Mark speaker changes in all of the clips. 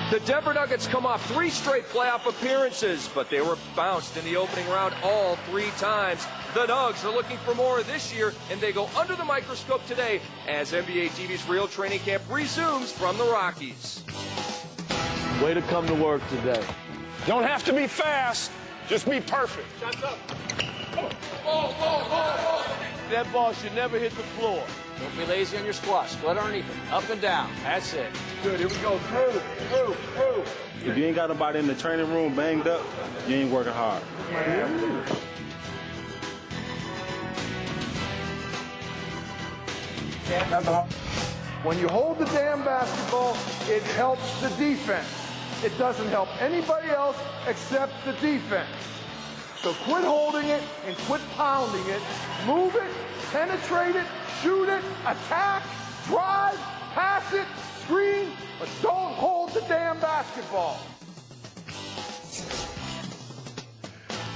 Speaker 1: The Denver Nuggets come off 3 straight playoff appearances, but they were bounced in the opening round all 3 times. The Nugs are looking for more this year, and they go under the microscope today as NBA TV's Real Training Camp resumes from the Rockies.
Speaker 2: Way to come to work today.
Speaker 3: Don't have to be fast, just be perfect.
Speaker 1: Shots up.
Speaker 2: That ball should never hit the floor.
Speaker 4: Don't be lazy on your squat. Split underneath it. Up and down. That's it.
Speaker 2: Good, here we go. Through.
Speaker 5: If you ain't got nobody in the training room banged up, you ain't working hard.
Speaker 6: When you hold the damn basketball, it helps the defense. It doesn't help anybody else except the defense. So quit holding it and quit pounding it. Move it, penetrate it, shoot it, attack, drive, pass it, screen, but don't hold the damn basketball.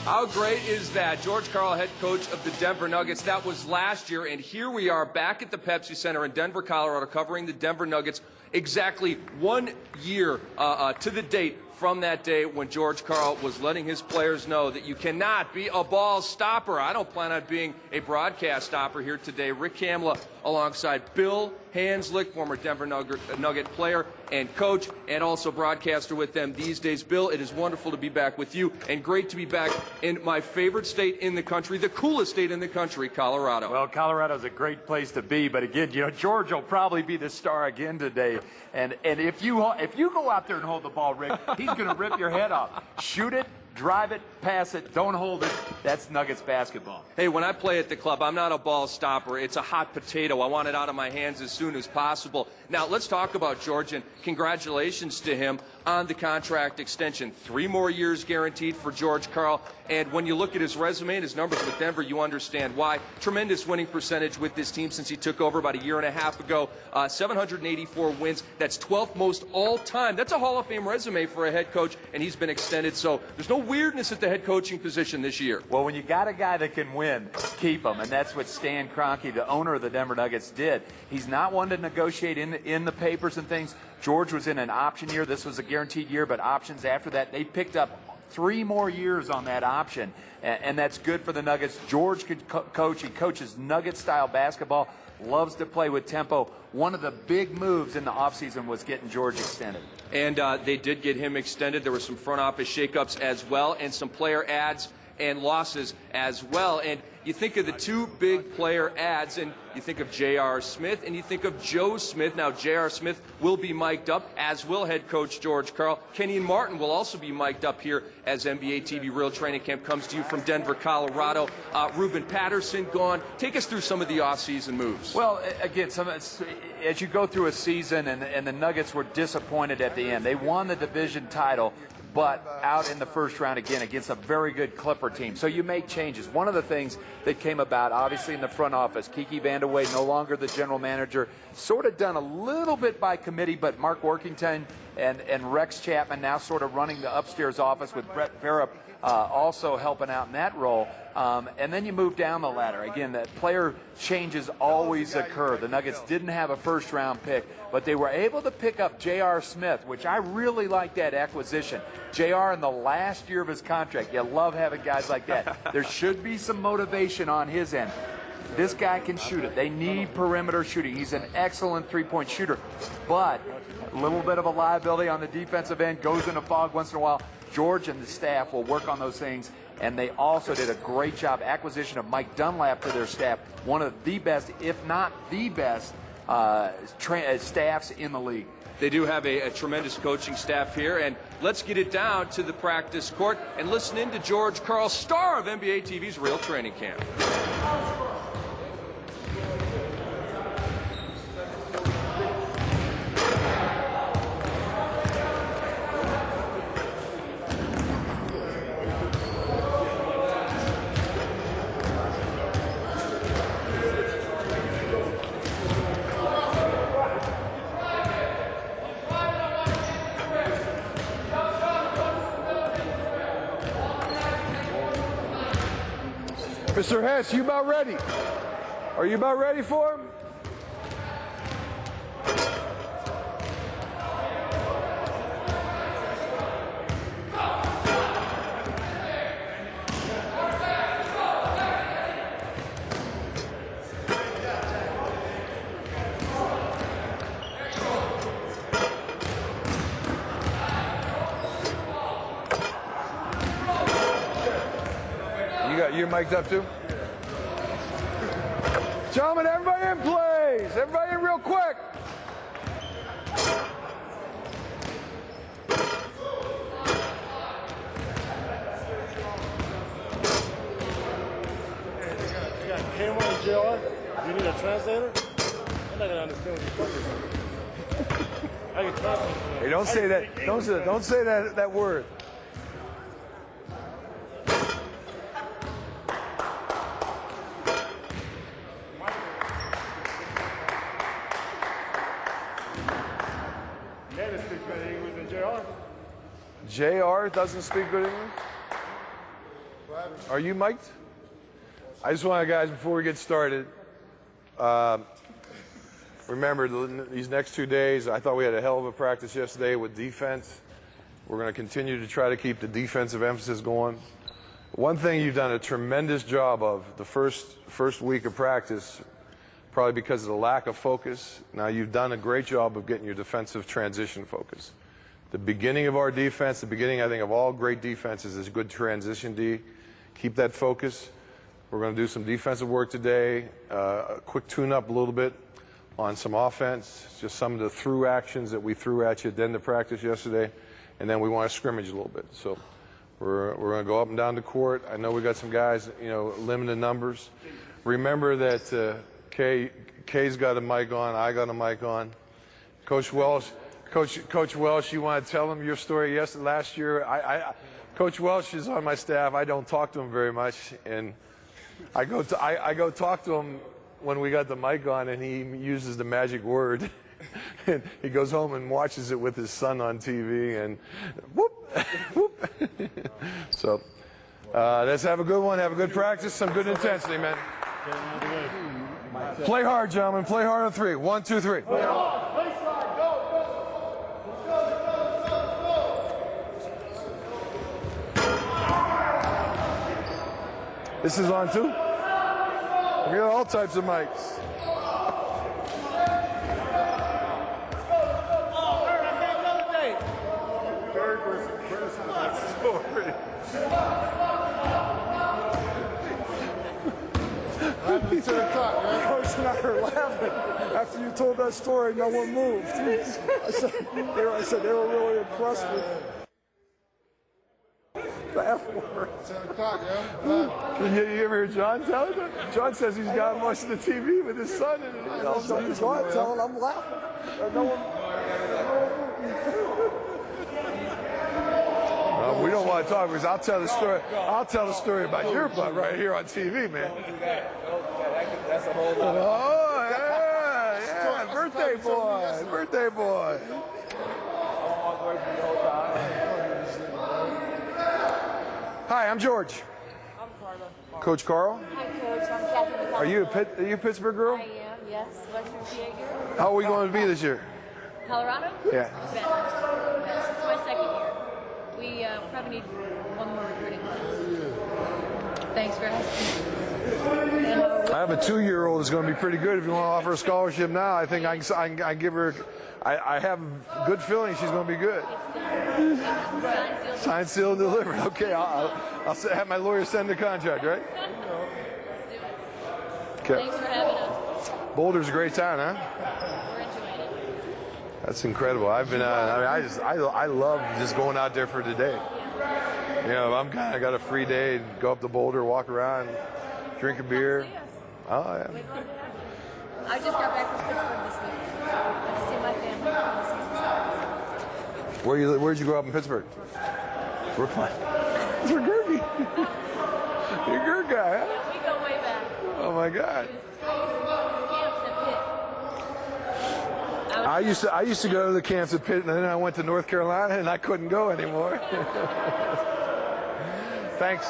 Speaker 1: How great is that? George Karl, head coach of the Denver Nuggets. That was last year, and here we are back at the Pepsi Center in Denver, Colorado, covering the Denver Nuggets exactly 1 year to the date from that day when George Karl was letting his players know that you cannot be a ball stopper. I don't plan on being a broadcast stopper here today. Rick Kamla alongside Bill Hanslick, former Denver Nugget player and coach, and also broadcaster with them these days. Bill, it is wonderful to be back with you, and great to be back in my favorite state in the country, the coolest state in the country, Colorado.
Speaker 7: Well, Colorado's a great place to be, but again, you know, George will probably be the star again today. And if you go out there and hold the ball, Rick, he's going to rip your head off. Shoot it, drive it, pass it, don't hold it. That's Nuggets basketball.
Speaker 1: Hey, when I play at the club, I'm not a ball stopper. It's a hot potato. I want it out of my hands as soon as possible. Now, let's talk about George, and congratulations to him on the contract extension. 3 more years guaranteed for George Karl. And when you look at his resume and his numbers with Denver, you understand why. Tremendous winning percentage with this team since he took over about a year and a half ago. 784 wins. That's 12th most all time. That's a Hall of Fame resume for a head coach, and he's been extended. So there's no weirdness at the head coaching position this year.
Speaker 7: Well, when you got a guy that can win, keep him. And that's what Stan Kroenke, the owner of the Denver Nuggets, did. He's not one to negotiate in the papers and things. George was in an option year. This was a guaranteed year, but options after that. They picked up 3 more years on that option, and that's good for the Nuggets. George could coach. He coaches Nugget-style basketball, loves to play with tempo. One of the big moves in the offseason was getting George extended.
Speaker 1: And they did get him extended. There were some front office shakeups as well, and some player adds and losses as well. And you think of the 2 big player adds, and you think of J.R. Smith, and you think of Joe Smith. Now, J.R. Smith will be mic'd up, as will head coach George Karl. Kenyon Martin will also be mic'd up here as NBA TV Real Training Camp comes to you from Denver, Colorado. Ruben Patterson gone. Take us through some of the offseason moves.
Speaker 7: Well, again, as you go through a season, and the Nuggets were disappointed at the end. They won the division title, but out in the first round again against a very good Clipper team. So you make changes. One of the things that came about, obviously, in the front office, Kiki Vandeweghe, no longer the general manager, sort of done a little bit by committee, but Mark Workington and Rex Chapman now sort of running the upstairs office with Brett Barup also helping out in that role. And then you move down the ladder. Again, that player changes always occur. The Nuggets didn't have a first-round pick, but they were able to pick up J.R. Smith, which I really like that acquisition. J.R. in the last year of his contract. You love having guys like that. There should be some motivation on his end. This guy can shoot it. They need perimeter shooting. He's an excellent three-point shooter, but a little bit of a liability on the defensive end, goes in a fog once in a while. George and the staff will work on those things, and they also did a great job acquisition of Mike Dunlap to their staff, one of the best, if not the best, staffs in the league.
Speaker 1: They do have a tremendous coaching staff here, and let's get it down to the practice court and listen in to George Karl, star of NBA TV's Real Training Camp.
Speaker 6: Mr. Hess, you about ready? Are you about ready for him? you're mic'd up too? Gentlemen, everybody in place. Everybody in real quick.
Speaker 3: Camera and JR, you need a translator? I'm not gonna understand what you're talking about. I can translate.
Speaker 6: Hey, don't say that. Don't say that word.
Speaker 3: Ned speaks better English than JR.
Speaker 6: JR doesn't speak good English? Are you mic'd? I just want to, guys, before we get started, remember these next 2 days, I thought we had a hell of a practice yesterday with defense. We're going to continue to try to keep the defensive emphasis going. One thing you've done a tremendous job of the first week of practice, probably because of the lack of focus. Now you've done a great job of getting your defensive transition focus. The beginning of our defense, the beginning, I think, of all great defenses is good transition D. Keep that focus. We're going to do some defensive work today, a quick tune-up a little bit on some offense, just some of the through actions that we threw at you at the end of practice yesterday, and then we want to scrimmage a little bit. So we're going to go up and down the court. I know we got some guys, limited numbers. Remember that Kay's got a mic on, I got a mic on. Coach Welsh, you want to tell him your story last year? Coach Welsh is on my staff. I don't talk to him very much, and I go talk to him when we got the mic on, and he uses the magic word. And he goes home and watches it with his son on TV, and whoop, whoop. So let's have a good one. Have a good practice. Some good intensity, man. Play hard, gentlemen. Play hard on 3. 1, 2, 3. This is on too? We got all types of mics. Derek was criticizing that story.
Speaker 3: Coach and I were laughing. After you told that story, no one moved. I said they were really impressed with the F word.
Speaker 6: You ever hear John tell it? John says he's got watching the TV with his son, and all of a sudden he's
Speaker 3: telling, I'm laughing. No one.
Speaker 6: We don't want to talk because I'll tell the story. I'll tell the story about your butt right here on TV, man.
Speaker 2: That's a whole lot.
Speaker 6: Oh yeah, birthday boy, birthday boy. Hi, I'm George.
Speaker 8: I'm Carla.
Speaker 6: Coach Carl.
Speaker 8: Hi, Coach. I'm Kathy.
Speaker 6: Are you a Pittsburgh girl?
Speaker 8: I am, yes. Western PA girl.
Speaker 6: How are we going to be this year?
Speaker 8: Colorado?
Speaker 6: Yeah.
Speaker 8: It's my second year. We probably need one more recruiting class. Thanks for asking.
Speaker 6: I have a 2-year-old that's going to be pretty good. If you want to offer a scholarship now, I think I can give her. I have a good feeling she's going to be good. Signed, sealed, delivered. Okay, I'll have my lawyer send the contract, right? Okay.
Speaker 8: Thanks for having us.
Speaker 6: Boulder's a great town, huh?
Speaker 8: We're enjoying it.
Speaker 6: That's incredible. I've been. I love just going out there for today. I'm kind of got a free day, go up to Boulder, walk around, drink a beer. Oh yeah.
Speaker 8: I just got back from Pittsburgh this week. I see my family when the season starts.
Speaker 6: Where'd you grow up in Pittsburgh? Brookline. That's where Gerby. You're a Gert guy, huh?
Speaker 8: We go way back.
Speaker 6: Oh my God.
Speaker 8: Camps at Pitt.
Speaker 6: I used to go to the camps at Pitt, and then I went to North Carolina, and I couldn't go anymore. Thanks.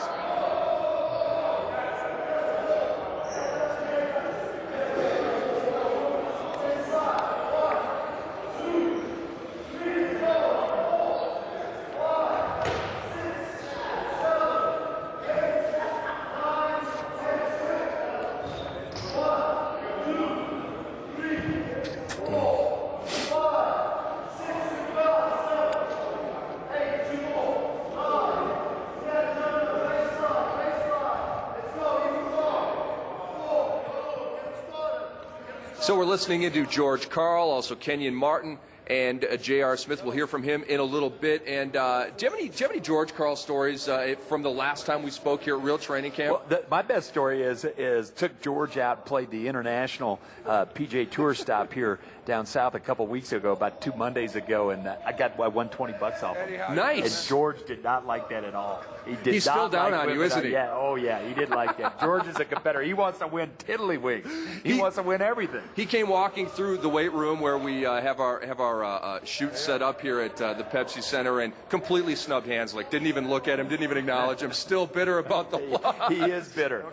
Speaker 1: So we're listening into George Karl, also Kenyon Martin, and J.R. Smith. We'll hear from him in a little bit. And do you have any George Karl stories from the last time we spoke here at Real Training Camp?
Speaker 7: Well, my best story is took George out and played the international PGA Tour stop here down south a couple weeks ago, about 2 Mondays ago, and I won $20 off him.
Speaker 1: Nice.
Speaker 7: And George did not like that at all.
Speaker 1: He's still down on you, isn't he?
Speaker 7: Yeah, oh yeah, he didn't like that. George is a competitor. He wants to win tiddlywinks. He wants to win everything.
Speaker 1: He came walking through the weight room where we have our shoot set up here at the Pepsi Center and completely snubbed Hanslick. Didn't even look at him, didn't even acknowledge him. Still bitter about the loss.
Speaker 7: He is bitter.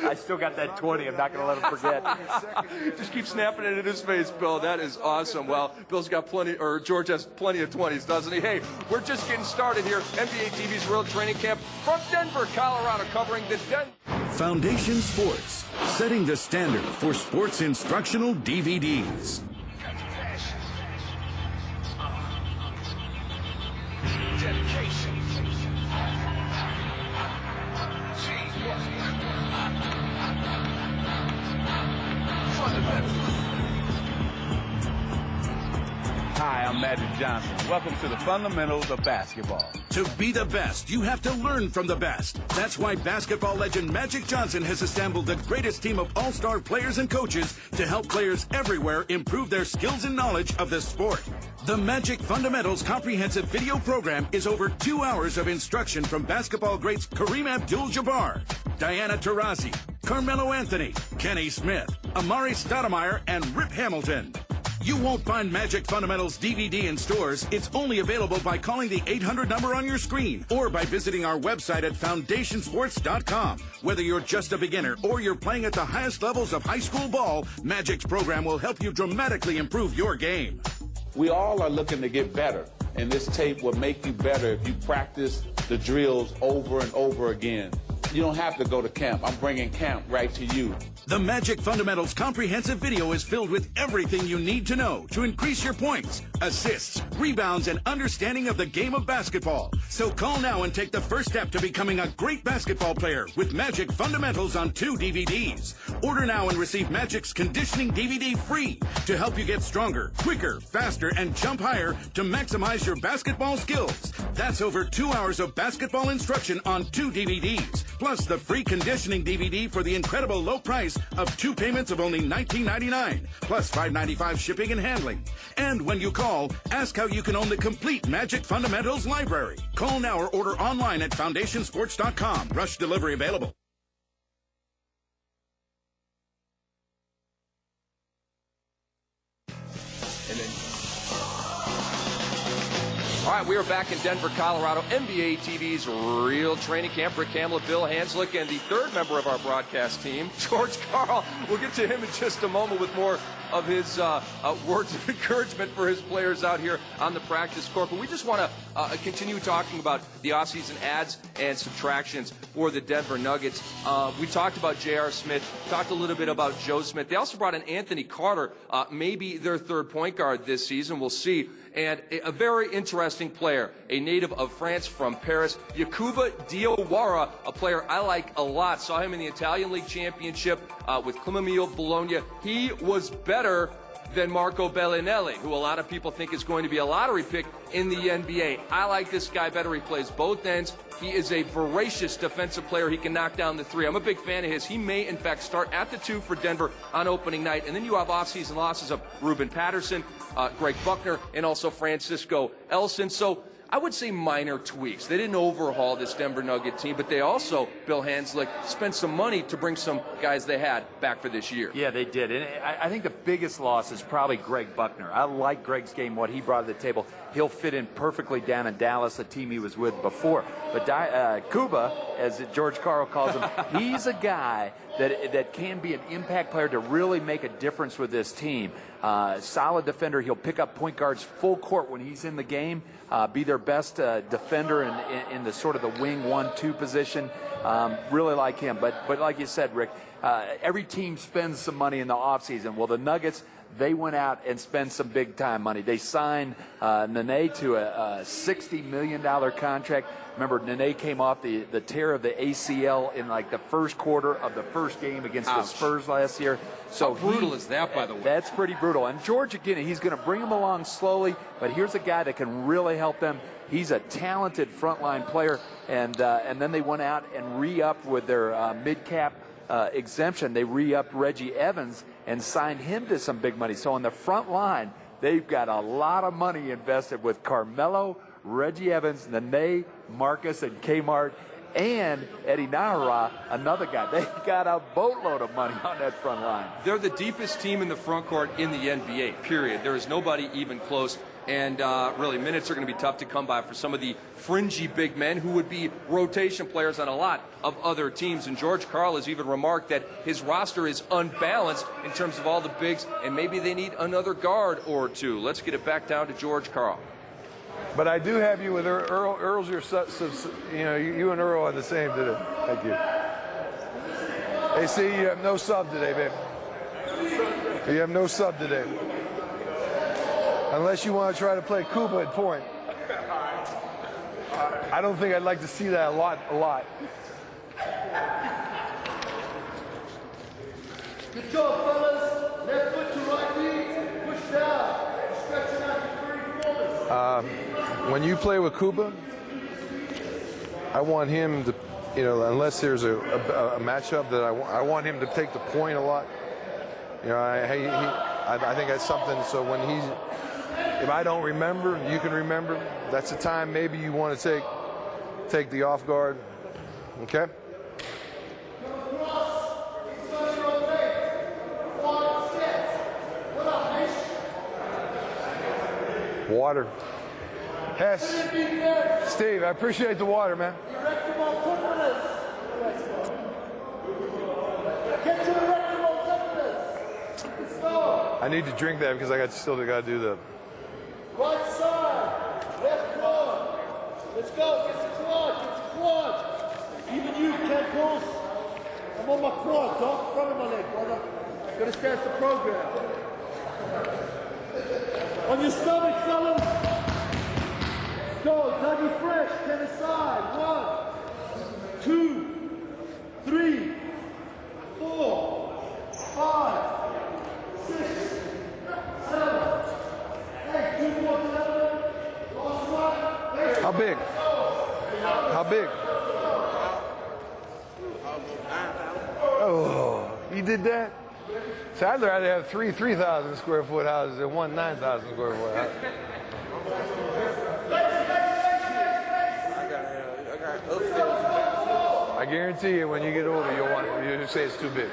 Speaker 7: I still got that 20. I'm not going to let him forget.
Speaker 1: Just keep snapping it in his face, Bill. That is awesome. Well, Bill's got plenty, or George has plenty of 20s, doesn't he? Hey, we're just getting started here. NBA TV's Real Training Camp from Denver, Colorado, covering the Denver.
Speaker 9: Foundation Sports, setting the standard for sports instructional DVDs.
Speaker 10: Dedication.
Speaker 11: Hi, I'm Magic Johnson. Welcome to the fundamentals of basketball.
Speaker 9: To be the best, you have to learn from the best. That's why basketball legend Magic Johnson has assembled the greatest team of all-star players and coaches to help players everywhere improve their skills and knowledge of the sport. The Magic Fundamentals comprehensive video program is over 2 hours of instruction from basketball greats Kareem Abdul-Jabbar, Diana Taurasi, Carmelo Anthony, Kenny Smith, Amari Stoudemire, and Rip Hamilton. You won't find Magic Fundamentals DVD in stores. It's only available by calling the 800 number on your screen or by visiting our website at foundationsports.com. Whether you're just a beginner or you're playing at the highest levels of high school ball, Magic's program will help you dramatically improve your game.
Speaker 11: We all are looking to get better, and this tape will make you better if you practice the drills over and over again. You don't have to go to camp. I'm bringing camp right to you.
Speaker 9: The Magic Fundamentals comprehensive video is filled with everything you need to know to increase your points, assists, rebounds, and understanding of the game of basketball. So call now and take the first step to becoming a great basketball player with Magic Fundamentals on 2 DVDs. Order now and receive Magic's conditioning DVD free to help you get stronger, quicker, faster, and jump higher to maximize your basketball skills. That's over 2 hours of basketball instruction on 2 DVDs, plus the free conditioning DVD for the incredible low price of 2 payments of only $19.99, plus $5.95 shipping and handling. And when you call, ask how you can own the complete Magic Fundamentals library. Call now or order online at foundationsports.com. Rush delivery available.
Speaker 1: All right, we are back in Denver, Colorado. NBA TV's Real Training Camp. Rick Hamlet, Bill Hanslick, and the third member of our broadcast team, George Karl. We'll get to him in just a moment with more of his words of encouragement for his players out here on the practice court. But we just want to continue talking about the offseason adds and subtractions for the Denver Nuggets. We talked about J.R. Smith, talked a little bit about Joe Smith. They also brought in Anthony Carter, maybe their third point guard this season. We'll see. And a very interesting player, a native of France from Paris, Yakuba Diawara, a player I like a lot. Saw him in the Italian League Championship with Climamio Bologna. He was better than Marco Bellinelli, who a lot of people think is going to be a lottery pick in the NBA. I like this guy better. He plays both ends. He is a voracious defensive player. He can knock down the three. I'm a big fan of his. He may, in fact, start at the 2 for Denver on opening night. And then you have offseason losses of Ruben Patterson, Greg Buckner, and also Francisco Elson. So I would say minor tweaks. They didn't overhaul this Denver Nugget team, but they also, Bill Hanslick, spent some money to bring some guys they had back for this year.
Speaker 7: Yeah, they did. And I think the biggest loss is probably Greg Buckner. I like Greg's game, what he brought to the table. He'll fit in perfectly down in Dallas, the team he was with before. But Kuba, as George Karl calls him, he's a guy that can be an impact player to really make a difference with this team. Solid defender. He'll pick up point guards full court when he's in the game, be their best defender in the sort of the wing 1-2 position. Really like him. But like you said, Rick, every team spends some money in the offseason. Well, the Nuggets, they went out and spent some big-time money. They signed Nene to a $60 million contract. Remember, Nene came off the tear of the ACL in like the first quarter of the first game against the Spurs last year. So
Speaker 1: how brutal is that, by the way?
Speaker 7: That's pretty brutal. And George, again, he's going to bring him along slowly, but here's a guy that can really help them. He's a talented frontline player, and then they went out and re-upped with their mid-cap exemption. They re-upped Reggie Evans and signed him to some big money. So on the front line, they've got a lot of money invested with Carmelo, Reggie Evans, Nene, Marcus, and Kmart, and Eddie Nahara, another guy. They got a boatload of money on that front line.
Speaker 1: They're the deepest team in the front court in the NBA, period. There is nobody even close. And really, minutes are going to be tough to come by for some of the fringy big men who would be rotation players on a lot of other teams. And George Karl has even remarked that his roster is unbalanced in terms of all the bigs, and maybe they need another guard or two. Let's get it back down to George Karl.
Speaker 6: But I do have you with Earl. Earl's your, you and Earl are the same today. Thank you. Hey, see, you have no sub today, baby. You have no sub today. Unless you want to try to play Kuba at point. I don't think I'd like to see that a lot. Good job, fellas. Left foot to right knee. Push down. Stretching out your 3 quarters. When you play with Kuba, I want him to, unless there's a matchup that I want him to take the point a lot. I think that's something. So when if I don't remember, you can remember. That's the time maybe you want to take the off guard. Okay. Water. Hess. Steve, I appreciate the water, man. I need to drink that because I still got to do the
Speaker 3: Right side, left quad. Let's go, get your quad. Even you can't close. I'm on my quad, dog. Front of my leg, brother. Gotta start the program. On your stomach, fellas. Let's go, Dougie fresh, tennis side. 1, 2, 3, 4, 5, 6, 7.
Speaker 6: How big? How big? Oh, you did that? So I'd rather have 3,000 square foot houses than 9,000 square foot house. I guarantee you, when you get older, you'll say it's too big.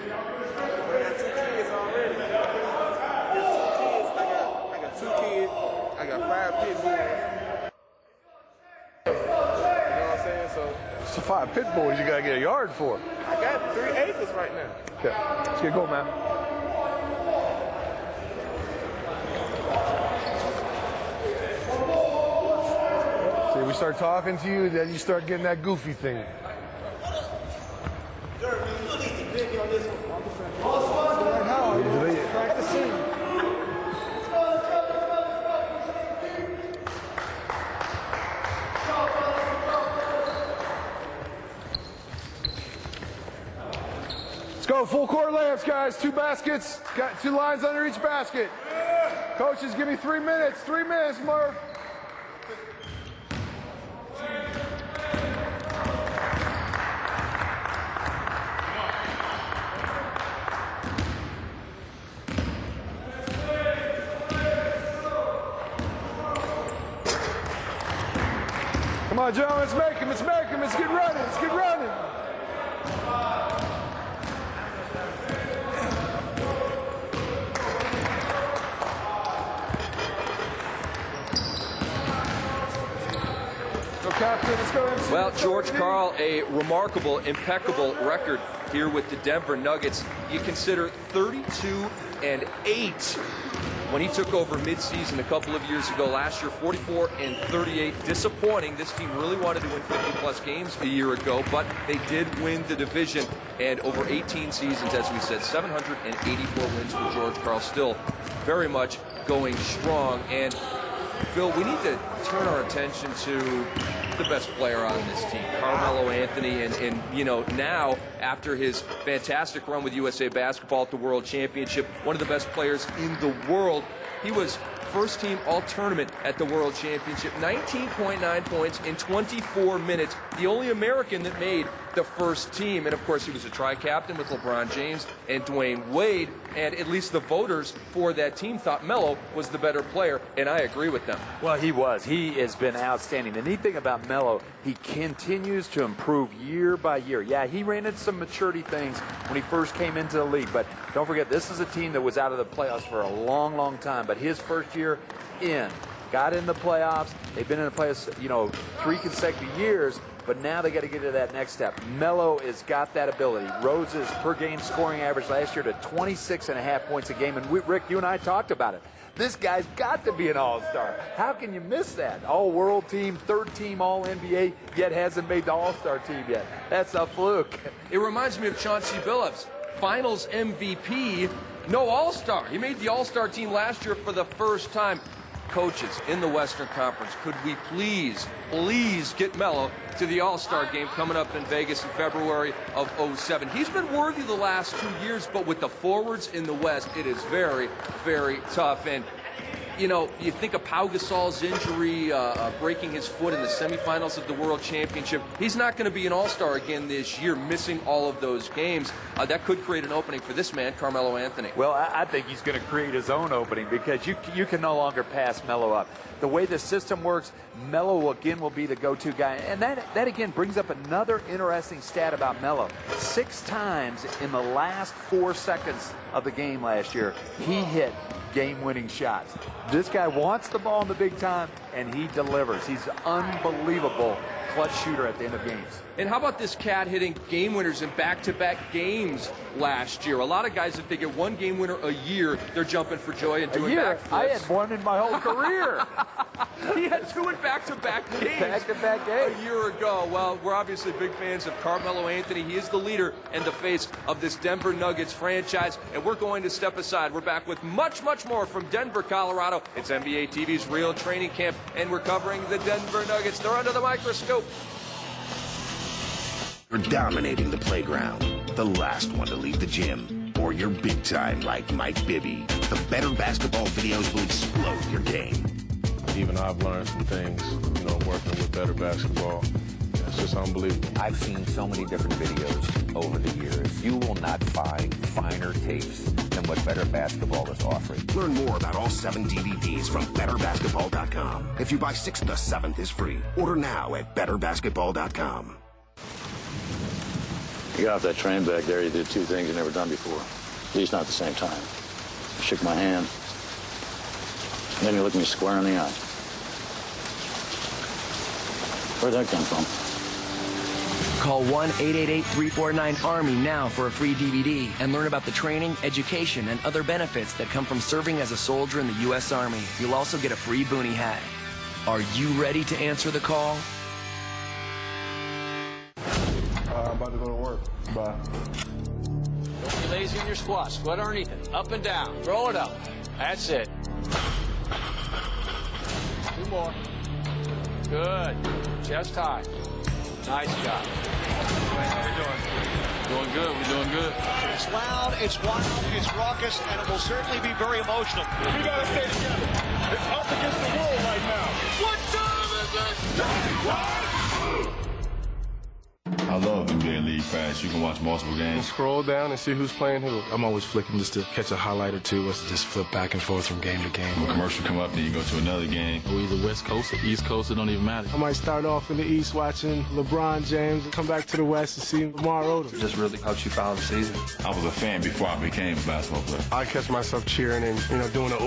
Speaker 2: I got 5 pit bulls. You know what I'm saying?
Speaker 6: So 5 pit bulls you gotta get a yard for.
Speaker 2: I got 3 acres right now.
Speaker 6: Okay, let's get going, man. See, we start talking to you, then you start getting that goofy thing.
Speaker 3: Practicing.
Speaker 6: Let's go, full court layups, guys. 2 baskets, got 2 lines under each basket. Coaches, give me 3 minutes. 3 minutes, Murph. Come on, Joe, let's make him, let's get running, let's get running. Go, Captain, let's go. MC.
Speaker 1: Well, George Karl, a remarkable, impeccable record here with the Denver Nuggets. You consider 32-8 when he took over midseason a couple of years ago. Last year, 44-38. Disappointing. This team really wanted to win 50-plus games a year ago, but they did win the division. And over 18 seasons, as we said, 784 wins for George Karl. Still very much going strong. And Phil, we need to turn our attention to the best player on this team, Carmelo Anthony, and you know, now after his fantastic run with USA Basketball at the World Championship, one of the best players in the world. He was first team all-tournament at the World Championship, 19.9 points in 24 minutes, the only American that made the first team. And of course, he was a tri-captain with LeBron James and Dwayne Wade, and at least the voters for that team thought Melo was the better player, and I agree with them.
Speaker 7: Well, he was. He has been outstanding. The neat thing about Melo, he continues to improve year by year. Yeah, he ran into some maturity things when he first came into the league, but don't forget, this is a team that was out of the playoffs for a long, long time, but his first year in, got in the playoffs. They've been in the playoffs, you know, 3 consecutive years, but now they got to get to that next step. Melo has got that ability. Rose his per-game scoring average last year to 26.5 points a game, and Rick, you and I talked about it. This guy's got to be an all-star. How can you miss that? All-world team, 3rd team All-NBA, yet hasn't made the all-star team yet. That's a fluke.
Speaker 1: It reminds me of Chauncey Billups, Finals MVP, no all-star. He made the all-star team last year for the first time. Coaches in the Western Conference, could we please get Melo to the All-Star game coming up in Vegas in February of '07. He's been worthy the last 2 years, but with the forwards in the West, it is very, very tough. And you know, you think of Pau Gasol's injury, breaking his foot in the semifinals of the World Championship. He's not going to be an all-star again this year, missing all of those games. That could create an opening for this man, Carmelo Anthony.
Speaker 7: Well, I think he's going to create his own opening because you can no longer pass Melo up. The way the system works, Melo again will be the go-to guy. And that again brings up another interesting stat about Melo. 6 times in the last 4 seconds of the game last year, he hit game-winning shots. This guy wants the ball in the big time, and he delivers. He's an unbelievable clutch shooter at the end of games.
Speaker 1: And how about this cat hitting game winners in back-to-back games last year? A lot of guys, if they get 1 game winner a year, they're jumping for joy and doing backflips.
Speaker 7: I had 1 in my whole career.
Speaker 1: He had 2 in back-to-back games.
Speaker 7: Back-to-back games.
Speaker 1: A year ago. Well, we're obviously big fans of Carmelo Anthony. He is the leader and the face of this Denver Nuggets franchise, and we're going to step aside. We're back with much, much more from Denver, Colorado. It's NBA TV's Real Training Camp, and we're covering the Denver Nuggets. They're under the microscope.
Speaker 9: You're dominating the playground, the last one to leave the gym, or you're big time like Mike Bibby. The Better Basketball videos will explode your game.
Speaker 2: Even I've learned some things, you know, working with Better Basketball. It's just unbelievable.
Speaker 12: I've seen so many different videos over the years. You will not find finer tapes than what Better Basketball is offering.
Speaker 9: Learn more about all 7 DVDs from BetterBasketball.com. If you buy 6, the 7th is free. Order now at BetterBasketball.com.
Speaker 13: You got off that train back there, you did 2 things you never done before. At least not at the same time. You shook my hand, and then you looked me square in the eye. Where'd that come from?
Speaker 14: Call 1-888-349-ARMY now for a free DVD and learn about the training, education, and other benefits that come from serving as a soldier in the U.S. Army. You'll also get a free boonie hat. Are you ready to answer the call?
Speaker 2: I'm about to go to work. Bye.
Speaker 4: Don't be lazy in your squat. Squat underneath it. Up and down. Throw it up. That's it. 2 more. Good. Chest high. Nice job. How we doing?
Speaker 15: Doing good. We're doing good.
Speaker 16: It's loud, it's wild, it's raucous, and it will certainly be very emotional.
Speaker 3: We gotta stay together. It's us against the world right now.
Speaker 15: What time is it? I love NBA League Pass. You can watch multiple games.
Speaker 2: Scroll down and see who's playing who. I'm always flicking just to catch a highlight or 2. Let's just flip back and forth from game to game.
Speaker 15: When a commercial come up, then you go to another game.
Speaker 5: We're either West Coast or East Coast, it don't even matter.
Speaker 2: I might start off in the East watching LeBron James, come back to the West and see Lamar Odom.
Speaker 17: Just really helps you follow the season.
Speaker 15: I was a fan before I became a basketball player.
Speaker 2: I catch myself cheering and, you know, doing a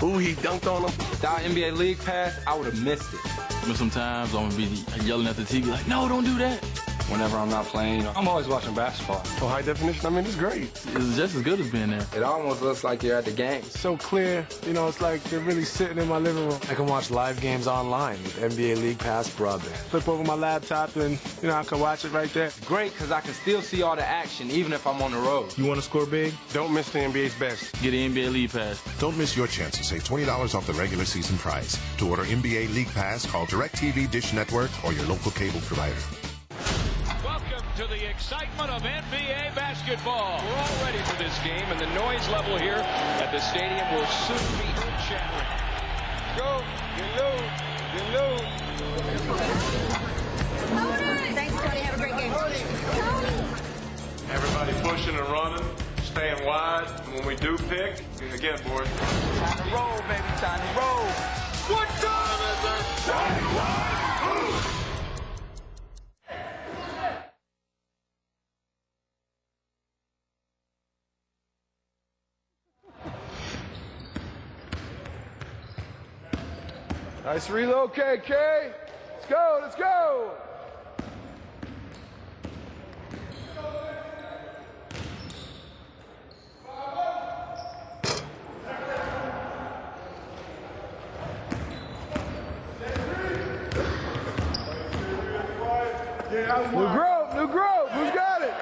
Speaker 2: ooh, he dunked on him.
Speaker 17: Without NBA League Pass, I would have missed it.
Speaker 5: But sometimes I'm going to be yelling at the TV like, no, don't do that.
Speaker 17: whenever I'm not playing. I'm always watching basketball.
Speaker 18: Oh, high definition? I mean, it's great.
Speaker 17: It's just as good as being there. It almost looks like you're at the game.
Speaker 18: So clear. You know, it's like they're really sitting in my living room.
Speaker 19: I can watch live games online with NBA League Pass broadband.
Speaker 18: Flip over my laptop and, you know, I can watch it right there.
Speaker 17: Great, because I can still see all the action, even if I'm on the road.
Speaker 18: You want to score big? Don't miss the NBA's best.
Speaker 17: Get the NBA League Pass.
Speaker 20: Don't miss your chance to save $20 off the regular season price. To order NBA League Pass, call DirecTV, Dish Network, or your local cable provider.
Speaker 10: Welcome to the excitement of NBA basketball. We're all ready for this game, and the noise level here at the stadium will soon be earth-shattering.
Speaker 18: Go, get low.
Speaker 21: Thanks, Cody. Have a great game.
Speaker 2: Everybody pushing and running, staying wide. When we do pick, again, boys.
Speaker 21: Time to roll, baby. Time to roll.
Speaker 3: What time is it?
Speaker 6: Nice relocate, Kay. Let's go, let's go. New Grove, who's got it?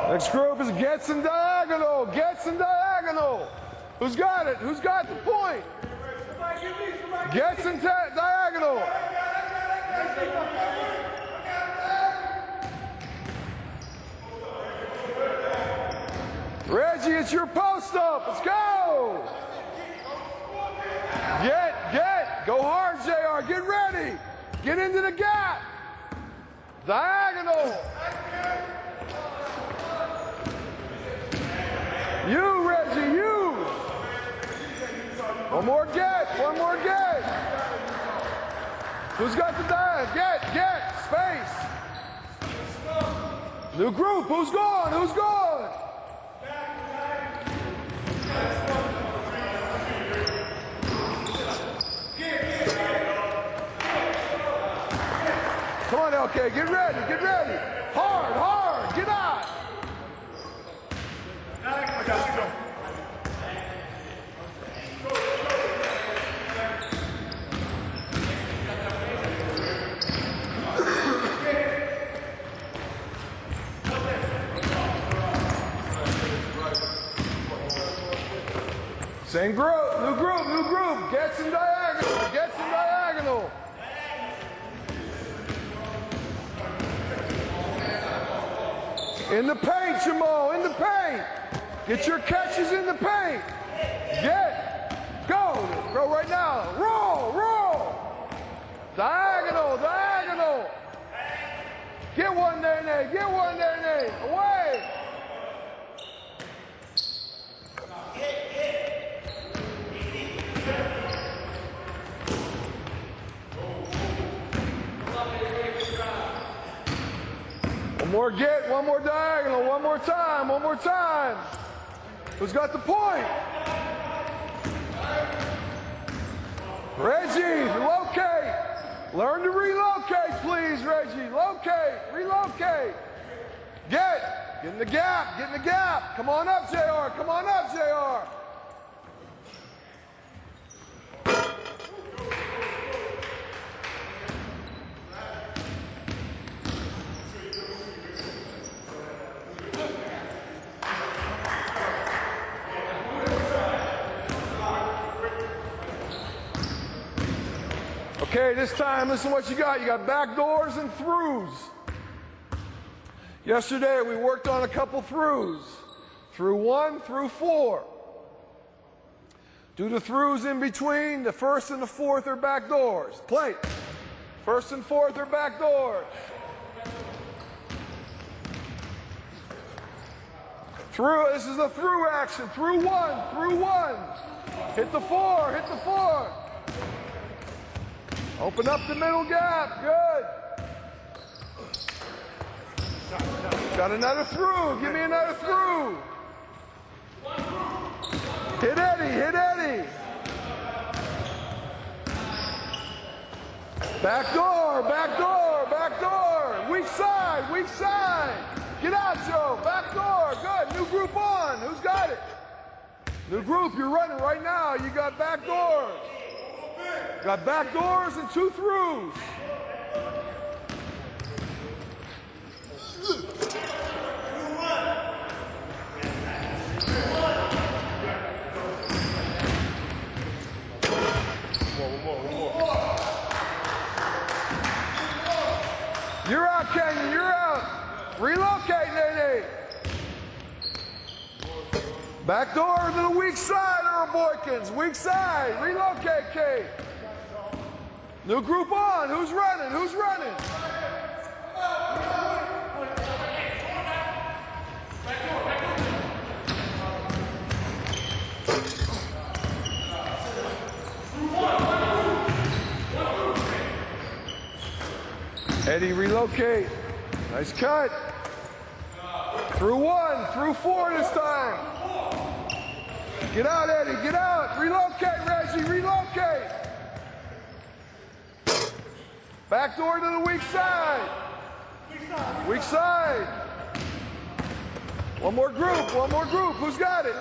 Speaker 6: Next group is gets and diagonal. Who's got it? Who's got the point? Gets and diagonal. Reggie, it's your post up. Let's go. Get. Go hard, JR. Get ready. Get into the gap. Diagonal. You, Reggie, you. One more get. Who's got the dive? Get. Space. New group. Who's gone? Come on, LK. Get ready. Hard. Get out. I got you. Go. Same group, new group. Gets in diagonal. In the paint, Jamal, in the paint. Get your catches in the paint. Go right now. Roll. Diagonal. Get one there, Nate. Away. One more diagonal, one more time. Who's got the point? Reggie, relocate. Learn to relocate, please, Reggie. Relocate. Get in the gap. Come on up, JR. Okay, this time, listen to what you got. You got back doors and throughs. Yesterday, we worked on a couple throughs. Through 1 through 4. Do the throughs in between. The first and the fourth are back doors. Plate. First and fourth are back doors. This is a through action. Through one. Hit the 4. Open up the middle gap. Good. Got another through. Give me another through. Hit Eddie. Hit Eddie. Back door. Back door. Back door. Weak side. Weak side. Get out, Joe. Back door. Good. New group on. Who's got it? New group. You're running right now. You got back doors. Got back doors and 2 throughs. You're out, Kenyon. You're out. Relocate, Nene. Back door to the weak side, Earl Boykins. Weak side. Relocate, Kate. New group on. Who's running? Who's running? Eddie, relocate. Nice cut. Through 1, through 4 this time. Get out, Eddie, get out. Relocate, Reggie, relocate. Back door to the weak side. Weak side. One more group, one more group. Who's got it?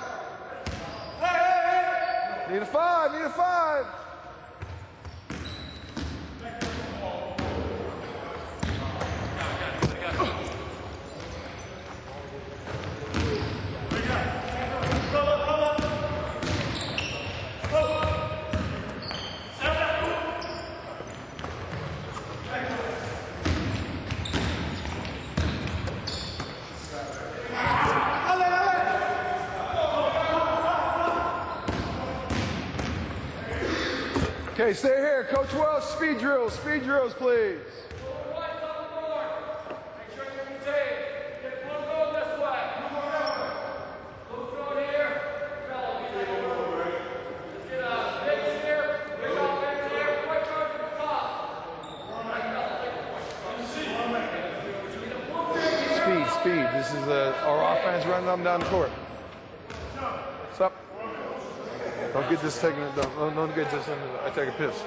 Speaker 6: Need a 5, need a 5. Okay, stay here. Coach Wells, speed drills, please. Speed. This is our offense running up and down the court. Stop. Don't get this taken. Don't get this. I take a piss.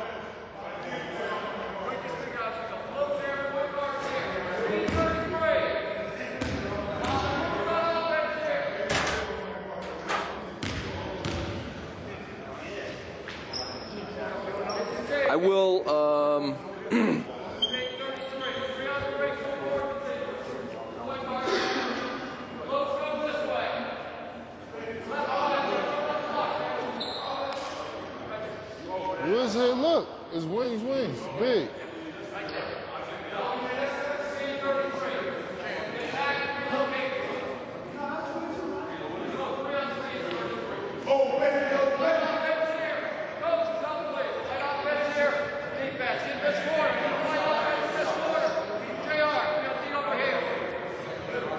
Speaker 1: I will.
Speaker 8: Where's it? Look, it's wings, big.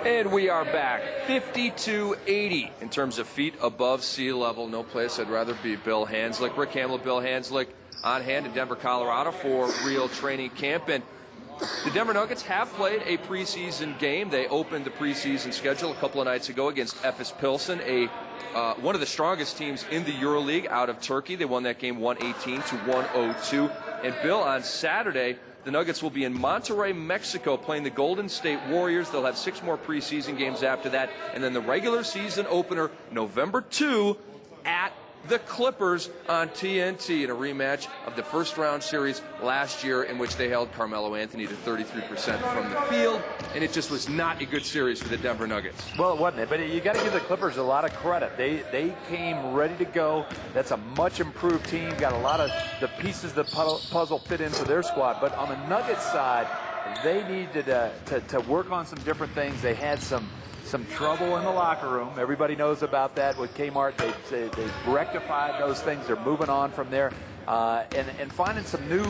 Speaker 1: And we are back, 52-80 in terms of feet above sea level. No place I'd rather be. Bill Hanslick, Rick Hamill, Bill Hanslick on hand in Denver, Colorado for real training camp. And the Denver Nuggets have played a preseason game. They opened the preseason schedule a couple of nights ago against Efes Pilsen, one of the strongest teams in the EuroLeague out of Turkey. They won that game 118-102. And Bill, on Saturday, the Nuggets will be in Monterrey, Mexico, playing the Golden State Warriors. They'll have 6 more preseason games after that. And then the regular season opener, November 2, at the Clippers on TNT in a rematch of the first-round series last year in which they held Carmelo Anthony to 33% from the field. And it just was not a good series for the Denver Nuggets.
Speaker 7: Well, it wasn't. But you got to give the Clippers a lot of credit. They came ready to go. That's a much improved team. Got a lot of the pieces of the puzzle fit into their squad. But on the Nuggets side, they needed to work on some different things. They had some trouble in the locker room. Everybody knows about that with Kmart. They rectified those things. They're moving on from there and finding some new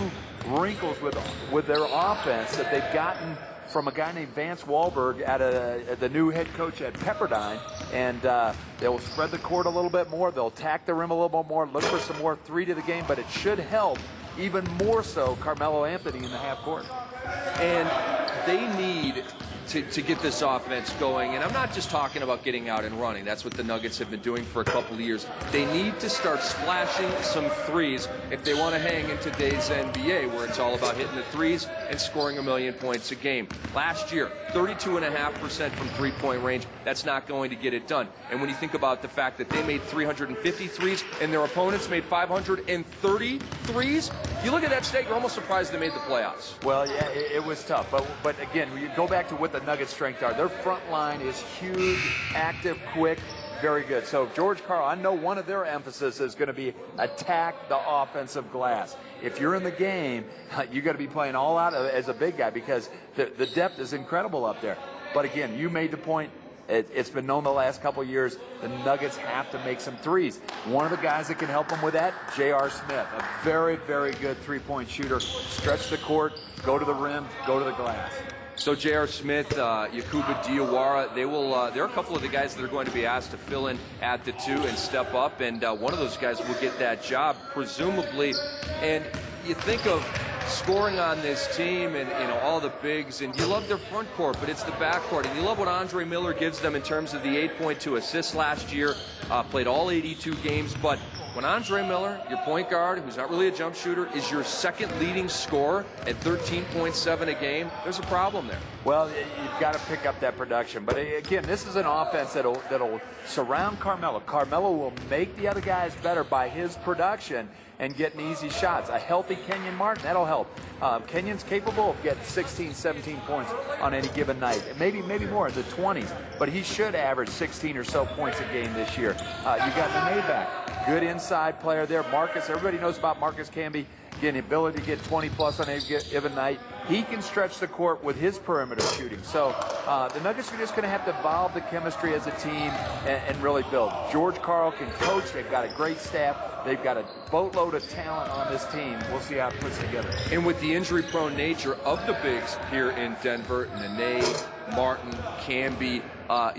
Speaker 7: wrinkles with their offense that they've gotten from a guy named Vance Wahlberg out of the new head coach at Pepperdine. And they'll spread the court a little bit more. They'll attack the rim a little bit more, look for some more 3 to the game. But it should help even more so Carmelo Anthony in the half court.
Speaker 1: And they need to get this offense going. And I'm not just talking about getting out and running. That's what the Nuggets have been doing for a couple of years. They need to start splashing some threes if they want to hang in today's NBA, where it's all about hitting the threes and scoring 1 million points a game. Last year, 32.5% from three-point range. That's not going to get it done. And when you think about the fact that they made 350 threes and their opponents made 530 threes, you look at that stat, you're almost surprised they made the playoffs.
Speaker 7: Well, yeah, it was tough. But again, when you go back to what the Nuggets' strength are, their front line is huge, active, quick, very good. So George Karl, I know one of their emphasis is going to be attack the offensive glass. If you're in the game, you got to be playing all out as a big guy, because the depth is incredible up there. But again, you made the point. It's been known the last couple of years the Nuggets have to make some threes. One of the guys that can help them with that, J.R. Smith, a very, very good three-point shooter. Stretch the court, go to the rim, go to the glass.
Speaker 1: So J.R. Smith, Yakuba Diawara, there are a couple of the guys that are going to be asked to fill in at the 2 and step up, and one of those guys will get that job, presumably. And you think of scoring on this team and all the bigs, and you love their front court, but it's the back court, and you love what Andre Miller gives them in terms of the 8.2 assists last year, played all 82 games. But when Andre Miller, your point guard, who's not really a jump shooter, is your second leading scorer at 13.7 a game, there's a problem there.
Speaker 7: Well, you've got to pick up that production. But again, this is an offense that'll surround Carmelo. Carmelo will make the other guys better by his production and getting easy shots. A healthy Kenyon Martin, that'll help. Kenyon's capable of getting 16, 17 points on any given night. Maybe more in the 20s, but he should average 16 or so points a game this year. You got Nene back. Good inside player there. Marcus, everybody knows about Marcus Camby. Again, the ability to get 20-plus on any given night. He can stretch the court with his perimeter shooting. So the Nuggets are just going to have to evolve the chemistry as a team and really build. George Karl can coach. They've got a great staff. They've got a boatload of talent on this team. We'll see how it puts together.
Speaker 1: And with the injury-prone nature of the bigs here in Denver, Nene, Martin, Camby,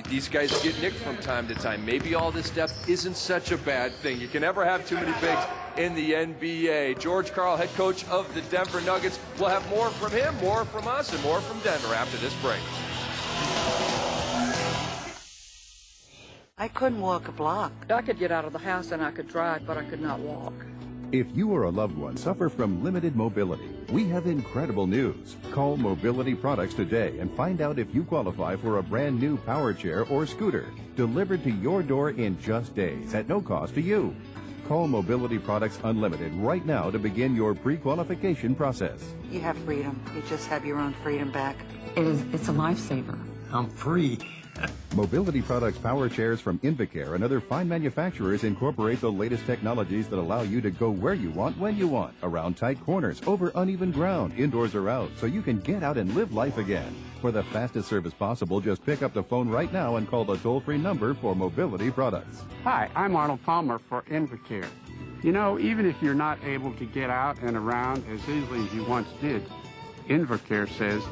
Speaker 1: these guys get nicked from time to time. Maybe all this depth isn't such a bad thing. You can never have too many bigs in the NBA. George Karl, head coach of the Denver Nuggets. We'll have more from him, more from us, and more from Denver after this break.
Speaker 21: I couldn't walk a block.
Speaker 11: I could get out of the house and I could drive, but I could not walk.
Speaker 22: If you or a loved one suffer from limited mobility, we have incredible news. Call Mobility Products today and find out if you qualify for a brand new power chair or scooter delivered to your door in just days at no cost to you. Call Mobility Products Unlimited right now to begin your pre-qualification process.
Speaker 21: You have freedom. You just have your own freedom back.
Speaker 11: It's a lifesaver.
Speaker 22: I'm free. Mobility Products power chairs from Invacare and other fine manufacturers incorporate the latest technologies that allow you to go where you want, when you want, around tight corners, over uneven ground, indoors or out, so you can get out and live life again. For the fastest service possible, just pick up the phone right now and call the toll-free number for Mobility Products.
Speaker 23: Hi, I'm Arnold Palmer for Invacare. You know, even if you're not able to get out and around as easily as you once did, Invacare says,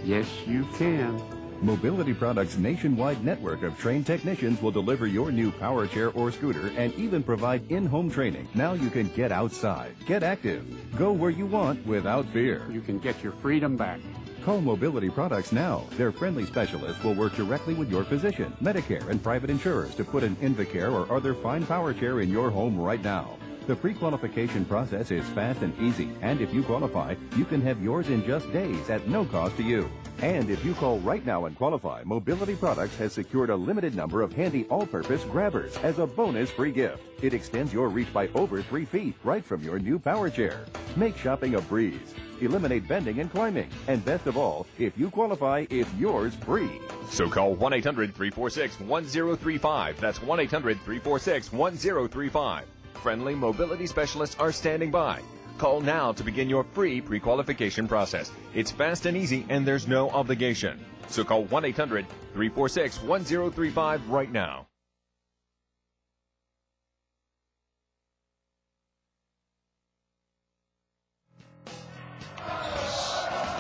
Speaker 23: yes, you can.
Speaker 22: Mobility Products' nationwide network of trained technicians will deliver your new power chair or scooter and even provide in-home training. Now you can get outside, get active, go where you want without fear.
Speaker 23: You can get your freedom back.
Speaker 22: Call Mobility Products now. Their friendly specialists will work directly with your physician, Medicare, and private insurers to put an Invacare or other fine power chair in your home right now. The pre-qualification process is fast and easy, and if you qualify, you can have yours in just days at no cost to you. And if you call right now and qualify, Mobility Products has secured a limited number of handy all-purpose grabbers as a bonus free gift. It extends your reach by over 3 feet right from your new power chair. Make shopping a breeze. Eliminate bending and climbing. And best of all, if you qualify, it's yours free.
Speaker 24: So call 1-800-346-1035. That's 1-800-346-1035. Friendly mobility specialists are standing by. Call now to begin your free pre-qualification process. It's fast and easy, and there's no obligation. So call 1-800-346-1035 right now.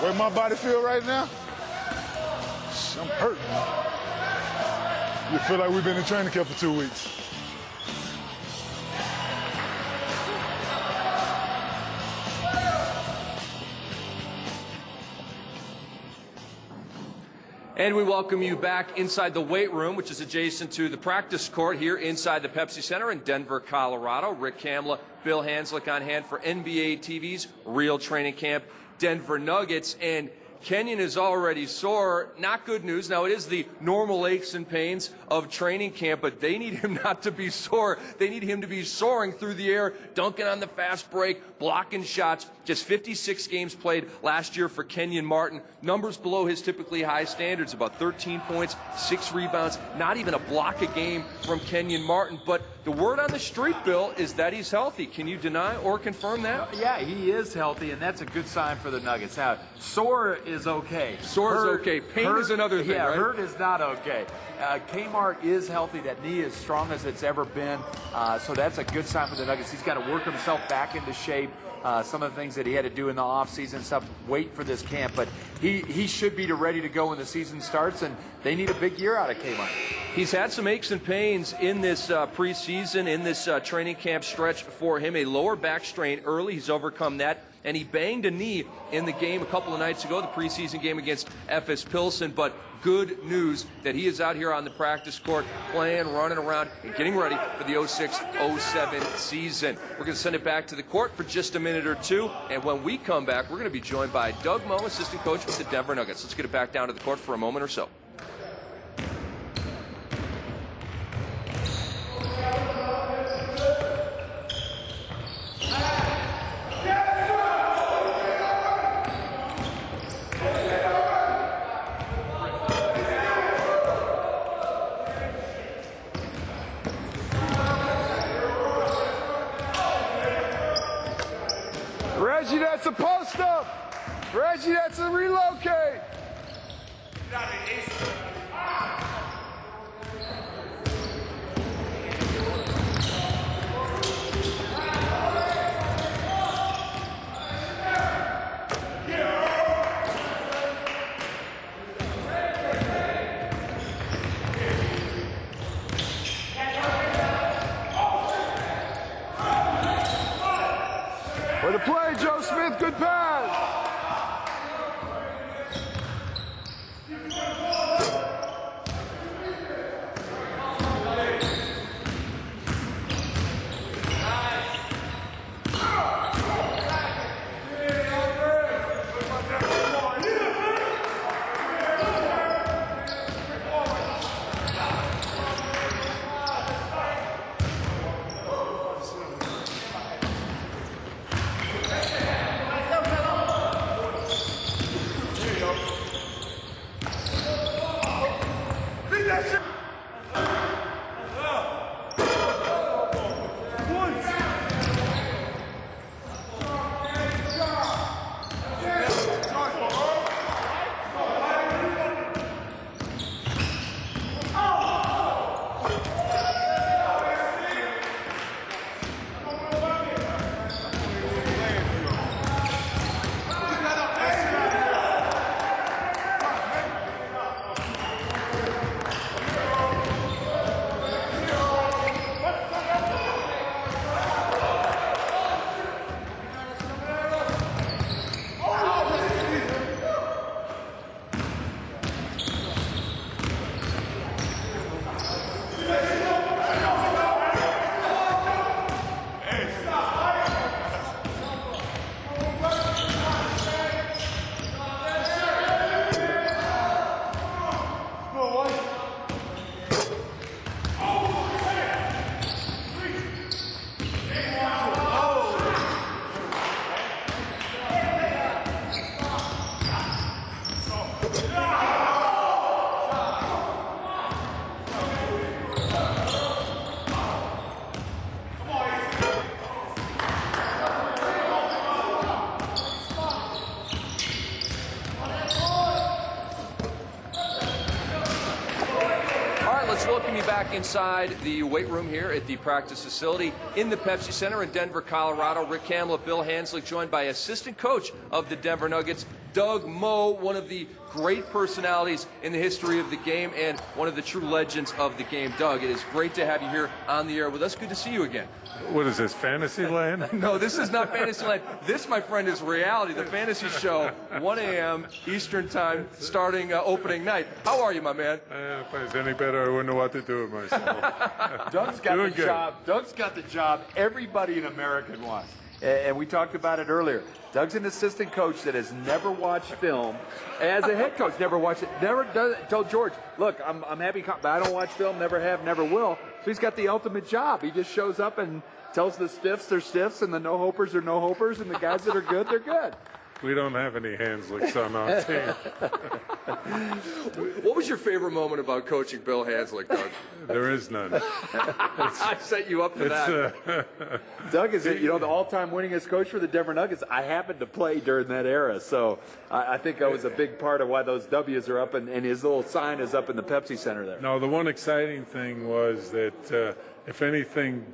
Speaker 8: Where my body feel right now? I'm hurting. You feel like we've been in training camp for 2 weeks.
Speaker 1: And we welcome you back inside the weight room, which is adjacent to the practice court here inside the Pepsi Center in Denver, Colorado. Rick Kamla, Bill Hanslick on hand for NBA TV's Real Training Camp Denver Nuggets. And Kenyon is already sore. Not good news. Now, it is the normal aches and pains of training camp, but they need him not to be sore. They need him to be soaring through the air, dunking on the fast break, blocking shots. Just 56 games played last year for Kenyon Martin. Numbers below his typically high standards, about 13 points, 6 rebounds, not even a block a game from Kenyon Martin. But the word on the street, Bill, is that he's healthy. Can you deny or confirm that?
Speaker 7: Yeah, he is healthy, and that's a good sign for the Nuggets. Now, sore is okay.
Speaker 1: Sore is okay. Pain is another thing,
Speaker 7: yeah,
Speaker 1: right?
Speaker 7: Hurt is not okay. Kmart is healthy. That knee is strong as it's ever been. So that's a good sign for the Nuggets. He's got to work himself back into shape. Some of the things that he had to do in the offseason stuff, wait for this camp. But he should be ready to go when the season starts, and they need a big year out of Kmart.
Speaker 1: He's had some aches and pains in this preseason, in this training camp stretch for him. A lower back strain early. He's overcome that. And he banged a knee in the game a couple of nights ago, the preseason game against FS Pilsen. But good news that he is out here on the practice court playing, running around, and getting ready for the 06-07 season. We're going to send it back to the court for just a minute or two. And when we come back, we're going to be joined by Doug Moe, assistant coach with the Denver Nuggets. Let's get it back down to the court for a moment or so.
Speaker 6: Reggie, that's a post up. Reggie, that's a relocate. Way to play, Joe Smith. Good pass.
Speaker 1: Let's welcome you back inside the weight room here at the practice facility in the Pepsi Center in Denver, Colorado. Rick Kamla, Bill Hanslick, joined by assistant coach of the Denver Nuggets, Doug Moe, one of the great personalities in the history of the game and one of the true legends of the game. Doug, it is great to have you here on the air with us. Good to see you again.
Speaker 9: What is this, fantasy land?
Speaker 1: No, this is not fantasy land. This, my friend, is reality. The fantasy show, 1 a.m. Eastern time, starting opening night. How are you, my man?
Speaker 9: If I was any better, I wouldn't know what to do with myself.
Speaker 7: Doug's got the job. Doug's got the job everybody in America wants. And we talked about it earlier. Doug's an assistant coach that has never watched film. As a head coach, never watched it. Never told George, look, I'm happy, but I don't watch film, never have, never will. So he's got the ultimate job. He just shows up and tells the stiffs they're stiffs and the no-hopers are no-hopers and the guys that are good, they're good.
Speaker 9: We don't have any Hanslicks on our team.
Speaker 1: What was your favorite moment about coaching Bill Hanslick, Doug?
Speaker 9: There is none.
Speaker 1: I set you up for that.
Speaker 7: Doug is, the all-time winningest coach for the Denver Nuggets. I happened to play during that era, so I think that was a big part of why those W's are up, and his little sign is up in the Pepsi Center there.
Speaker 9: No, the one exciting thing was that if anything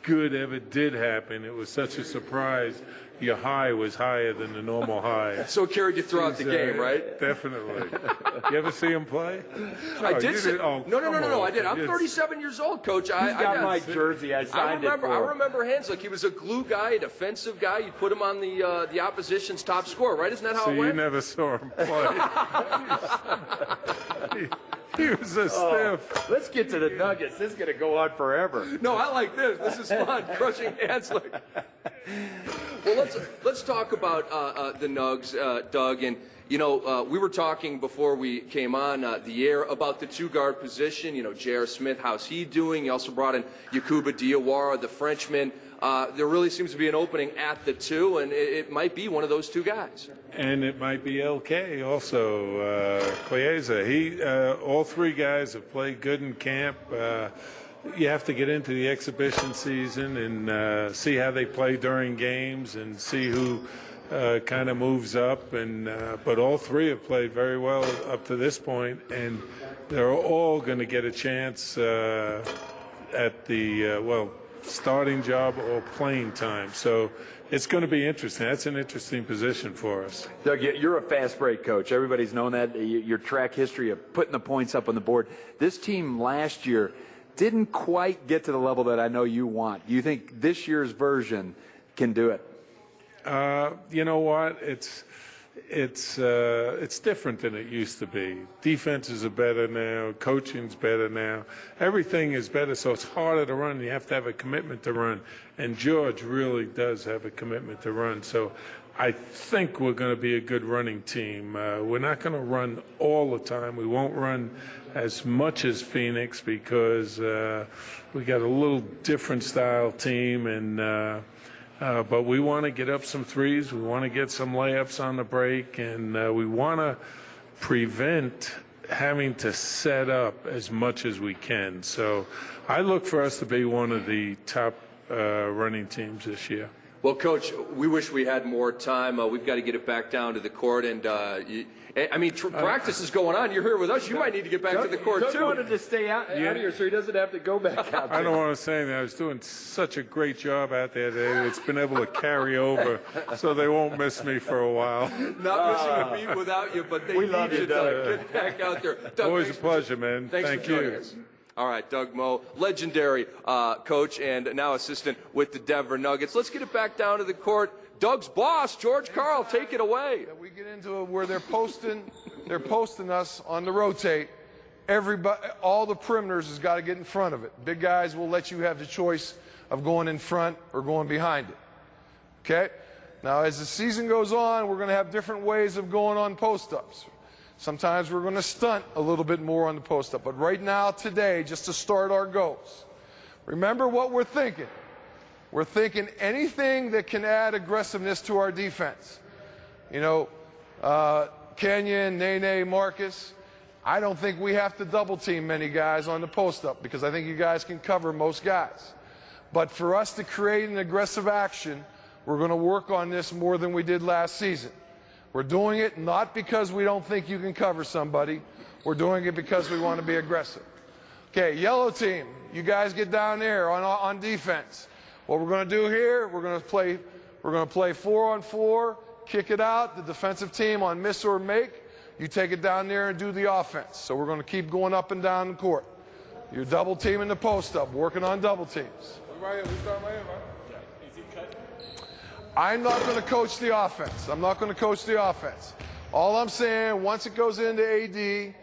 Speaker 9: good ever did happen, it was such a surprise. Your high was higher than the normal high.
Speaker 1: So it carried you throughout the game, right?
Speaker 9: Definitely. You ever see him play?
Speaker 1: I did.
Speaker 9: No,
Speaker 1: I did. I'm 37 years old, Coach.
Speaker 7: He's got my jersey. I signed it for him.
Speaker 1: I remember Hanslick. He was a glue guy, a defensive guy. You put him on the opposition's top scorer, right? Isn't that how it went?
Speaker 9: You never saw him play. He was a stiff.
Speaker 7: Let's get to the Nuggets. This is going to go on forever.
Speaker 1: No, I like this. This is fun. Crushing Hanslick. Well, let's talk about the Nugs, Doug. And, we were talking before we came on the air about the two-guard position. J.R. Smith, how's he doing? You also brought in Yakuba Diawara, the Frenchman. There really seems to be an opening at the two, and it might be one of those two guys.
Speaker 9: And it might be LK also, Chiesa. All three guys have played good in camp. You have to get into the exhibition season and see how they play during games and see who kind of moves up. But all three have played very well up to this point, and they're all going to get a chance at the starting job or playing time. So it's going to be interesting. That's an interesting position for us.
Speaker 7: Doug, you're a fast break coach. Everybody's known that. Your track history of putting the points up on the board. This team last year didn't quite get to the level that I know you want. Do you think this year's version can do it?
Speaker 9: You know what? It's different than it used to be. Defenses are better now. Coaching's better now. Everything is better, so it's harder to run. You have to have a commitment to run, and George really does have a commitment to run. So I think we're going to be a good running team. We're not going to run all the time. We won't run as much as Phoenix because we got a little different style team, and but we want to get up some threes. We want to get some layups on the break, and we want to prevent having to set up as much as we can. So I look for us to be one of the top running teams this year.
Speaker 1: Well, Coach, we wish we had more time. We've got to get it back down to the court, and practice is going on. You're here with us. You might need to get back to the court, too.
Speaker 7: Doug wanted to stay out here so he doesn't have to go back out there.
Speaker 9: I don't want to say anything. I was doing such a great job out there today. It's been able to carry over, so they won't miss me for a while.
Speaker 1: Not missing a beat without you, but they need you to get back out there. Doug,
Speaker 9: always a pleasure, man.
Speaker 1: Thank you. All right, Doug Moe, legendary coach and now assistant with the Denver Nuggets. Let's get it back down to the court. Doug's boss, George Karl, take it away.
Speaker 6: We get into it where they're posting us on the rotate. Everybody, all the perimeters has got to get in front of it. Big guys will let you have the choice of going in front or going behind it. Okay? Now, as the season goes on, we're going to have different ways of going on post-ups. Sometimes we're going to stunt a little bit more on the post-up. But right now, today, just to start our goals, remember what we're thinking. We're thinking anything that can add aggressiveness to our defense. Kenyon, Nene, Marcus, I don't think we have to double-team many guys on the post-up because I think you guys can cover most guys. But for us to create an aggressive action, we're going to work on this more than we did last season. We're doing it not because we don't think you can cover somebody. We're doing it because we want to be aggressive. Okay, yellow team, you guys get down there on defense. What we're going to do here, we're going to play 4-on-4 kick it out. The defensive team on miss or make, you take it down there and do the offense. So we're going to keep going up and down the court. You're double teaming the post up, working on double teams. I'm not going to coach the offense. I'm not going to coach the offense. All I'm saying, once it goes into AD,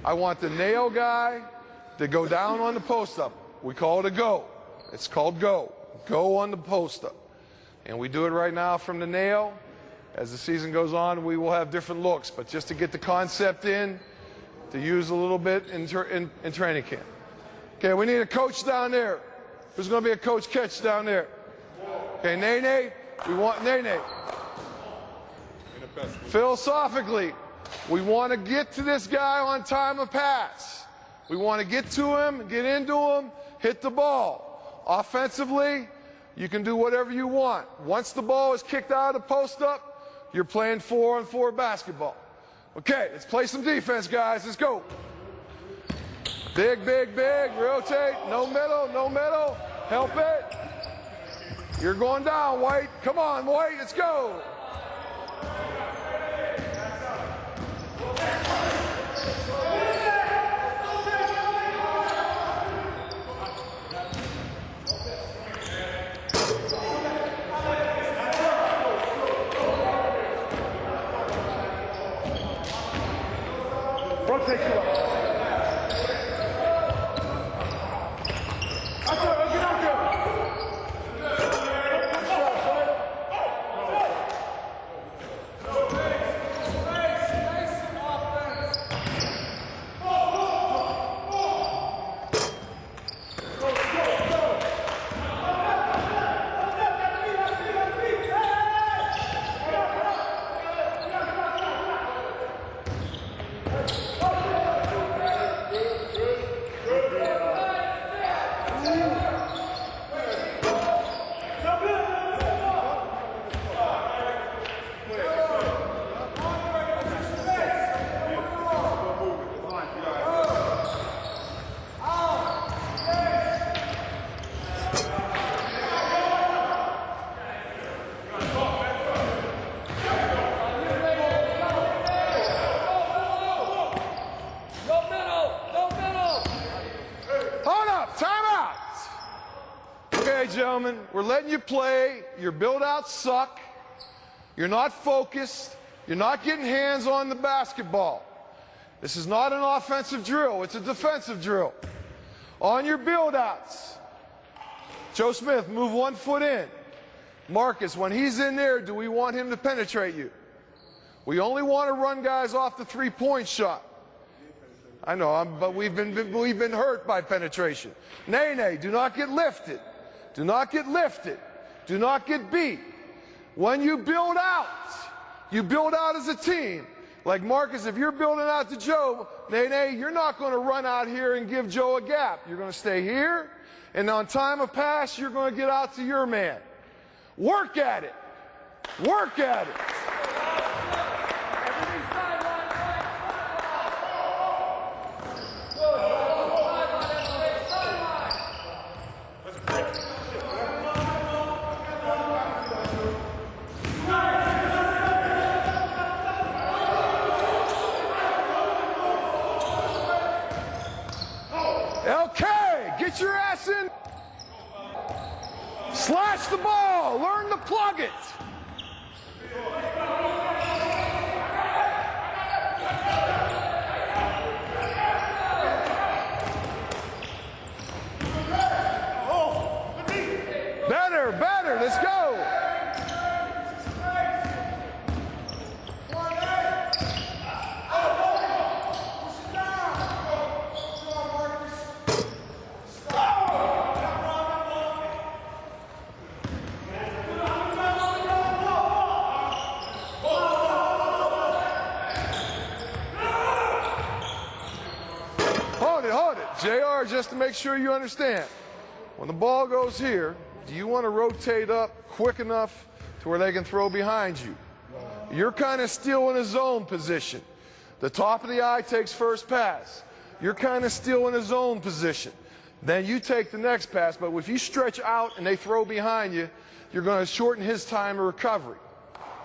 Speaker 6: I want the nail guy to go down on the post up. We call it a go. It's called go. Go on the post up. And we do it right now from the nail. As the season goes on, we will have different looks. But just to get the concept in, to use a little bit in training camp. Okay, we need a coach down there. There's going to be a coach catch down there. Okay, Nene, we want Nene. Philosophically, we want to get to this guy on time of pass. We want to get to him, get into him, hit the ball. Offensively, you can do whatever you want. Once the ball is kicked out of the post up, you're playing 4-on-4 basketball. Okay, let's play some defense, guys. Let's go. Big, big, big. Rotate. No middle, no middle. Help it. You're going down, White. Come on, White. Let's go. Rotate you up. Gentlemen, we're letting you play. Your build-outs suck. You're not focused. You're not getting hands on the basketball. This is not an offensive drill. It's a defensive drill. On your build-outs, Joe Smith, move 1 foot in. Marcus, when he's in there, do we want him to penetrate you? We only want to run guys off the three-point shot. I know, but we've been hurt by penetration. Nene, do not get lifted. Do not get lifted. Do not get beat. When you build out as a team. Like Marcus, if you're building out to Joe, Nene, you're not going to run out here and give Joe a gap. You're going to stay here, and on time of pass, you're going to get out to your man. Work at it. Work at it. Get your ass in. Slash the ball. Learn to plug it. Better, better. Let's go. Hold it. JR, just to make sure you understand. When the ball goes here, do you want to rotate up quick enough to where they can throw behind you? You're kind of still in a zone position. The top of the eye takes first pass. You're kind of still in a zone position. Then you take the next pass, but if you stretch out and they throw behind you, you're going to shorten his time of recovery.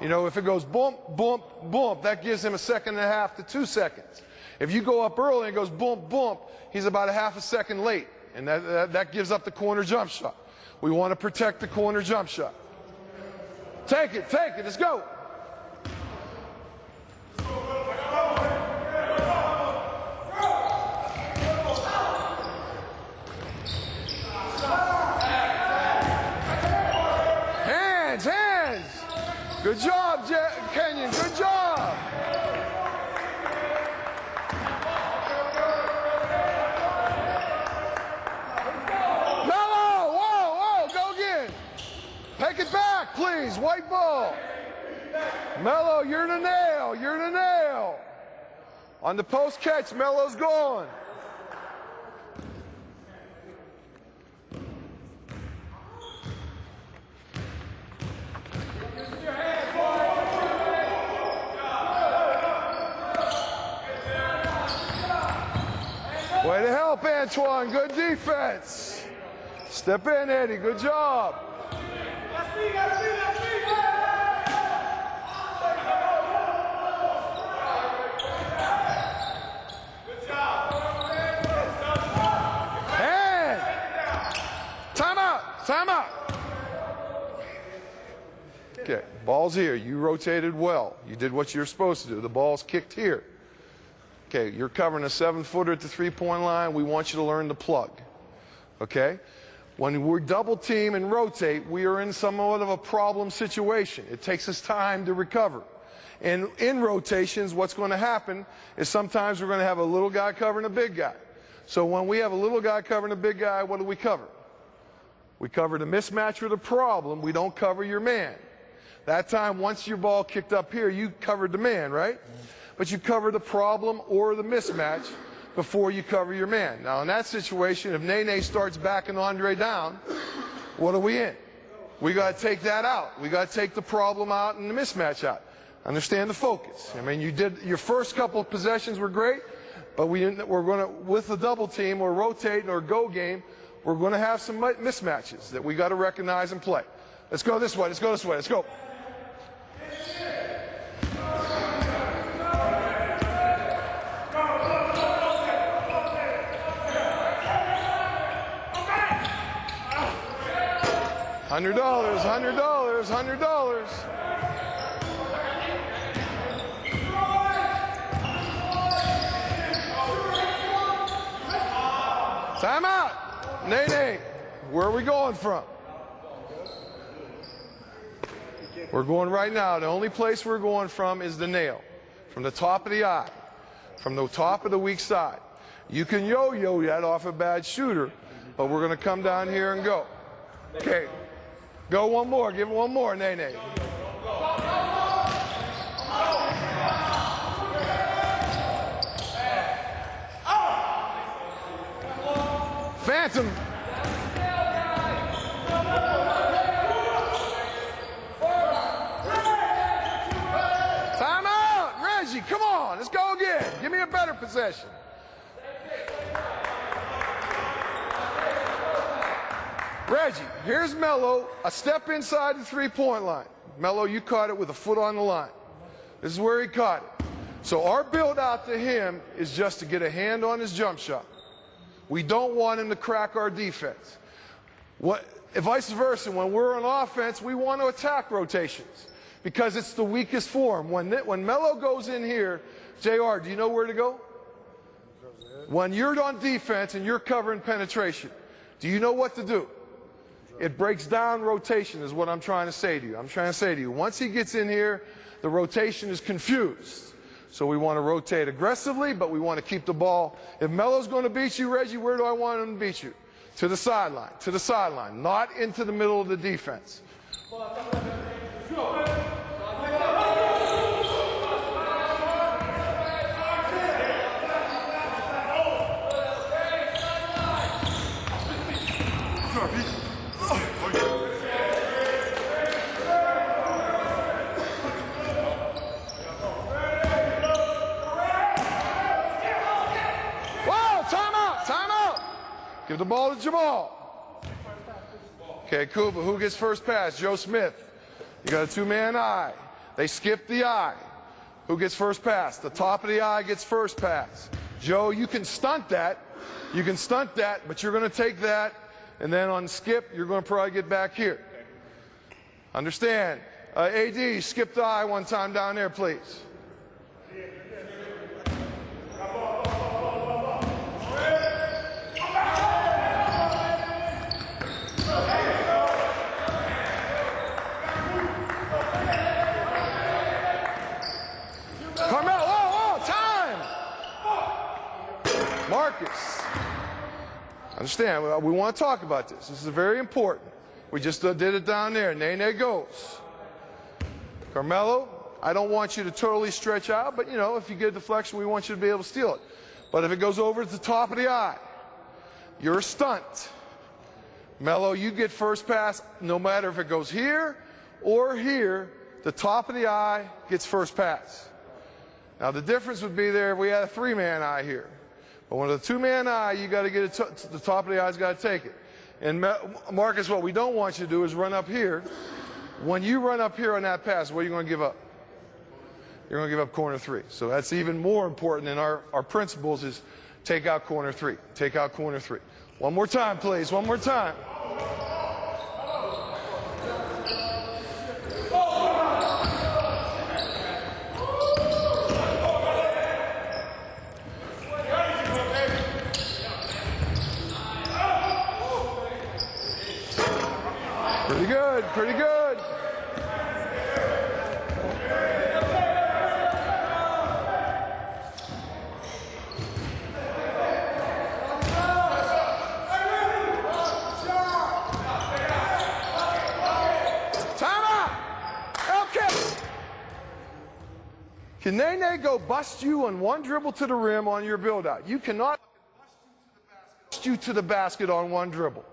Speaker 6: You know, if it goes bump, bump, bump, that gives him 1.5 to 2 seconds. If you go up early and it goes bump, bump, he's about 1/2 second late, and that gives up the corner jump shot. We want to protect the corner jump shot. Take it, let's go. Hands. Good job, Kenyon, good job. Mello, whoa, go again. Take it back, please, white ball. Mello, you're the nail. On the post catch, Mello's gone. Way to help, Antoine. Good defense. Step in, Eddie. Good job. Hand. Timeout. Okay, ball's here. You rotated well. You did what you're supposed to do. The ball's kicked here. Okay, you're covering a 7-footer at the three-point line. We want you to learn to plug. Okay? When we double team and rotate, we are in somewhat of a problem situation. It takes us time to recover. And in rotations, what's going to happen is sometimes we're going to have a little guy covering a big guy. So when we have a little guy covering a big guy, what do we cover? We cover the mismatch or the problem. We don't cover your man. That time, once your ball kicked up here, you covered the man, right? But you cover the problem or the mismatch before you cover your man. Now, in that situation, if Nene starts backing Andre down, what are we in? We got to take that out. We got to take the problem out and the mismatch out. Understand the focus. I mean, you did your first couple of possessions were great, but we're going to, with the double team or rotating or go game, we're going to have some mismatches that we got to recognize and play. Let's go this way. Let's go. $100. Time out. Nene, where are we going from? We're going right now. The only place we're going from is the nail. From the top of the eye. From the top of the weak side. You can yo-yo that off a bad shooter, but we're going to come down here and go. Okay. Go one more. Give it one more, Nene. Phantom. Time out. Reggie, come on. Let's go again. Give me a better possession. Reggie, here's Mello, a step inside the three-point line. Mello, you caught it with a foot on the line. This is where he caught it. So our build out to him is just to get a hand on his jump shot. We don't want him to crack our defense. Vice versa, when we're on offense, we want to attack rotations because it's the weakest form. When Mello goes in here, JR, do you know where to go? When you're on defense and you're covering penetration, do you know what to do? It breaks down rotation is what I'm trying to say to you. I'm trying to say to you, once he gets in here, the rotation is confused. So we want to rotate aggressively, but we want to keep the ball. If Melo's going to beat you, Reggie, where do I want him to beat you? To the sideline, not into the middle of the defense. Give the ball to Jamal. Okay, Kuba, who gets first pass? Joe Smith. You got a two-man eye. They skip the I. Who gets first pass? The top of the I gets first pass. Joe, you can stunt that. You can stunt that, but you're going to take that, and then on skip, you're going to probably get back here. Understand? AD, skip the I one time down there, please. Marcus, understand, we want to talk about this. This is very important. We just did it down there. Nene goes. Carmelo, I don't want you to totally stretch out, but, you know, if you get a deflection, we want you to be able to steal it. But if it goes over to the top of the I, you're a stunt. Melo, you get first pass no matter if it goes here or here. The top of the I gets first pass. Now, the difference would be there if we had a three-man I here. But when it's a two-man I, you got to get it the top of the I's got to take it. And Marcus, what we don't want you to do is run up here. When you run up here on that pass, what are you going to give up? You're going to give up corner three. So that's even more important in our principles is take out corner three. Take out corner three. One more time, please. One more time. Pretty good, pretty good. Timeout! Okay. Can Nene go bust you on one dribble to the rim on your build-out? You cannot bust you to the basket on one dribble.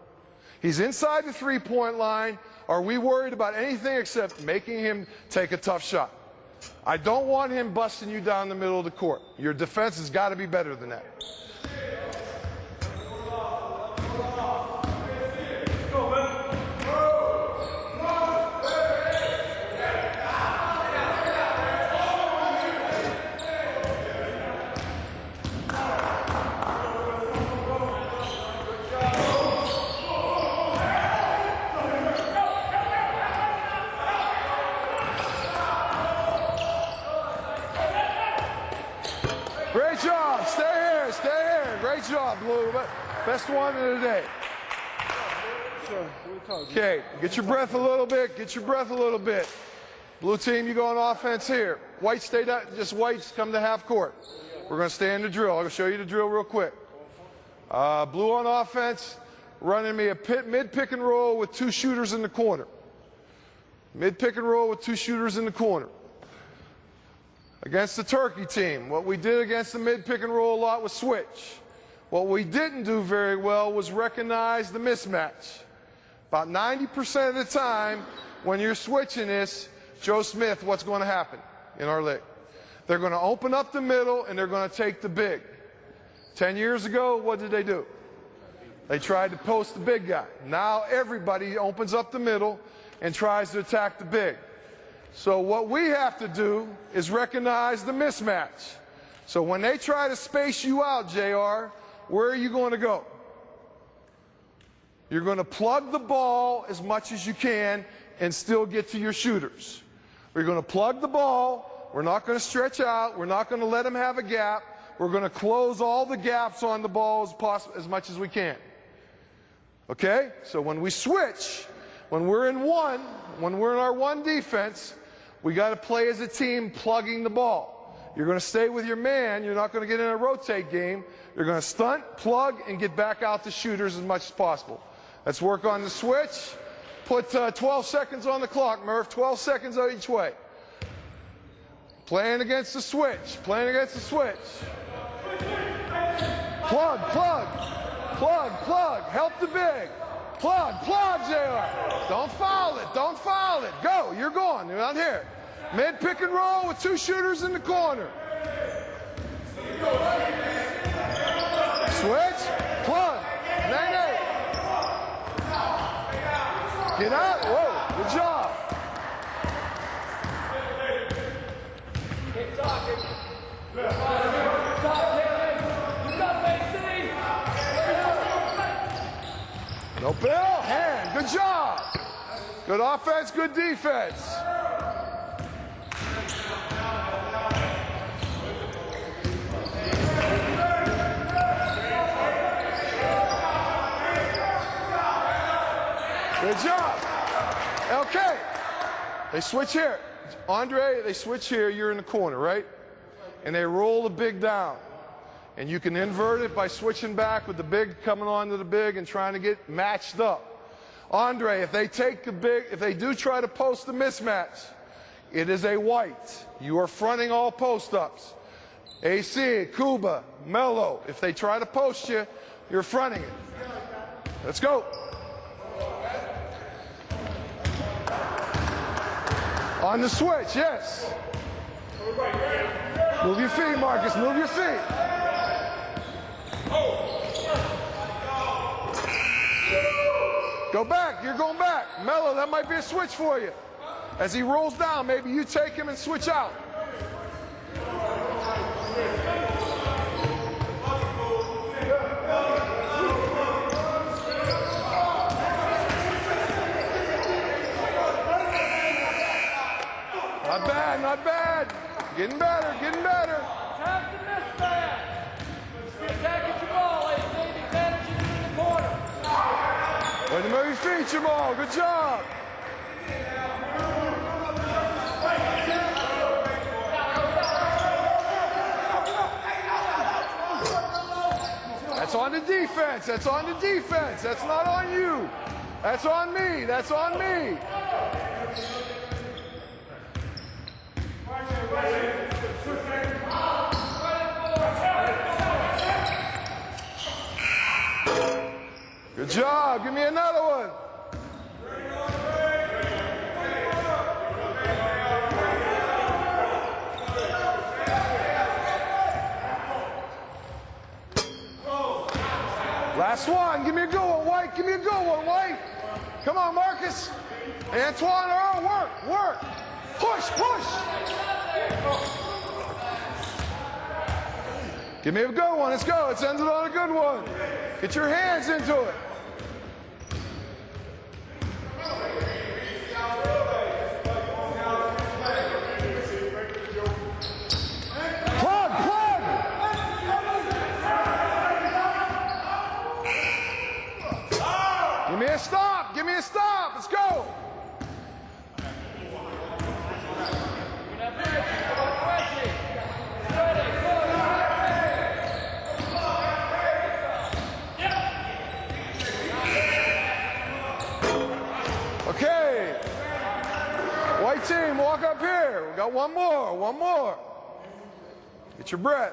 Speaker 6: He's inside the three-point line. Are we worried about anything except making him take a tough shot? I don't want him busting you down the middle of the court. Your defense has got to be better than that. Great job. Stay here. Stay here. Great job, Blue. Best one of the day. Okay, get your breath a little bit. Get your breath a little bit. Blue team, you go on offense here. White, stay down. Just whites, come to half court. We're going to stay in the drill. I'll show you the drill real quick. Blue on offense, running me a mid pick and roll with two shooters in the corner. Mid pick and roll with two shooters in the corner. Against the Turkey team, what we did against the mid pick and roll a lot was switch. What we didn't do very well was recognize the mismatch. About 90% of the time, when you're switching this, Joe Smith, what's going to happen in our league? They're going to open up the middle and they're going to take the big. 10 years ago, what did they do? They tried to post the big guy. Now everybody opens up the middle and tries to attack the big. So what we have to do is recognize the mismatch. So when they try to space you out, JR, where are you going to go? You're going to plug the ball as much as you can and still get to your shooters. We're going to plug the ball. We're not going to stretch out. We're not going to let them have a gap. We're going to close all the gaps on the ball as much as we can. Okay? So when we switch, when we're in one, when we're in our one defense, we got to play as a team plugging the ball. You're going to stay with your man. You're not going to get in a rotate game. You're going to stunt, plug, and get back out to shooters as much as possible. Let's work on the switch. Put 12 seconds on the clock, Murph. 12 seconds each way. Playing against the switch. Playing against the switch. Plug, plug. Plug, plug. Help the big. Plug, plug, JR. Don't foul it. Don't foul it. Go. You're gone. You're not here. Mid pick and roll with two shooters in the corner. Switch. Plug. Nene. Get out. Whoa. Good job. No bill, hand, good job. Good offense, good defense. Good job. Okay. They switch here. Andre, they switch here. You're in the corner, right? And they roll the big down. And you can invert it by switching back with the big coming onto the big and trying to get matched up. Andre, if they take the big, if they do try to post the mismatch, it is a white. You are fronting all post-ups. AC, Cuba, Mello, if they try to post you, you're fronting it. Let's go. On the switch, yes. Move your feet, Marcus, move your feet. Go back, you're going back. Mello, that might be a switch for you. As he rolls down, maybe you take him and switch out. Not bad, not bad. Getting better, getting better.
Speaker 3: Attack the mismatch. Attacking Jamal. They say the advantage is in the corner.
Speaker 6: Way to move your feet, Jamal. Good job. That's on the defense. That's on the defense. That's not on you. That's on me. That's on me. Good job. Give me another one. Last one. Give me a good one, White. Give me a good one, White. Come on, Marcus. Antoine, Earl, work, work. Push, push. Give me a good one. Let's go. Let's end it on a good one. Get your hands into it. Plug, plug. Give me a stop. Give me a stop. Let's go. Okay. White team, walk up here. We got one more, one more. Get your breath.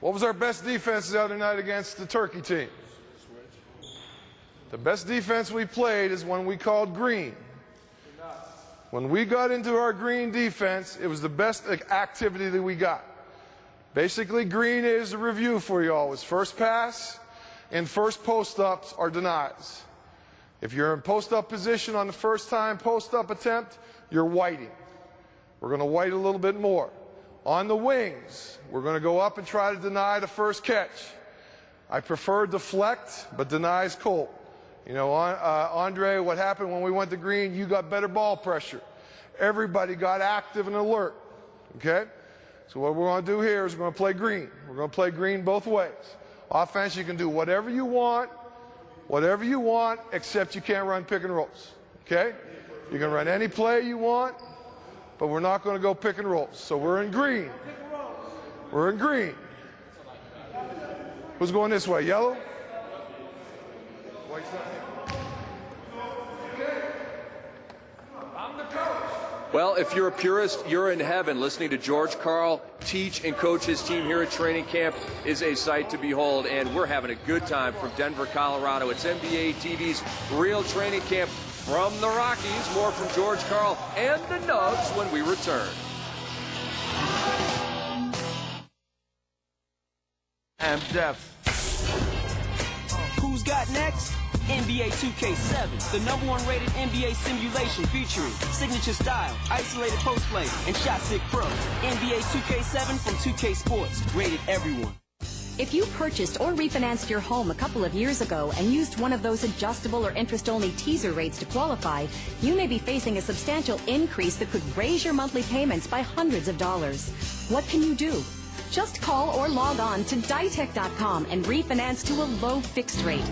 Speaker 6: What was our best defense the other night against the Turkey team? The best defense we played is when we called green. When we got into our green defense, it was the best activity that we got. Basically, green is a review for you all. It's first pass and first post-ups are denies. If you're in post-up position on the first time post-up attempt, you're whiting. We're going to white a little bit more. On the wings, we're going to go up and try to deny the first catch. I prefer deflect, but deny is cold. You know, Andre, what happened when we went to green, you got better ball pressure. Everybody got active and alert, okay? So what we're going to do here is we're going to play green. We're going to play green both ways. Offense, you can do whatever you want, except you can't run pick and rolls, okay? You can run any play you want, but we're not going to go pick and rolls. So we're in green. We're in green. Who's going this way? Yellow?
Speaker 1: Well, if you're a purist, you're in heaven. Listening to George Karl teach and coach his team here at training camp is a sight to behold, and we're having a good time from Denver, Colorado. It's NBA TV's Real Training Camp from the Rockies. More from George Karl and the Nugs when we return.
Speaker 4: I'm deaf. Who's got next? NBA 2K7, the #1 rated NBA simulation featuring signature style, isolated post play, and shot sick pro. NBA 2K7 from 2K Sports, rated everyone.
Speaker 12: If you purchased or refinanced your home a couple of years ago and used one of those adjustable or interest-only teaser rates to qualify, you may be facing a substantial increase that could raise your monthly payments by hundreds of dollars. What can you do? Just call or log on to Ditech.com and refinance to a low fixed rate.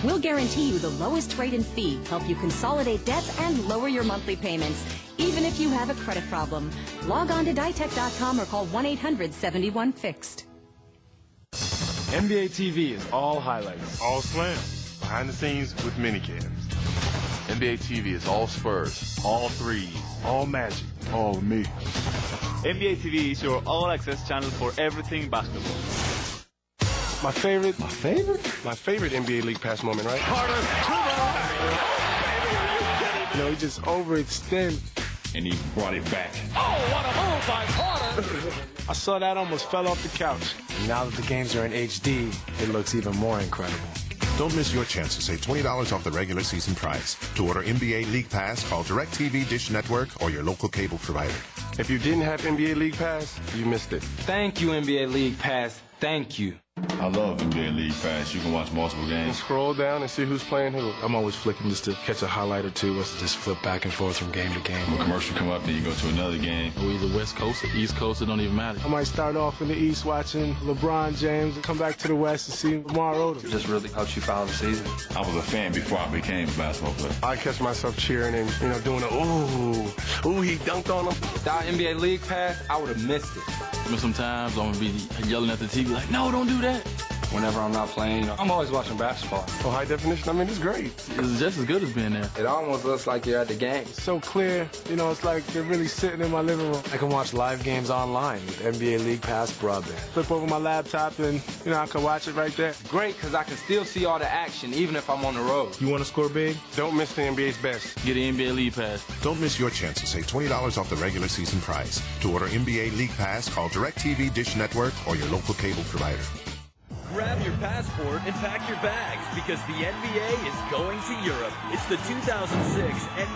Speaker 12: We'll guarantee you the lowest rate and fee, help you consolidate debts and lower your monthly payments, even if you have a credit problem. Log on to Ditech.com or call 1-800-71-FIXED.
Speaker 19: NBA TV is all highlights,
Speaker 2: All slam. Behind the scenes with minicams.
Speaker 13: NBA TV is all Spurs, all threes,
Speaker 8: All Magic, all me.
Speaker 14: NBA TV is your all-access channel for everything basketball.
Speaker 18: My favorite NBA League Pass moment, right? You know, he just overextend.
Speaker 15: And he brought it back.
Speaker 10: Oh, what a move by Carter!
Speaker 18: I saw that, almost fell off the couch.
Speaker 19: Now that the games are in HD, it looks even more incredible.
Speaker 20: Don't miss your chance to save $20 off the regular season price. To order NBA League Pass, call DirecTV, Dish Network, or your local cable provider.
Speaker 18: If you didn't have NBA League Pass, you missed it.
Speaker 17: Thank you, NBA League Pass. Thank you.
Speaker 15: I love NBA League Pass. You can watch multiple
Speaker 18: And
Speaker 15: games.
Speaker 18: scroll down and see who's playing who.
Speaker 19: I'm always flicking just to catch a highlight or two, or to just flip back and forth from game to game.
Speaker 15: When a commercial come up, then you go to another game.
Speaker 13: We're either West Coast or East Coast, it don't even matter.
Speaker 18: I might start off in the East watching LeBron James and come back to the West and see Lamar Odom.
Speaker 17: It just really helps you follow the season.
Speaker 15: I was a fan before I became a basketball player.
Speaker 18: I catch myself cheering and, doing the ooh, he dunked on him.
Speaker 17: Without NBA League Pass, I would have missed it.
Speaker 13: But sometimes I'm gonna be yelling at the TV like, no, don't do that.
Speaker 17: Whenever I'm not playing, I'm always watching basketball.
Speaker 18: Oh, high definition, I mean, it's great.
Speaker 13: It's just as good as being there.
Speaker 17: It almost looks like you're at the game.
Speaker 18: It's so clear, it's like they're really sitting in my living room.
Speaker 19: I can watch live games online with NBA League Pass broadband.
Speaker 18: Flip over my laptop and, I can watch it right there.
Speaker 17: Great, because I can still see all the action, even if I'm on the road.
Speaker 18: You want to score big? Don't miss the NBA's best.
Speaker 13: Get an NBA League Pass.
Speaker 20: Don't miss your chance to save $20 off the regular season price. To order NBA League Pass, call DirecTV, Dish Network, or your local cable provider.
Speaker 16: Grab your passport and pack your bags because the NBA is going to Europe. It's the 2006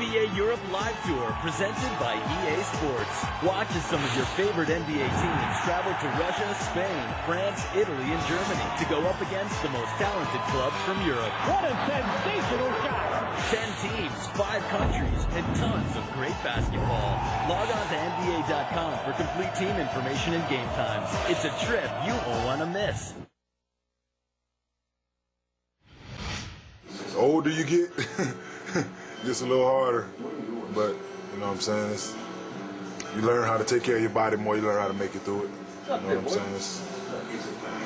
Speaker 16: NBA Europe Live Tour presented by EA Sports. Watch as some of your favorite NBA teams travel to Russia, Spain, France, Italy, and Germany to go up against the most talented clubs from Europe.
Speaker 10: What a sensational shot!
Speaker 16: 10 teams, 5 countries, and tons of great basketball. Log on to NBA.com for complete team information and game times. It's a trip you won't want to miss.
Speaker 8: The older you get, it's a little harder. But, you know what I'm saying? You learn how to take care of your body more, you learn how to make it through it. You know what I'm saying? It's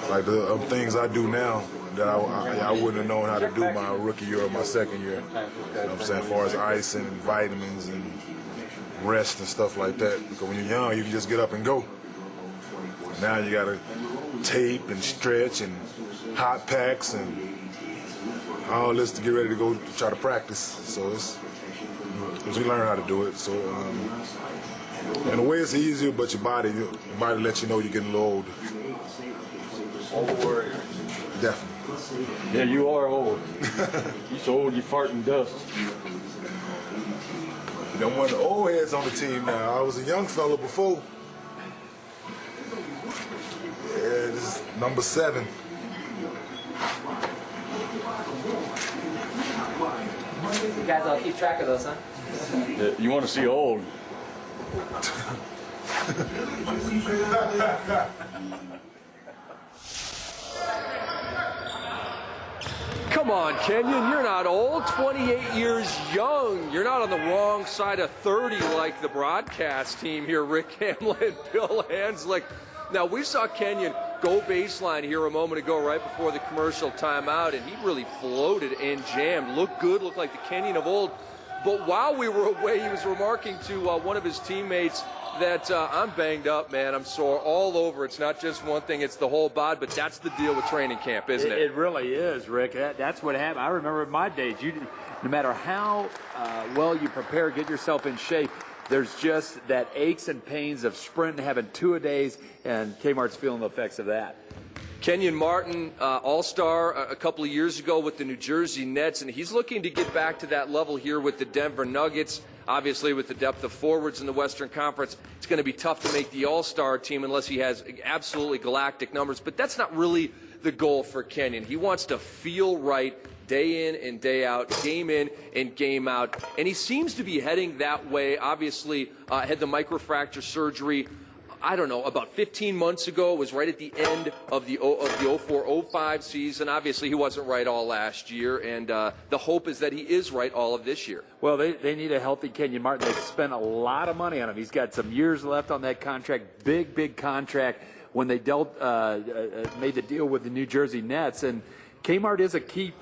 Speaker 8: like the things I do now that I wouldn't have known how to do my rookie year or my second year. You know what I'm saying? As far as ice and vitamins and rest and stuff like that. Because when you're young, you can just get up and go. Now you got to tape and stretch and hot packs and all this to get ready to go try to practice. So we learn how to do it. So in a way it's easier, but your body lets you know you're getting a little older. Definitely.
Speaker 18: Yeah, you are old. You're so old you fart in dust.
Speaker 8: I'm one of the old heads on the team now. I was a young fella before. Yeah, this is number 7.
Speaker 25: You guys all keep track of those, huh?
Speaker 18: Yeah, you want to see old.
Speaker 1: Come on, Kenyon, you're not old. 28 years young. You're not on the wrong side of 30 like the broadcast team here, Rick Hamlin, Bill Hanslick. Now, we saw Kenyon go baseline here a moment ago right before the commercial timeout, and he really floated and jammed. Looked good, looked like the Kenyon of old. But while we were away, he was remarking to one of his teammates that I'm banged up, man. I'm sore all over. It's not just one thing, it's the whole bod, but that's the deal with training camp, isn't it?
Speaker 7: It really is, Rick. That's what happened. I remember in my days, no matter how well you prepare, get yourself in shape, there's just that aches and pains of sprinting, having 2-a-days, and Kmart's feeling the effects of that.
Speaker 1: Kenyon Martin, all-star a couple of years ago with the New Jersey Nets, and he's looking to get back to that level here with the Denver Nuggets. Obviously, with the depth of forwards in the Western Conference, it's going to be tough to make the all-star team unless he has absolutely galactic numbers. But that's not really the goal for Kenyon. He wants to feel right day in and day out, game in and game out. And he seems to be heading that way. Obviously, had the microfracture surgery, I don't know, about 15 months ago. It was right at the end of the 04-05 season. Obviously, he wasn't right all last year, and the hope is that he is right all of this year.
Speaker 7: Well, they need a healthy Kenyon Martin. They've spent a lot of money on him. He's got some years left on that contract, big contract when they made the deal with the New Jersey Nets. And Kmart is a key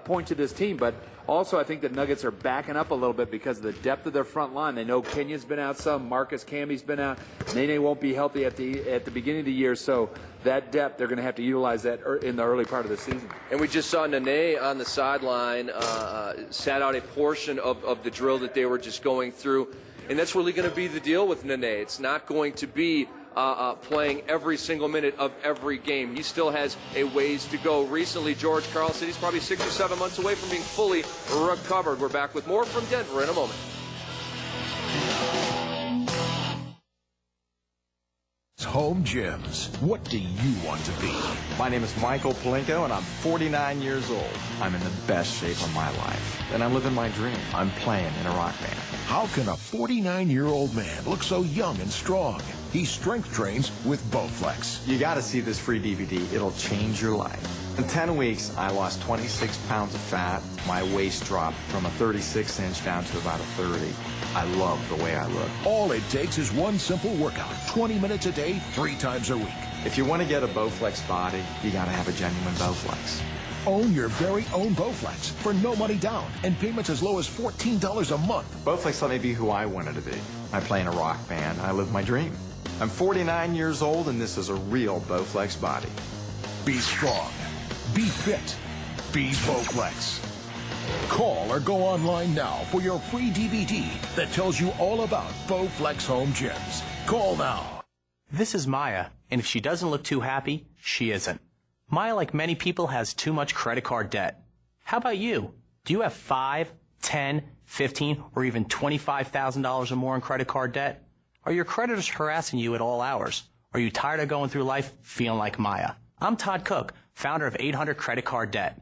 Speaker 7: point to this team, but also I think the Nuggets are backing up a little bit because of the depth of their front line. They know Kenyon's been out some, Marcus Cammy's been out, Nene won't be healthy at the beginning of the year, so that depth, they're going to have to utilize that in the early part of the season.
Speaker 1: And we just saw Nene on the sideline, sat out a portion of the drill that they were just going through, and that's really going to be the deal with Nene. It's not going to be playing every single minute of every game. He still has a ways to go. Recently, George Karl said he's probably 6 or 7 months away from being fully recovered. We're back with more from Denver in a moment.
Speaker 5: Home gyms. What do you want to be?
Speaker 11: My name is Michael Palenko, and I'm 49 years old. I'm in the best shape of my life, and I'm living my dream. I'm playing in a rock band.
Speaker 5: How can a 49-year-old man look so young and strong? He strength trains with Bowflex.
Speaker 11: You got to see this free DVD. It'll change your life. In 10 weeks, I lost 26 pounds of fat. My waist dropped from a 36-inch down to about a 30. I love the way I look.
Speaker 5: All it takes is one simple workout, 20 minutes a day, 3 times a week.
Speaker 11: If you want to get a Bowflex body, you got to have a genuine Bowflex.
Speaker 5: Own your very own Bowflex for no money down and payments as low as $14 a month.
Speaker 11: Bowflex let me be who I wanted to be. I play in a rock band. I live my dream. I'm 49 years old, and this is a real Bowflex body.
Speaker 5: Be strong. Be fit. Be Bowflex. Call or go online now for your free DVD that tells you all about Bowflex home gyms. Call now.
Speaker 21: This is Maya, and if she doesn't look too happy, she isn't. Maya, like many people, has too much credit card debt. How about you? Do you have $5, $10, $15, or even $25,000 or more in credit card debt? Are your creditors harassing you at all hours? Are you tired of going through life feeling like Maya? I'm Todd Cook, founder of 800 Credit Card Debt.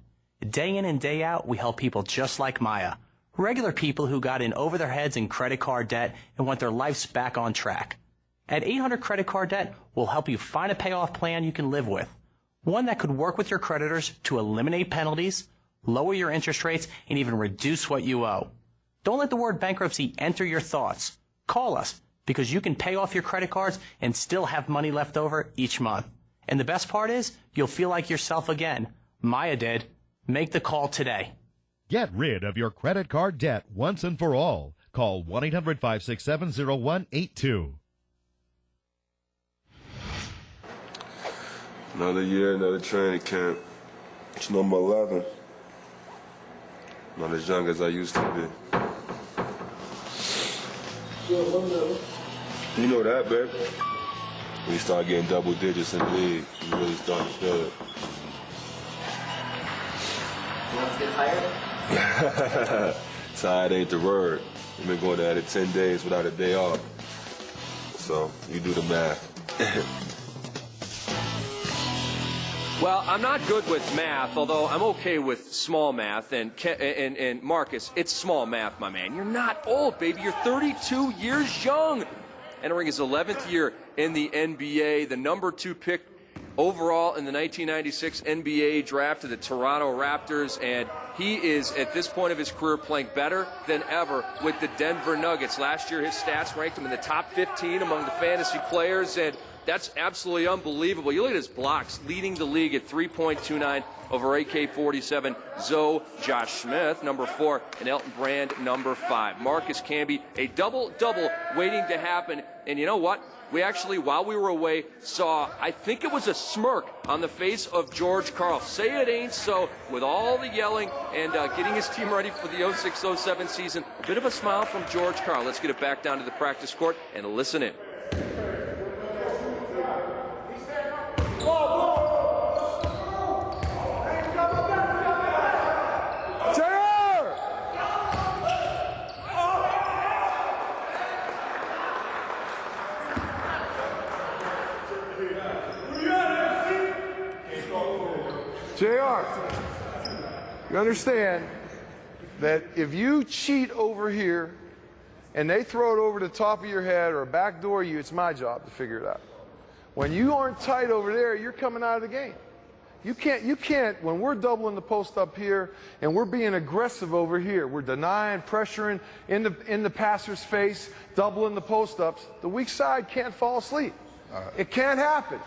Speaker 21: Day in and day out, we help people just like Maya. Regular people who got in over their heads in credit card debt and want their lives back on track. At 800 Credit Card Debt, we'll help you find a payoff plan you can live with. One that could work with your creditors to eliminate penalties, lower your interest rates, and even reduce what you owe. Don't let the word bankruptcy enter your thoughts. Call us, because you can pay off your credit cards and still have money left over each month. And the best part is, you'll feel like yourself again. Maya did. Make the call today.
Speaker 22: Get rid of your credit card debt once and for all. Call 1-800-567-0182.
Speaker 2: Another year, another training camp. It's number 11. Not as young as I used to be. You know that, babe. When you start getting double digits in the league, you really start to feel it.
Speaker 25: You want to get tired?
Speaker 2: Tired ain't the word. We've been going at it 10 days without a day off. So, you do the math.
Speaker 1: Well, I'm not good with math, although I'm okay with small math. And Marcus, it's small math, my man. You're not old, baby. You're 32 years young. Entering his 11th year in the NBA, the number 2 pick overall in the 1996 NBA draft to the Toronto Raptors, and he is, at this point of his career, playing better than ever with the Denver Nuggets. Last year, his stats ranked him in the top 15 among the fantasy players, and that's absolutely unbelievable. You look at his blocks, leading the league at 3.29 over AK-47, Zoe, Josh Smith, number 4, and Elton Brand, number 5. Marcus Camby, a double-double waiting to happen. And you know what? We actually, while we were away, saw, I think it was a smirk on the face of George Karl. Say it ain't so, with all the yelling and getting his team ready for the 06-07 season. A bit of a smile from George Karl. Let's get it back down to the practice court and listen in.
Speaker 3: You understand that if you cheat over here and they throw it over the top of your head or backdoor you, it's my job to figure it out. When you aren't tight over there, you're coming out of the game. You can't, when we're doubling the post up here and we're being aggressive over here, we're denying, pressuring in the passer's face, doubling the post ups, the weak side can't fall asleep. It can't happen.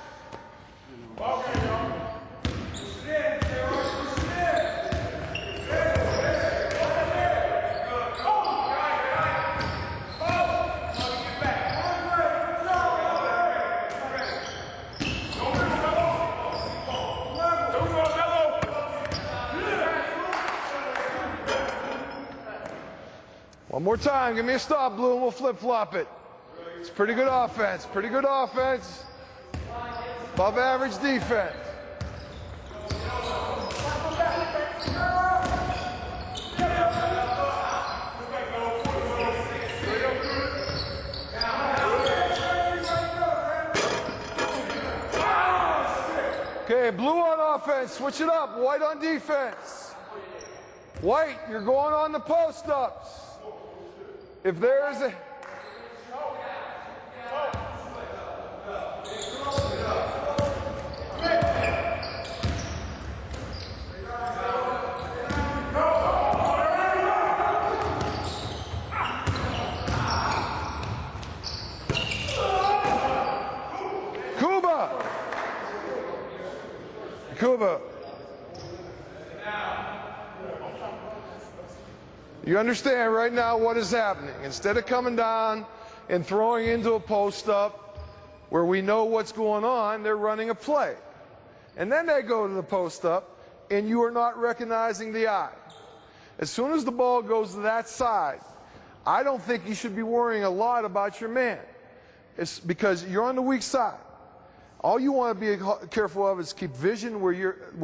Speaker 3: One more time, give me a stop, Blue, and we'll flip-flop it. It's pretty good offense, pretty good offense. Above average defense. Okay, Blue on offense, switch it up. White on defense. White, you're going on the post-ups. If there's a... Kuba. You understand right now what is happening. Instead of coming down and throwing into a post-up where we know what's going on, they're running a play. And then they go to the post-up, and you are not recognizing the eye. As soon as the ball goes to that side, I don't think you should be worrying a lot about your man. It's because you're on the weak side. All you want to be careful of is keep vision where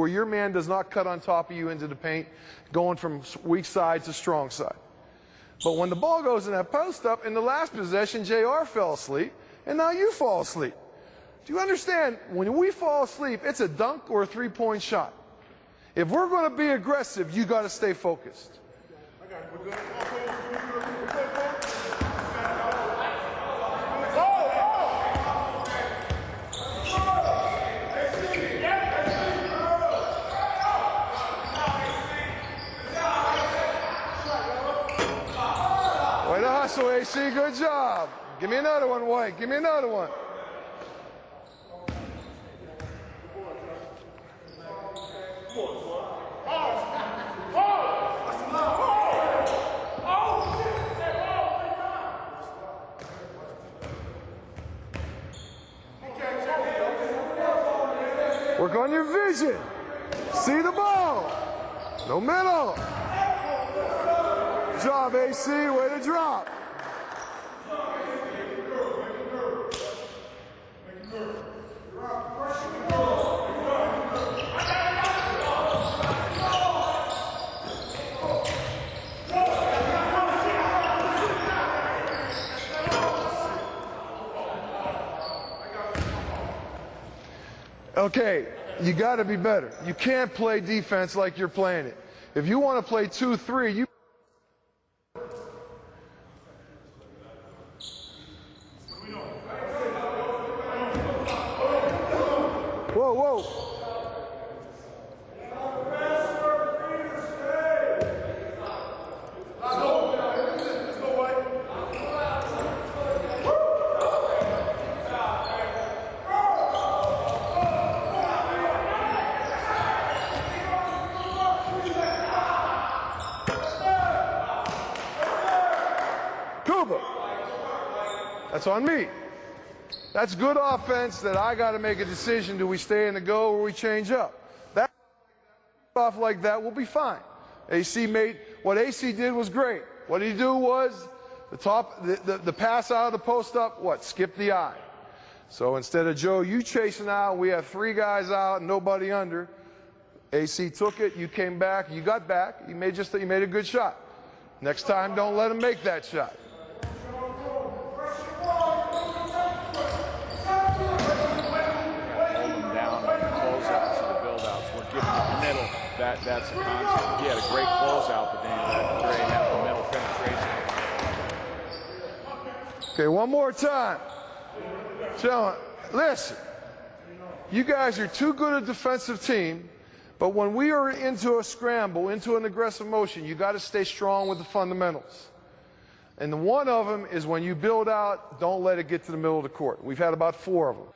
Speaker 3: your man does not cut on top of you into the paint, going from weak side to strong side. But when the ball goes in that post-up, in the last possession, JR fell asleep, and now you fall asleep. Do you understand? When we fall asleep, it's a dunk or a three-point shot. If we're going to be aggressive, you got to stay focused. Way to hustle, AC. Good job. Give me another one, White. Give me another one. Work on your vision. See the ball. No middle. Good job, AC. Way to drop. Okay, you got to be better. You can't play defense like you're playing it. If you want to play 2-3, you... Whoa, whoa. That's on me. That's good offense that I got to make a decision. Do we stay in the go or we change up? That off like that, we'll be fine. What AC did was great. What he do was the pass out of the post up, skip the eye. So instead of Joe, you chasing out, we have three guys out and nobody under. AC took it, you came back, you got back, you made a good shot. Next time, don't let him make that shot.
Speaker 7: that's a concept. He had a great closeout, but then he let Dre have the middle penetration.
Speaker 3: Okay, one more time. Gentlemen, listen. You guys are too good a defensive team, but when we are into a scramble, into an aggressive motion, you got to stay strong with the fundamentals. And one of them is when you build out, don't let it get to the middle of the court. We've had about 4 of them.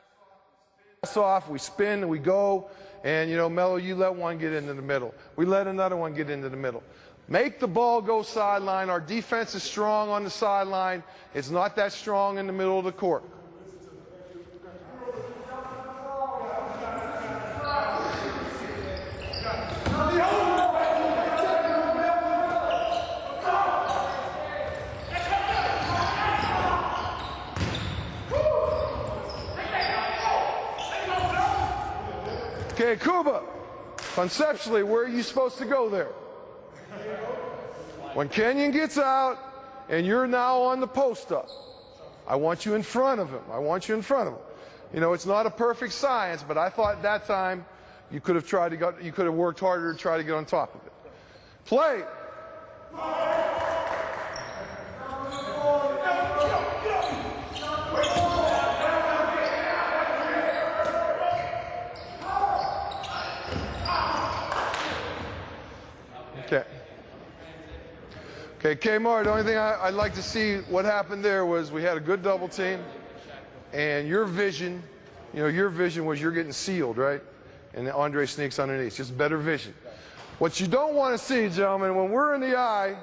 Speaker 3: Off, we spin and we go, and you know, Melo, you let one get into the middle. We let another one get into the middle. Make the ball go sideline. Our defense is strong on the sideline. It's not that strong in the middle of the court. Okay, Kuba, conceptually, where are you supposed to go there? When Kenyon gets out and you're now on the post-up, I want you in front of him. I want you in front of him. You know, it's not a perfect science, but I thought at that time you could have tried to you could have worked harder to try to get on top of it. Play. Okay. Okay, Kmart, the only thing I'd like to see what happened there was we had a good double team, and your vision, you know, your vision was you're getting sealed, right? And Andre sneaks underneath, just better vision. What you don't want to see, gentlemen, when we're in the eye,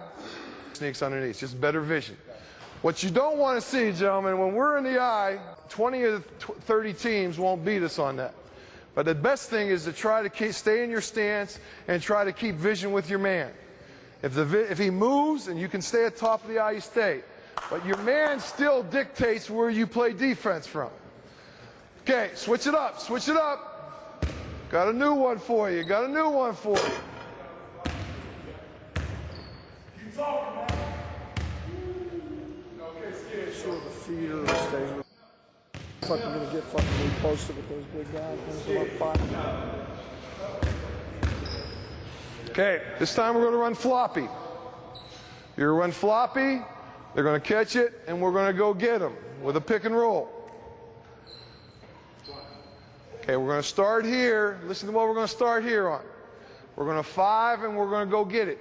Speaker 3: sneaks underneath, just better vision. What you don't want to see, gentlemen, when we're in the eye, 20 of the 30 teams won't beat us on that. But the best thing is to try to stay in your stance and try to keep vision with your man. If he moves and you can stay at the top of the eye, you stay. But your man still dictates where you play defense from. Okay, switch it up, switch it up. Got a new one for you, got a new one for you.
Speaker 4: Keep talking, man. Okay, scared. Sure, the feeder stays with. Fucking gonna get fucking reposted with those big guys.
Speaker 3: Okay, this time we're going to run floppy. You're going to run floppy, they're going to catch it, and we're going to go get them with a pick and roll. Okay, we're going to start here. Listen to what we're going to start here on. We're going to 5, and we're going to go get it.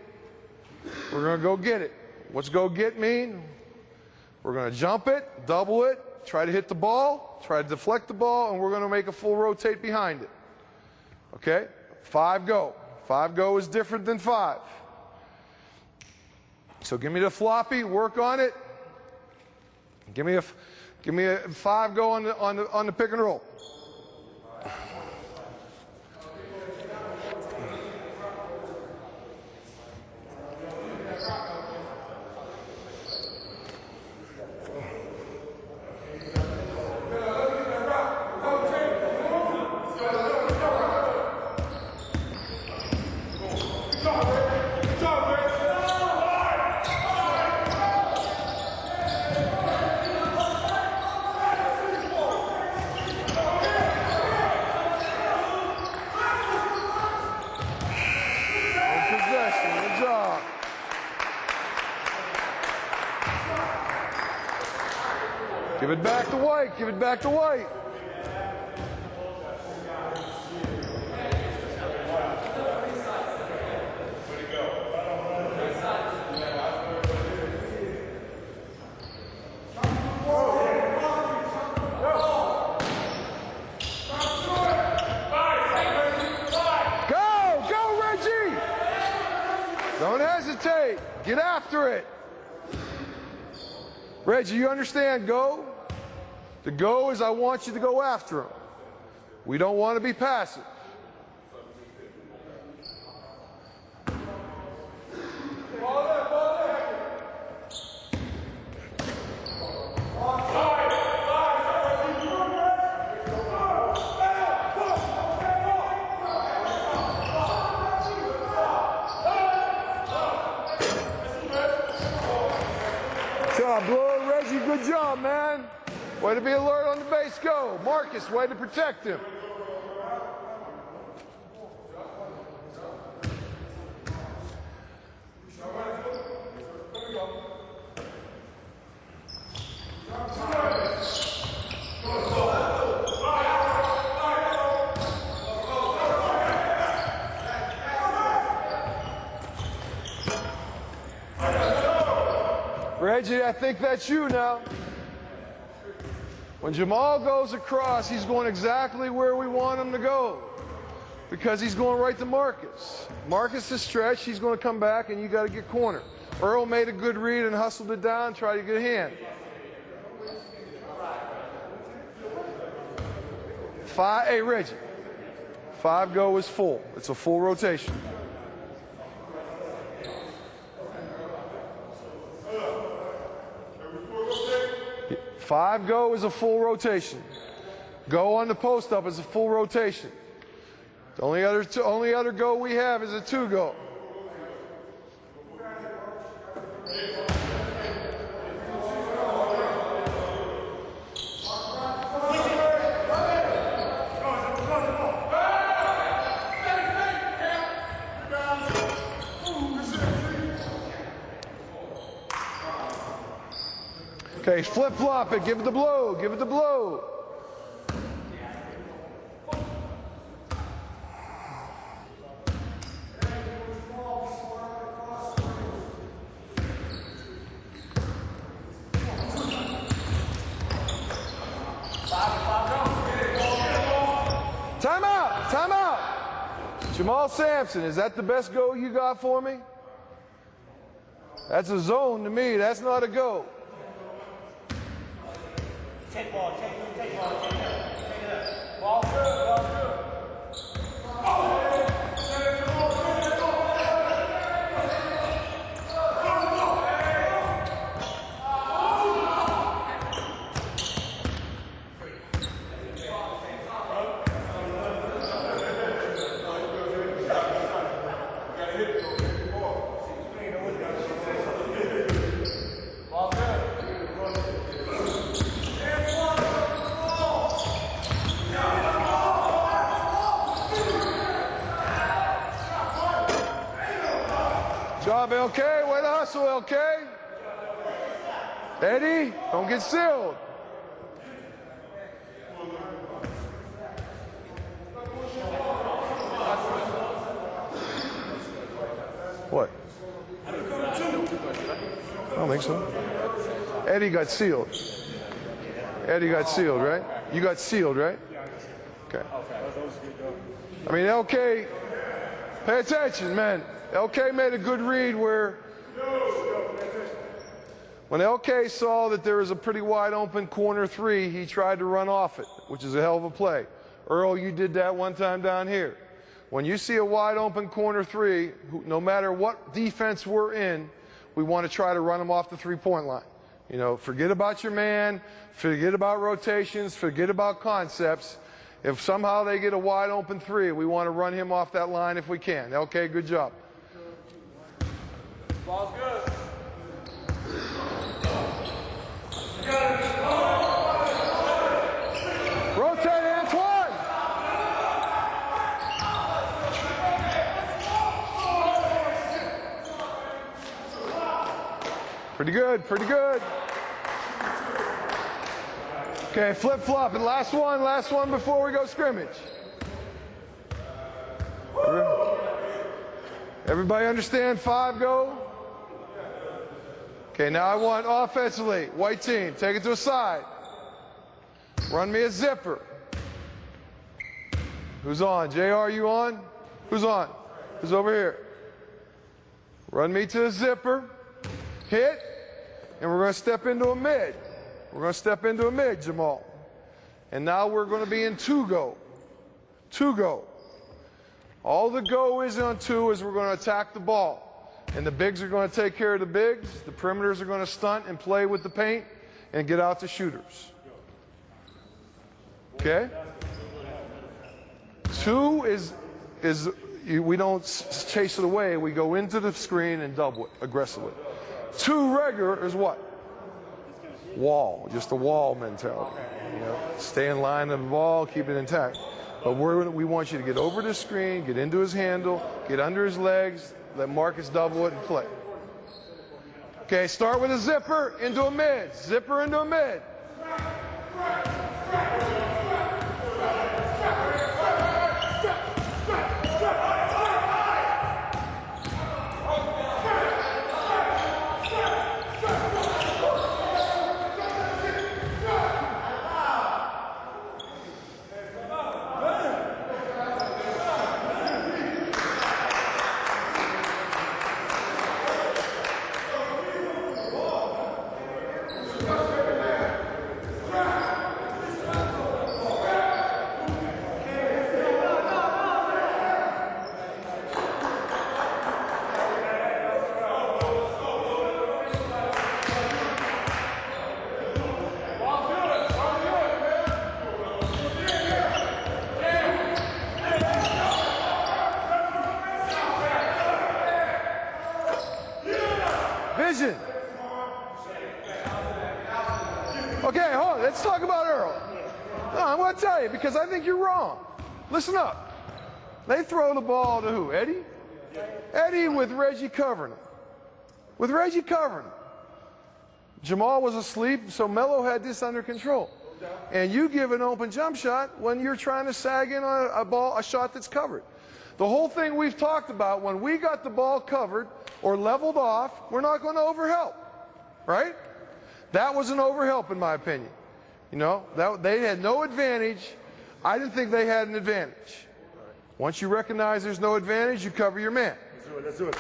Speaker 3: We're going to go get it. What's go get mean? We're going to jump it, double it, try to hit the ball, try to deflect the ball, and we're going to make a full rotate behind it. Okay? 5 go. 5 go is different than 5. So give me the floppy, work on it. Give me a 5 go on the pick and roll. Give it back to White. Give it back to White. Go! Go, Reggie! Don't hesitate. Get after it. Reggie, you understand go? The go is I want you to go after him. We don't want to be passive. Good job, Blue. Reggie, good job, man. Way to be alert on the base, go. Marcus, way to protect him. Reggie, I think that's you now. When Jamal goes across, he's going exactly where we want him to go because he's going right to Marcus. Marcus is stretched. He's going to come back, and you got to get corner. Earl made a good read and hustled it down, tried to get a hand. 5, hey, Reggie. 5 go is full. It's a full rotation. Five go is a full rotation. Go on the post up is a full rotation. The only other go we have is a 2 go. Okay, flip-flop it, give it the blow, give it the blow. Timeout, timeout. Jamal Sampson, is that the best go you got for me? That's a zone to me, that's not a go.
Speaker 6: Take ball, take ball, take it. Ball good, ball good.
Speaker 3: Job, LK. Way to hustle, LK. Eddie, don't get sealed. What? I don't think so. Eddie got sealed. Eddie got sealed, right? You got sealed, right? Okay. I mean, LK, pay attention, man. LK made a good read where when LK saw that there was a pretty wide open corner 3, he tried to run off it, which is a hell of a play. Earl, you did that one time down here. When you see a wide open corner 3, no matter what defense we're in, we want to try to run them off the 3-point line. You know, forget about your man, forget about rotations, forget about concepts. If somehow they get a wide open 3, we want to run him off that line if we can. LK, good job.
Speaker 6: Ball's good.
Speaker 3: Rotate, Antoine. Pretty good, pretty good. Okay, flip-flop, and last one before we go scrimmage. Everybody understand 5 go? Okay, now I want offensively, white team, take it to a side. Run me a zipper. Who's on? JR, you on? Who's on? Who's over here? Run me to a zipper, hit, and we're going to step into a mid. We're going to step into a mid, Jamal. And now we're going to be in 2 go. 2 go. All the go is on 2 is we're going to attack the ball. And the bigs are going to take care of the bigs. The perimeters are going to stunt and play with the paint and get out the shooters. Okay? 2 is we don't chase it away. We go into the screen and double it aggressively. 2 regular is what? Wall, just a wall mentality. You know, stay in line of the ball, keep it intact. But we want you to get over the screen, get into his handle, get under his legs, let Marcus double it and play. Okay, start with a zipper into a mid. Zipper into a mid. Vision. Okay, hold on. Let's talk about Earl. No, I'm going to tell you because I think you're wrong. Listen up. They throw the ball to who? Eddie? Eddie with Reggie covering him. With Reggie covering him. Jamal was asleep, so Melo had this under control. And you give an open jump shot when you're trying to sag in on a shot that's covered. The whole thing we've talked about, when we got the ball covered or leveled off, we're not going to overhelp, right? That was an overhelp in my opinion. You know, they had no advantage. I didn't think they had an advantage. Once you recognize there's no advantage, you cover your man.
Speaker 4: Let's do it.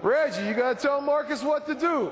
Speaker 3: Reggie, you got to tell Marcus what to do.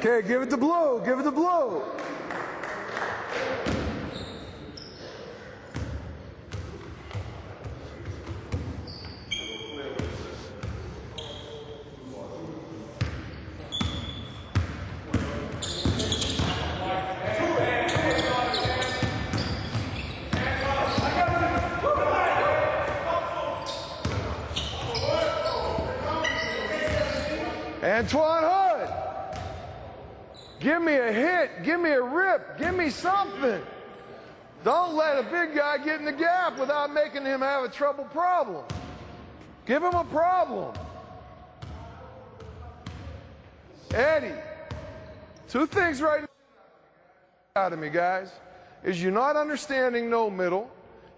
Speaker 3: Okay, give it the blow, give it the blow. Antoine Hood, give me a hit, give me a rip, give me something. Don't let a big guy get in the gap without making him have a trouble problem. Give him a problem. Eddie, two things right now out of me, guys, is you're not understanding no middle,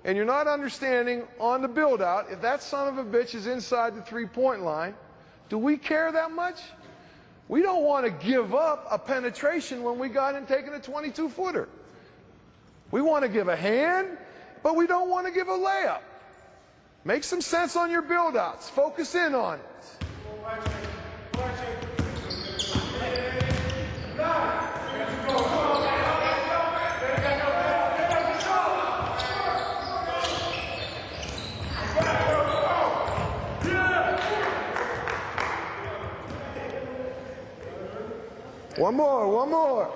Speaker 3: and you're not understanding on the build-out, if that son of a bitch is inside the three-point line, do we care that much? We don't want to give up a penetration when we got him taking a 22-footer. We want to give a hand, but we don't want to give a layup. Make some sense on your build-outs. Focus in on it. One more, one more.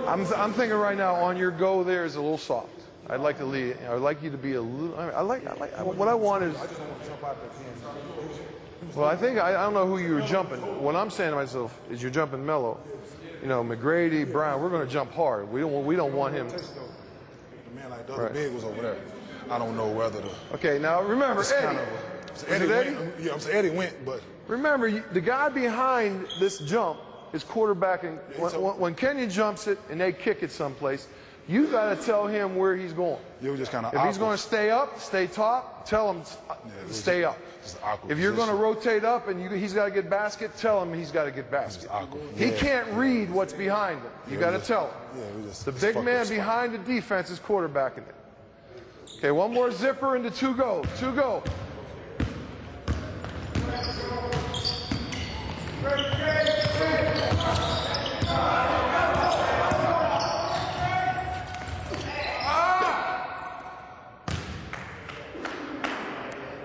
Speaker 3: I'm thinking right now on your go there is a little soft. I'd like to lead. I'd like you to be a little. What I want is. Well, I don't know who you were jumping. What I'm saying to myself is you're jumping Melo. You know, McGrady, Brown. We're going to jump hard. We don't want him.
Speaker 8: The man like the other big was over there. I don't know whether the.
Speaker 3: Okay, now remember Eddie.
Speaker 8: Eddie? Yeah, I'm saying Eddie went, but.
Speaker 3: Remember, the guy behind this jump is quarterbacking. When Kenyon jumps it and they kick it someplace, you got to tell him where he's going.
Speaker 8: Yeah, just kind of.
Speaker 3: If he's going to stay up, stay top, tell him stay up. If you're going to rotate up and he's got to get basket, tell him he's got to get basket. He can't read what's behind him. You got to tell him. The big man behind the defense is quarterbacking it. Okay, one more zipper into two go. Two go.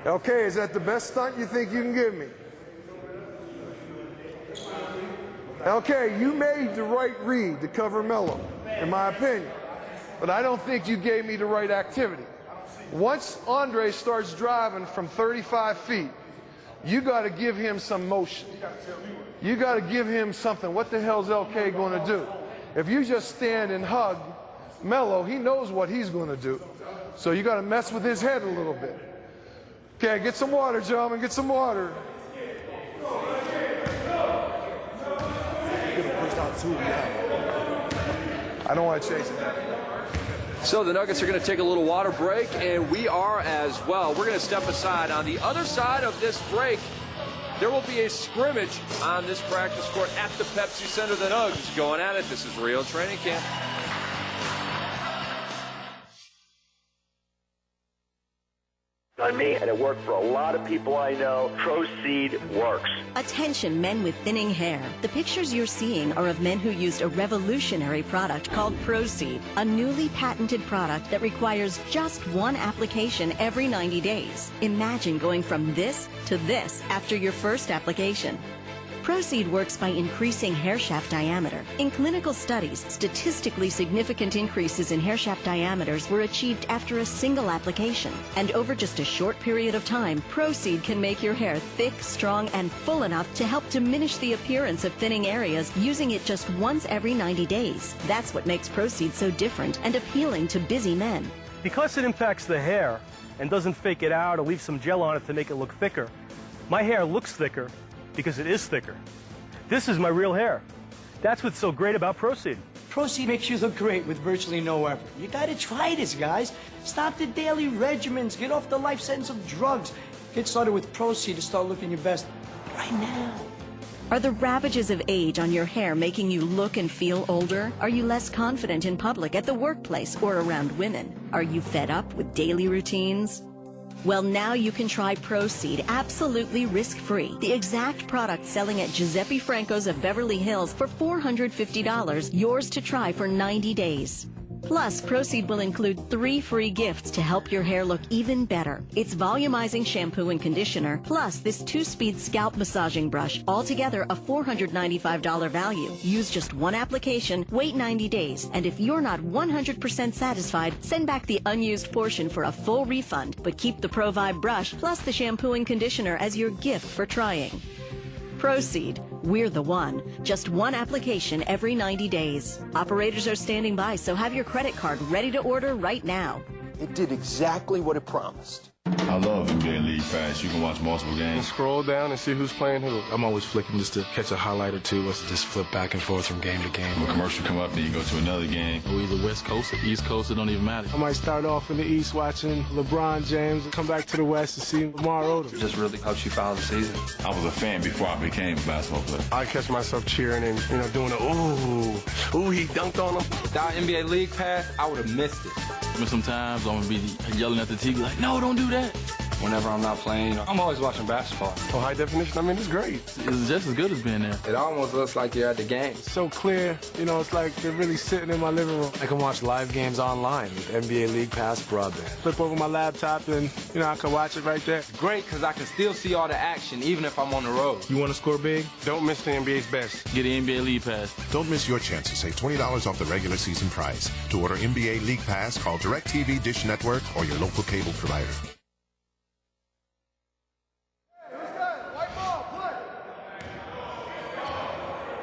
Speaker 3: Okay, is that the best stunt you think you can give me? Okay, you made the right read to cover Melo, in my opinion. But I don't think you gave me the right activity. Once Andre starts driving from 35 feet, you got to give him some motion. You got to give him something. What the hell's LK going to do? If you just stand and hug Melo, he knows what he's going to do. So you got to mess with his head a little bit. Okay, get some water, gentlemen. Get some water. I don't want to chase it.
Speaker 1: So the Nuggets are going to take a little water break, and we are as well. We're going to step aside. On the other side of this break, there will be a scrimmage on this practice court at the Pepsi Center. The Nuggets going at it. This is Real Training Camp.
Speaker 9: On me, and it worked for a lot of people I know. Proceed works.
Speaker 12: Attention men with thinning hair. The pictures you're seeing are of men who used a revolutionary product called Proceed, a newly patented product that requires just one application every 90 days. Imagine going from this to this after your first application. Proceed works by increasing hair shaft diameter. In clinical studies, statistically significant increases in hair shaft diameters were achieved after a single application. And over just a short period of time, Proceed can make your hair thick, strong, and full enough to help diminish the appearance of thinning areas using it just once every 90 days. That's what makes Proceed so different and appealing to busy men.
Speaker 14: Because it impacts the hair and doesn't fake it out or leave some gel on it to make it look thicker, my hair looks thicker because it is thicker. This is my real hair. That's what's so great about Proceed.
Speaker 23: Proceed makes you look great with virtually no effort. You gotta try this, guys. Stop the daily regimens. Get off the life sentence of drugs. Get started with Proceed to start looking your best right now.
Speaker 12: Are the ravages of age on your hair making you look and feel older? Are you less confident in public, at the workplace, or around women? Are you fed up with daily routines? Well, now you can try Proceed absolutely risk-free. The exact product selling at Giuseppe Franco's of Beverly Hills for $450, yours to try for 90 days. Plus, Proceed will include 3 free gifts to help your hair look even better. It's volumizing shampoo and conditioner, plus this 2-speed scalp massaging brush, altogether a $495 value. Use just one application, wait 90 days, and if you're not 100% satisfied, send back the unused portion for a full refund, but keep the Pro Vibe brush plus the shampoo and conditioner as your gift for trying. Proceed. We're the one. Just one application every 90 days. Operators are standing by, so have your credit card ready to order right now.
Speaker 24: It did exactly what it promised.
Speaker 15: I love NBA League Pass. You can watch multiple games.
Speaker 18: Scroll down and see who's playing who. I'm always flicking just to catch a highlight or two, or to just flip back and forth from game to game.
Speaker 15: When a commercial come up, then you go to another game.
Speaker 13: Or either West Coast or East Coast, it don't even matter.
Speaker 18: I might start off in the East watching LeBron James and come back to the West to see Lamar Odom.
Speaker 17: It just really helps you follow the season.
Speaker 15: I was a fan before I became a basketball player.
Speaker 18: I catch myself cheering and, doing the ooh, he dunked on him.
Speaker 17: Without NBA League Pass, I would have missed it.
Speaker 13: But sometimes I'm gonna be yelling at the TV like, no, don't do that.
Speaker 17: Whenever I'm not playing, I'm always watching basketball.
Speaker 18: Oh, high definition, I mean, it's great.
Speaker 13: It's just as good as being there.
Speaker 17: It almost looks like you're at the game.
Speaker 18: So clear, it's like they're really sitting in my living room.
Speaker 19: I can watch live games online with NBA League Pass broadband.
Speaker 18: Flip over my laptop and, I can watch it right there.
Speaker 17: Great, because I can still see all the action, even if I'm on the road.
Speaker 18: You want to score big? Don't miss the NBA's best.
Speaker 13: Get an NBA League Pass.
Speaker 20: Don't miss your chance to save $20 off the regular season price. To order NBA League Pass, call DirecTV, Dish Network, or your local cable provider.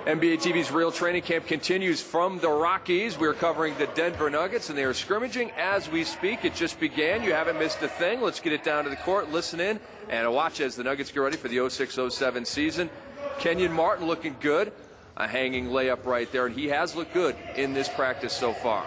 Speaker 1: NBA TV's Real Training Camp continues from the Rockies. We're covering the Denver Nuggets, and they are scrimmaging as we speak. It just began. You haven't missed a thing. Let's get it down to the court, listen in, and watch as the Nuggets get ready for the 06-07 season. Kenyon Martin looking good. A hanging layup right there, and he has looked good in this practice so far.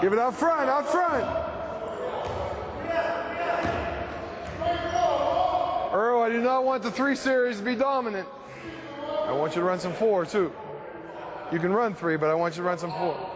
Speaker 3: Give it out front, out front. Earl, I do not want the 3 series to be dominant. I want you to run some 4, too. You can run 3, but I want you to run some 4.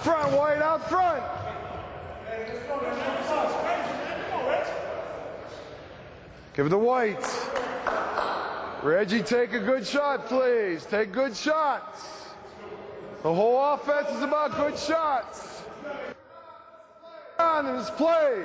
Speaker 3: front, White, out front. Give it to White. Reggie, take a good shot, please. Take good shots. The whole offense is about good shots. On in this play.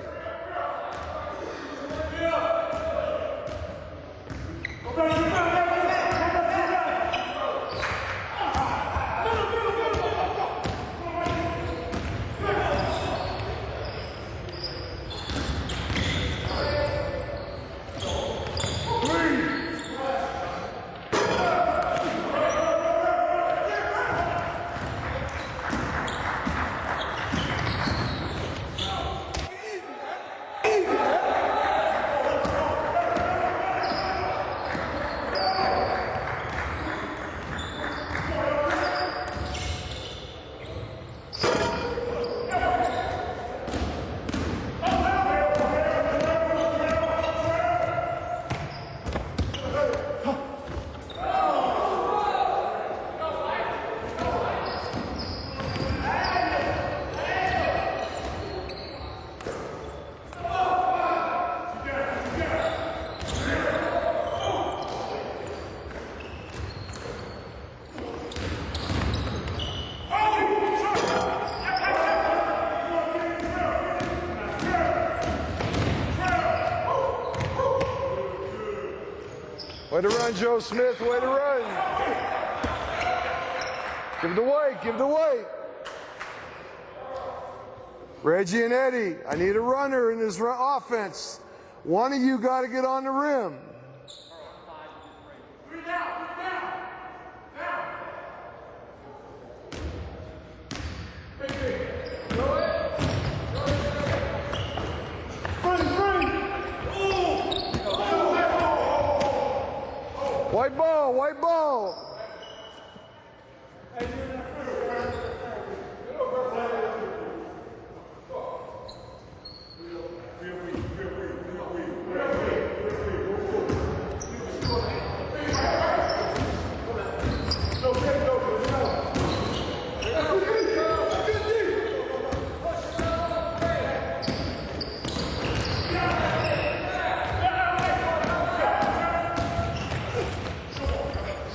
Speaker 3: Way to run, Joe Smith. Way to run. Give it to White. Give it to White. Reggie and Eddie, I need a runner in this offense. One of you got to get on the rim. White ball, white ball.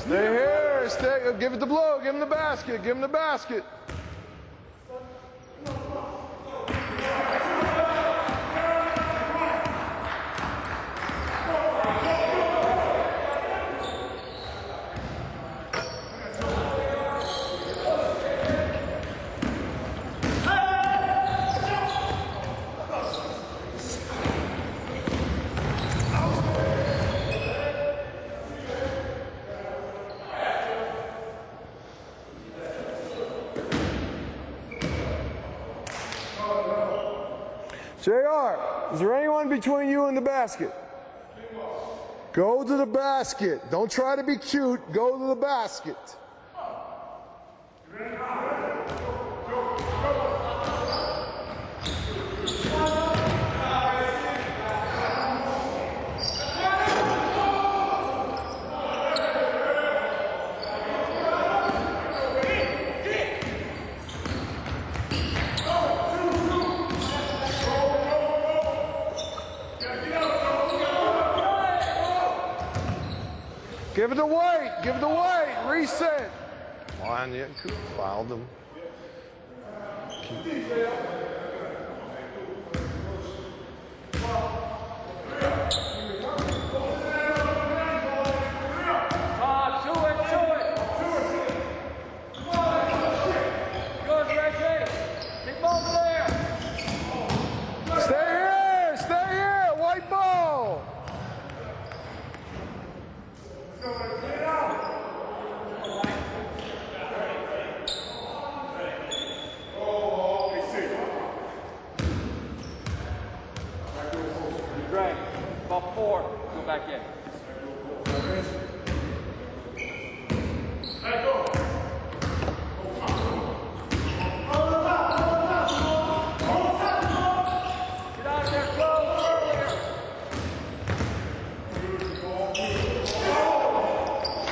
Speaker 3: Stay here, stay, give it the blow, give him the basket, give him the basket. JR, is there anyone between you and the basket? Go to the basket. Don't try to be cute. Go to the basket. Give it to White. Give it to White. Reset. Come on, you fouled him. Stay here. Stay here. White ball.
Speaker 1: Greg, ball 4, go back in. Get out there, close earlier.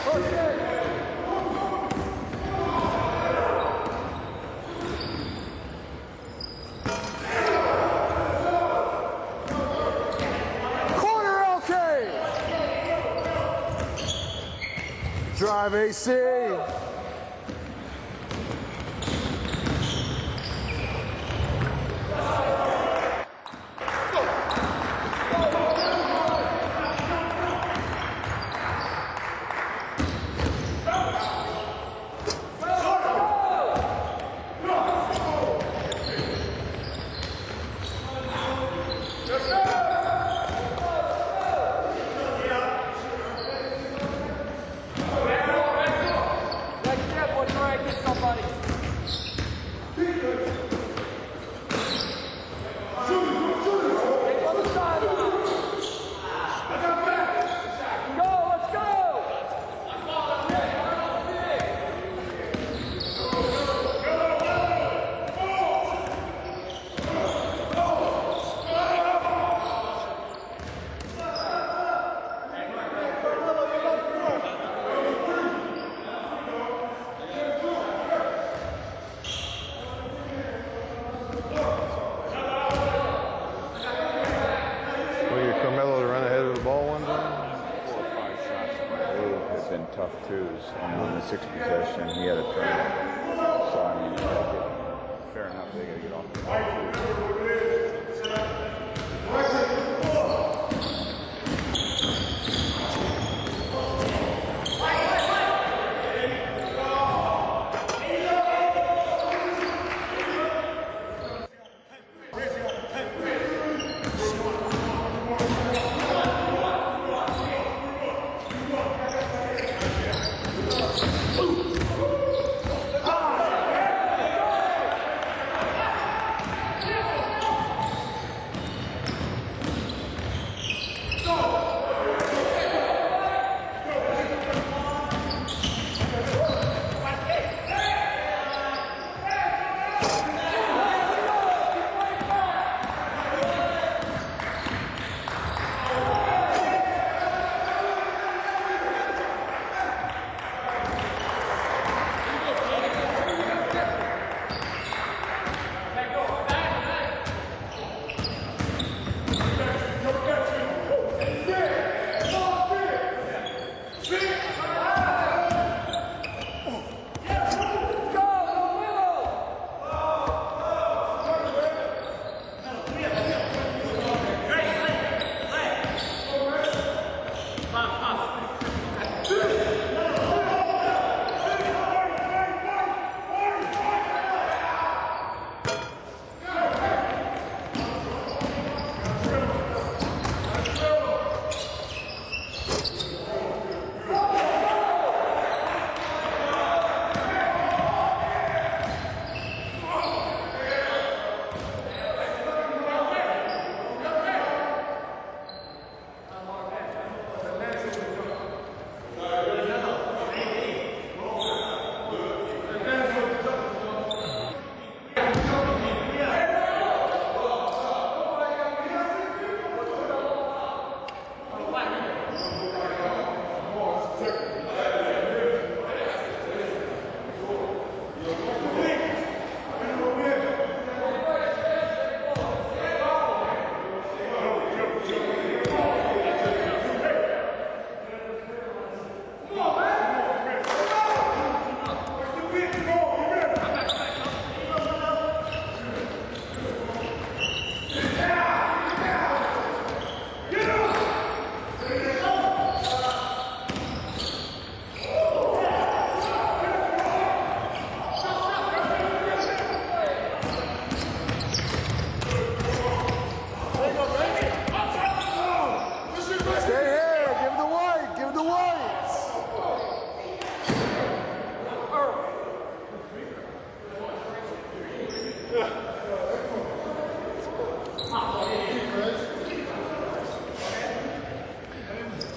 Speaker 1: Push it.
Speaker 3: drive, AC.
Speaker 5: Tough twos, and on the sixth possession, he had a turnover. So, I mean, fair enough, they got to get off the ball.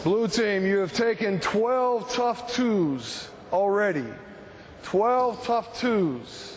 Speaker 5: Blue team, you have taken 12 tough twos already. 12 tough twos.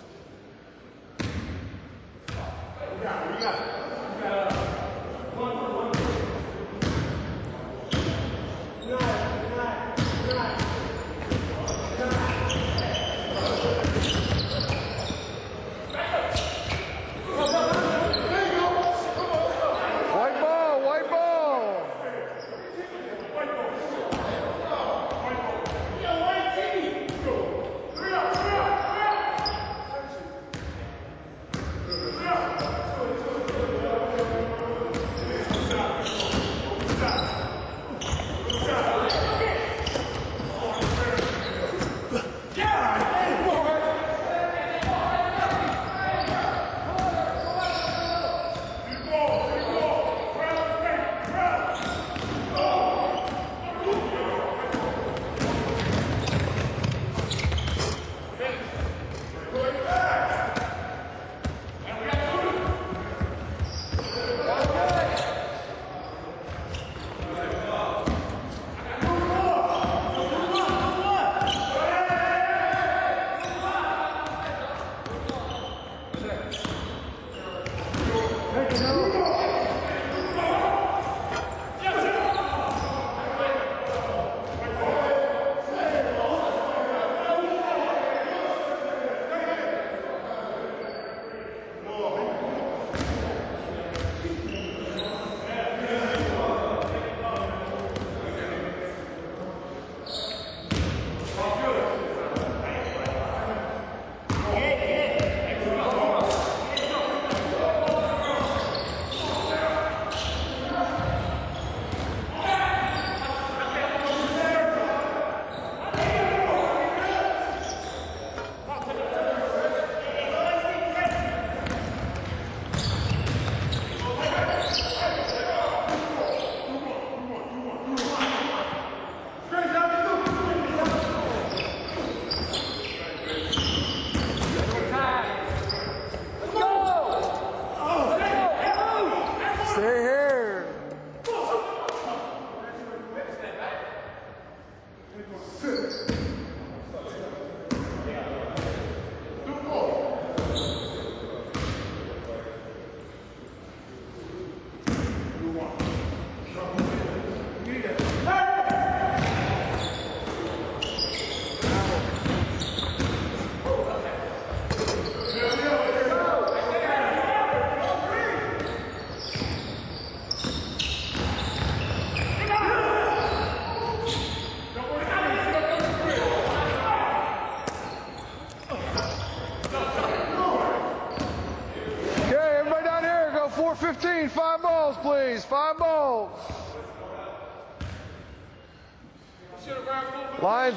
Speaker 3: plays, 5 balls.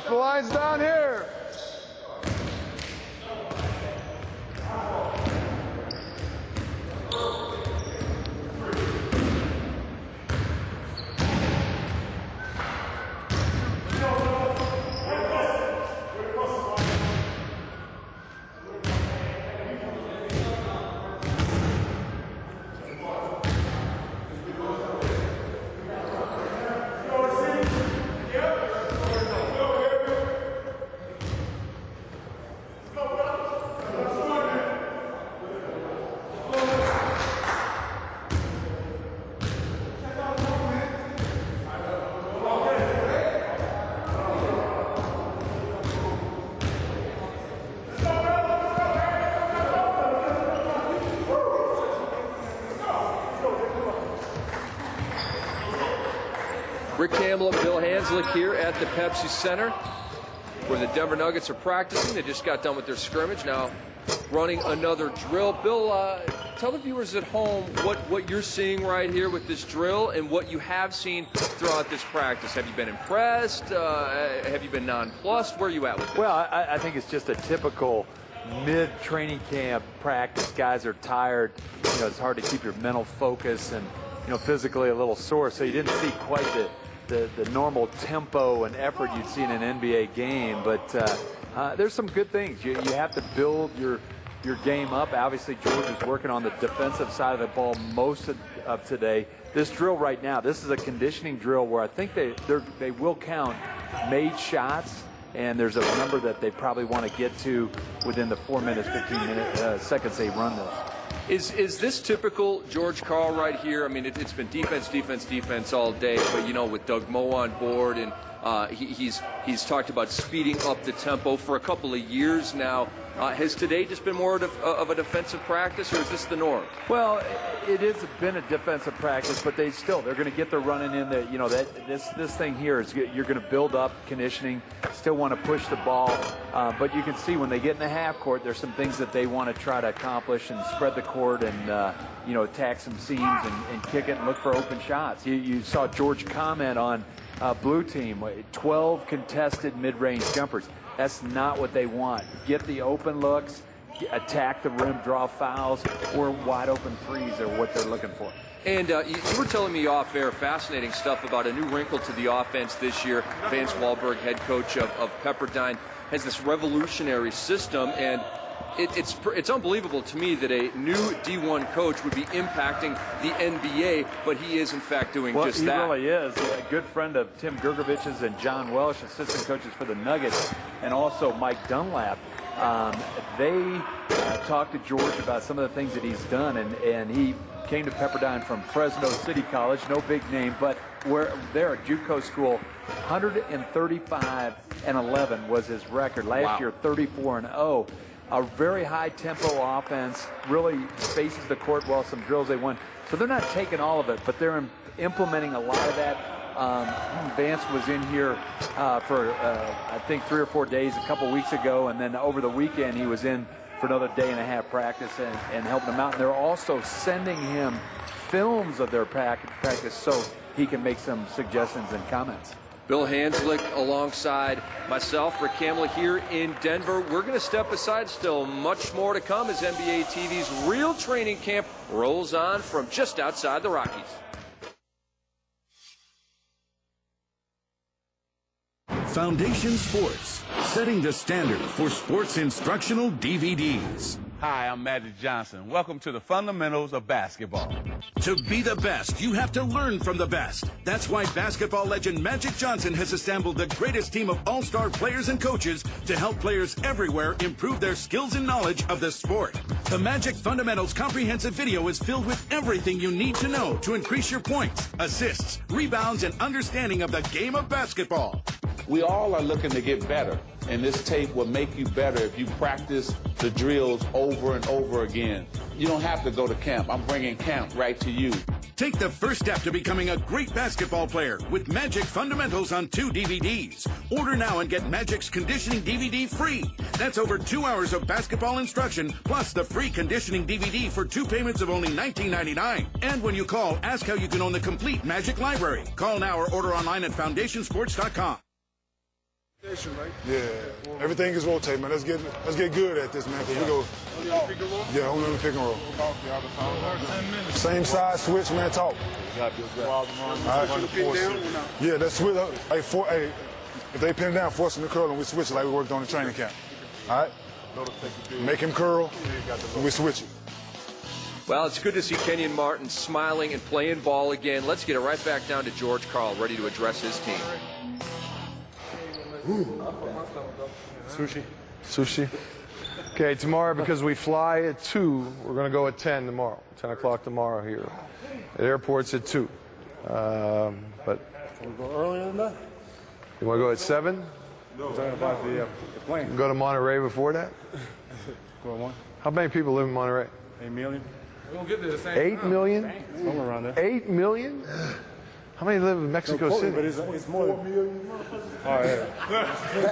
Speaker 3: The line's down here.
Speaker 1: Rick Campbell and Bill Hanslick here at the Pepsi Center, where the Denver Nuggets are practicing. They just got done with their scrimmage, now running another drill. Bill, tell the viewers at home what you're seeing right here with this drill and what you have seen throughout this practice. Have you been impressed? Have you been nonplussed? Where are you at with this?
Speaker 7: Well, I think it's just a typical mid-training camp practice. Guys are tired. You know, it's hard to keep your mental focus and, you know, physically a little sore. So you didn't see quite the normal tempo and effort you'd see in an NBA game. But there's some good things. You have to build your game up. Obviously, George is working on the defensive side of the ball most of today. This drill right now, this is a conditioning drill where I think they will count made shots, and there's a number that they probably want to get to within the 4 minutes, 15 seconds they run this.
Speaker 1: Is this typical George Karl right here? I mean, it's been defense all day, but, you know, with Doug Moe on board, and he's talked about speeding up the tempo for a couple of years now. Has today just been more of a defensive practice, or is this the norm?
Speaker 7: Well, it has been a defensive practice, but they're going to get their running in. You know, this thing here is you're going to build up conditioning. Still want to push the ball, but you can see when they get in the half court, there's some things that they want to try to accomplish and spread the court and you know, attack some seams and kick it and look for open shots. You saw George comment on blue team, 12 contested mid-range jumpers. That's not what they want. Get the open looks, attack the rim, draw fouls, or wide open threes are what they're looking for.
Speaker 1: And you were telling me off air fascinating stuff about a new wrinkle to the offense this year. Vance Wahlberg, head coach of Pepperdine, has this revolutionary system, and it's unbelievable to me that a new D1 coach would be impacting the NBA, but he is in fact doing just that.
Speaker 7: Well, he really is. A good friend of Tim Gergovich's and John Welsh, assistant coaches for the Nuggets, and also Mike Dunlap. They talked to George about some of the things that he's done, and he came to Pepperdine from Fresno City College, no big name, but where they're a JUCO school. 135-11 was his record. Last year, 34-0. A very high-tempo offense, really spaces the court well, some drills they won. So they're not taking all of it, but they're implementing a lot of that. Vance was in here for, I think, 3 or 4 days a couple weeks ago, and then over the weekend he was in for another day and a half practice and helping them out. And they're also sending him films of their practice so he can make some suggestions and comments.
Speaker 1: Bill Hanslick alongside myself, Rick Campbell here in Denver. We're going to step aside. Still much more to come as NBA TV's real training camp rolls on from just outside the Rockies.
Speaker 10: Foundation Sports, setting the standard for sports instructional DVDs.
Speaker 11: Hi, I'm Magic Johnson. Welcome to the fundamentals of basketball.
Speaker 10: To be the best, you have to learn from the best. That's why basketball legend Magic Johnson has assembled the greatest team of all-star players and coaches to help players everywhere improve their skills and knowledge of the sport. The Magic Fundamentals comprehensive video is filled with everything you need to know to increase your points, assists, rebounds, and understanding of the game of basketball.
Speaker 11: We all are looking to get better, and this tape will make you better if you practice the drills over and over again. You don't have to go to camp. I'm bringing camp right to you.
Speaker 10: Take the first step to becoming a great basketball player with Magic Fundamentals on 2 DVDs. Order now and get Magic's conditioning DVD free. That's over 2 hours of basketball instruction, plus the free conditioning DVD for 2 payments of only $19.99. And when you call, ask how you can own the complete Magic library. Call now or order online at foundationsports.com.
Speaker 8: Yeah, everything is rotating, man. Let's get good at this, man. Cause we go. Yeah, hold on the pick and roll. Same size switch, man. Talk. All right. Yeah, let's switch. Hey, if they pin down, force him to curl, and we switch it like we worked on the training camp. All right. Make him curl, and we switch it.
Speaker 1: Well, it's good to see Kenyon Martin smiling and playing ball again. Let's get it right back down to George Karl, ready to address his team.
Speaker 3: Sushi. Okay, tomorrow, because we fly at 2, we're going to go at 10 tomorrow. 10 o'clock tomorrow here. At airport's at 2. But
Speaker 4: Can we go earlier than that?
Speaker 3: you want to go at 7?
Speaker 4: No. Talking about the plane.
Speaker 3: Go to Monterey before that?
Speaker 4: Go on.
Speaker 3: How many people live in Monterey?
Speaker 4: 8 million.
Speaker 6: We're going to get there the same
Speaker 3: 8 million?
Speaker 4: Somewhere around there.
Speaker 3: 8 million? How many live in Mexico City?
Speaker 4: But it's more than 4 million. All right.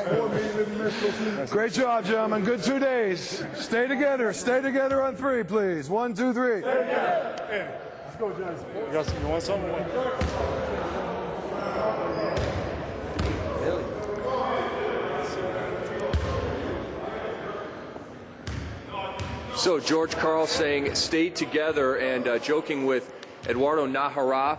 Speaker 4: 4 million live in Mexico City.
Speaker 3: Great job, gentlemen. Good 2 days. Stay together. Stay together on 3, please. 1, 2, 3.
Speaker 4: Hey, let's go, Johnson. You want something?
Speaker 1: So George Karl saying stay together and joking with Eduardo Najera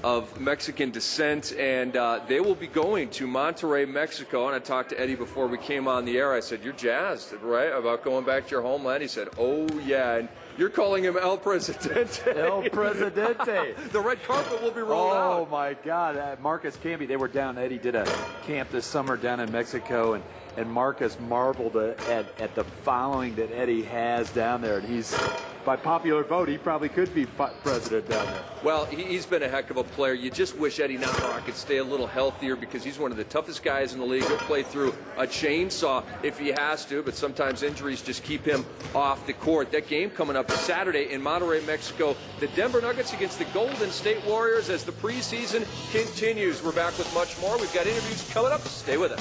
Speaker 1: of Mexican descent, and they will be going to Monterrey, Mexico. And I talked to Eddie before we came on the air. I said, you're jazzed, right, about going back to your homeland? He said, oh, yeah. And you're calling him El Presidente.
Speaker 7: El Presidente.
Speaker 1: The red carpet will be rolled out.
Speaker 7: Oh, my God. Marcus Camby, they were down. Eddie did a camp this summer down in Mexico, and Marcus marveled at the following that Eddie has down there. And he's, by popular vote, he probably could be president down there.
Speaker 1: Well, he's been a heck of a player. You just wish Eddie Najera could stay a little healthier because he's one of the toughest guys in the league. He'll play through a chainsaw if he has to, but sometimes injuries just keep him off the court. That game coming up Saturday in Monterrey, Mexico. The Denver Nuggets against the Golden State Warriors as the preseason continues. We're back with much more. We've got interviews coming up. Stay with us.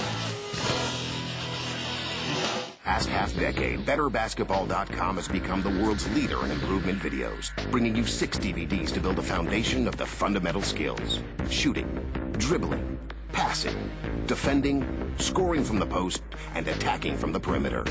Speaker 2: Past half-decade, BetterBasketball.com has become the world's leader in improvement videos, bringing you 6 DVDs to build a foundation of the fundamental skills: shooting, dribbling, passing, defending, scoring from the post, and attacking from the perimeter.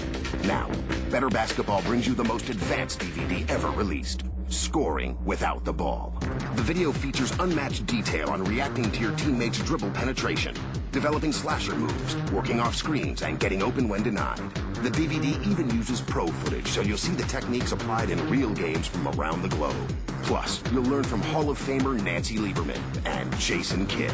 Speaker 2: Now, Better Basketball brings you the most advanced DVD ever released: scoring without the ball. The video features unmatched detail on reacting to your teammates' dribble penetration, developing slasher moves, working off screens, and getting open when denied. The DVD even uses pro footage, so you'll see the techniques applied in real games from around the globe. Plus, you'll learn from Hall of Famer Nancy Lieberman and Jason Kidd.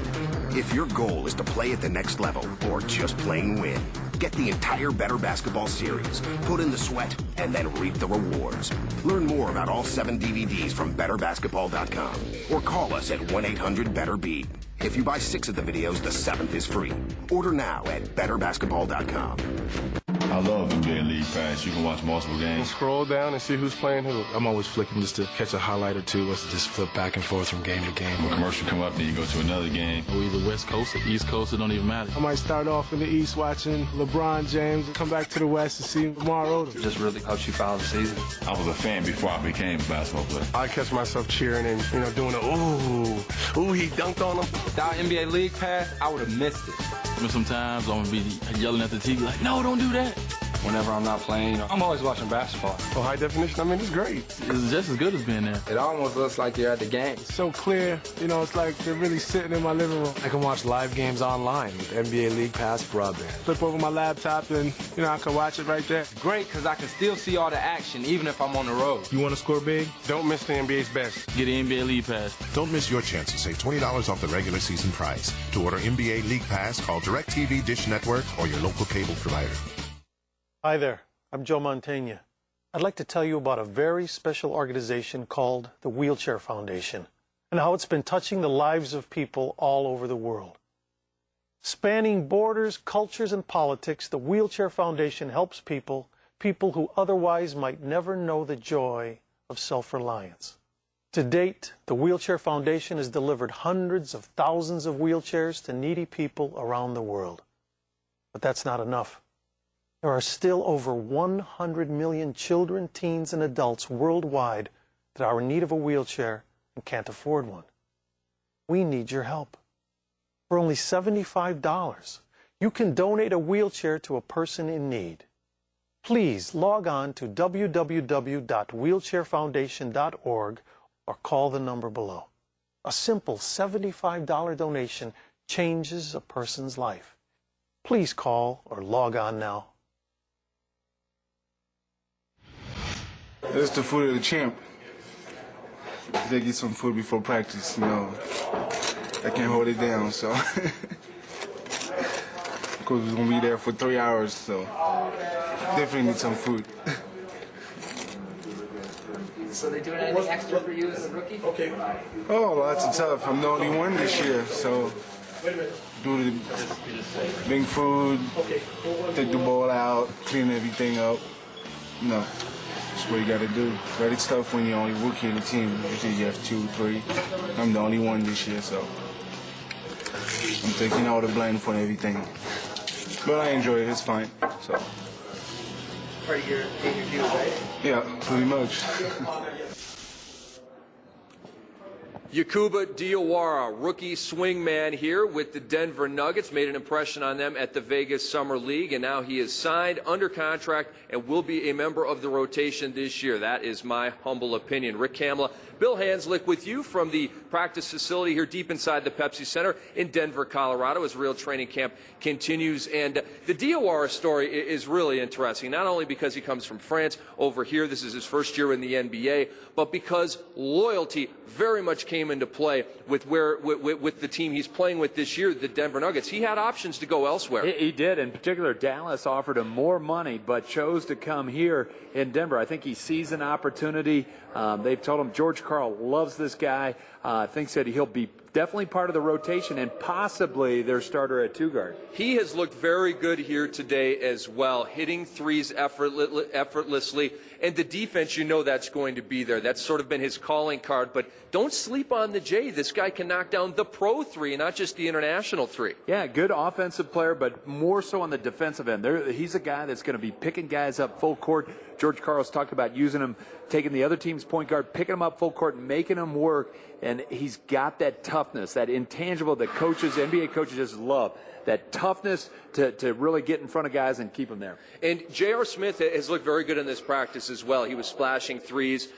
Speaker 2: If your goal is to play at the next level or just plain win, get the entire Better Basketball series, put in the sweat, and then reap the rewards. Learn more about all 7 DVDs from BetterBasketball.com or call us at 1-800-BETTER-BEAT. If you buy 6 of the videos, the 7th is free. Order now at BetterBasketball.com.
Speaker 15: I love NBA League Pass. You can watch multiple games.
Speaker 18: Scroll down and see who's playing who. I'm always flicking just to catch a highlight or two, or to just flip back and forth from game to game.
Speaker 15: When a commercial come up, then you go to another game.
Speaker 13: Or either West Coast or East Coast, it don't even matter.
Speaker 18: I might start off in the East watching LeBron James, come back to the West and see Lamar Odom.
Speaker 17: Just really helps you follow the season.
Speaker 15: I was a fan before I became a basketball player.
Speaker 18: I catch myself cheering and, doing the ooh, he dunked on him.
Speaker 17: Without NBA League Pass, I would have missed it.
Speaker 13: I mean, sometimes I'm going to be yelling at the TV like, no, don't do that.
Speaker 17: Whenever I'm not playing, I'm always watching basketball.
Speaker 18: So high definition, I mean, it's great.
Speaker 13: It's just as good as being there.
Speaker 17: It almost looks like you're at the game.
Speaker 18: It's so clear, it's like they're really sitting in my living room.
Speaker 19: I can watch live games online with NBA League Pass broadband.
Speaker 18: Flip over my laptop and, I can watch it right there.
Speaker 17: Great, because I can still see all the action, even if I'm on the road.
Speaker 18: You want to score big? Don't miss the NBA's best.
Speaker 13: Get the NBA League Pass.
Speaker 20: Don't miss your chance to save $20 off the regular season price. To order NBA League Pass, call DirecTV, Dish Network, or your local cable provider.
Speaker 16: Hi there. I'm Joe Mantegna. I'd like to tell you about a very special organization called the Wheelchair Foundation and how it's been touching the lives of people all over the world. Spanning borders, cultures, and politics, the Wheelchair Foundation helps people who otherwise might never know the joy of self-reliance. To date, the Wheelchair Foundation has delivered hundreds of thousands of wheelchairs to needy people around the world. But that's not enough. There are still over 100 million children, teens, and adults worldwide that are in need of a wheelchair and can't afford one. We need your help. For only $75, you can donate a wheelchair to a person in need. Please log on to www.wheelchairfoundation.org or call the number below. A simple $75 donation changes a person's life. Please call or log on now.
Speaker 9: That's the food of the champ. They get some food before practice, you know. I can't hold it down, so. Of course, we're gonna be there for 3 hours, so definitely need some food.
Speaker 17: So they doing anything extra for you as a rookie? Okay.
Speaker 9: Oh, lots of tough. I'm the only one this year, so do the bring food, take the ball out, clean everything up. You know, that's what you got to do. But it's tough when you're only rookie in the team. Usually you have 2, 3. I'm the only one this year, so I'm taking all the blame for everything. But I enjoy it. It's fine. So.
Speaker 17: Part of your interview, right?
Speaker 9: Yeah, pretty much.
Speaker 1: Yakuba Diawara, rookie swingman here with the Denver Nuggets, made an impression on them at the Vegas Summer League, and now he is signed under contract and will be a member of the rotation this year. That is my humble opinion. Rick Kamla, Bill Hanslick with you from the practice facility here deep inside the Pepsi Center in Denver, Colorado, as real training camp continues. And the Diawara story is really interesting, not only because he comes from France over here, this is his first year in the NBA, but because loyalty very much came into play with the team he's playing with this year, the Denver Nuggets. He had options to go elsewhere.
Speaker 7: He did. In particular, Dallas offered him more money, but chose to come here in Denver. I think he sees an opportunity. They've told him George Karl loves this guy, thinks that he'll be definitely part of the rotation and possibly their starter at 2 guard.
Speaker 1: He has looked very good here today as well, hitting threes effortlessly. And the defense, you know that's going to be there. That's sort of been his calling card. But don't sleep on the J. This guy can knock down the pro 3, not just the international 3.
Speaker 7: Yeah, good offensive player, but more so on the defensive end. He's a guy that's going to be picking guys up full court. George Karl's talked about using him, taking the other team's point guard, picking him up full court, making him work. And he's got that toughness, that intangible that coaches, NBA coaches just love. That toughness to really get in front of guys and keep them there.
Speaker 1: And J.R. Smith has looked very good in this practice as well. He was splashing threes,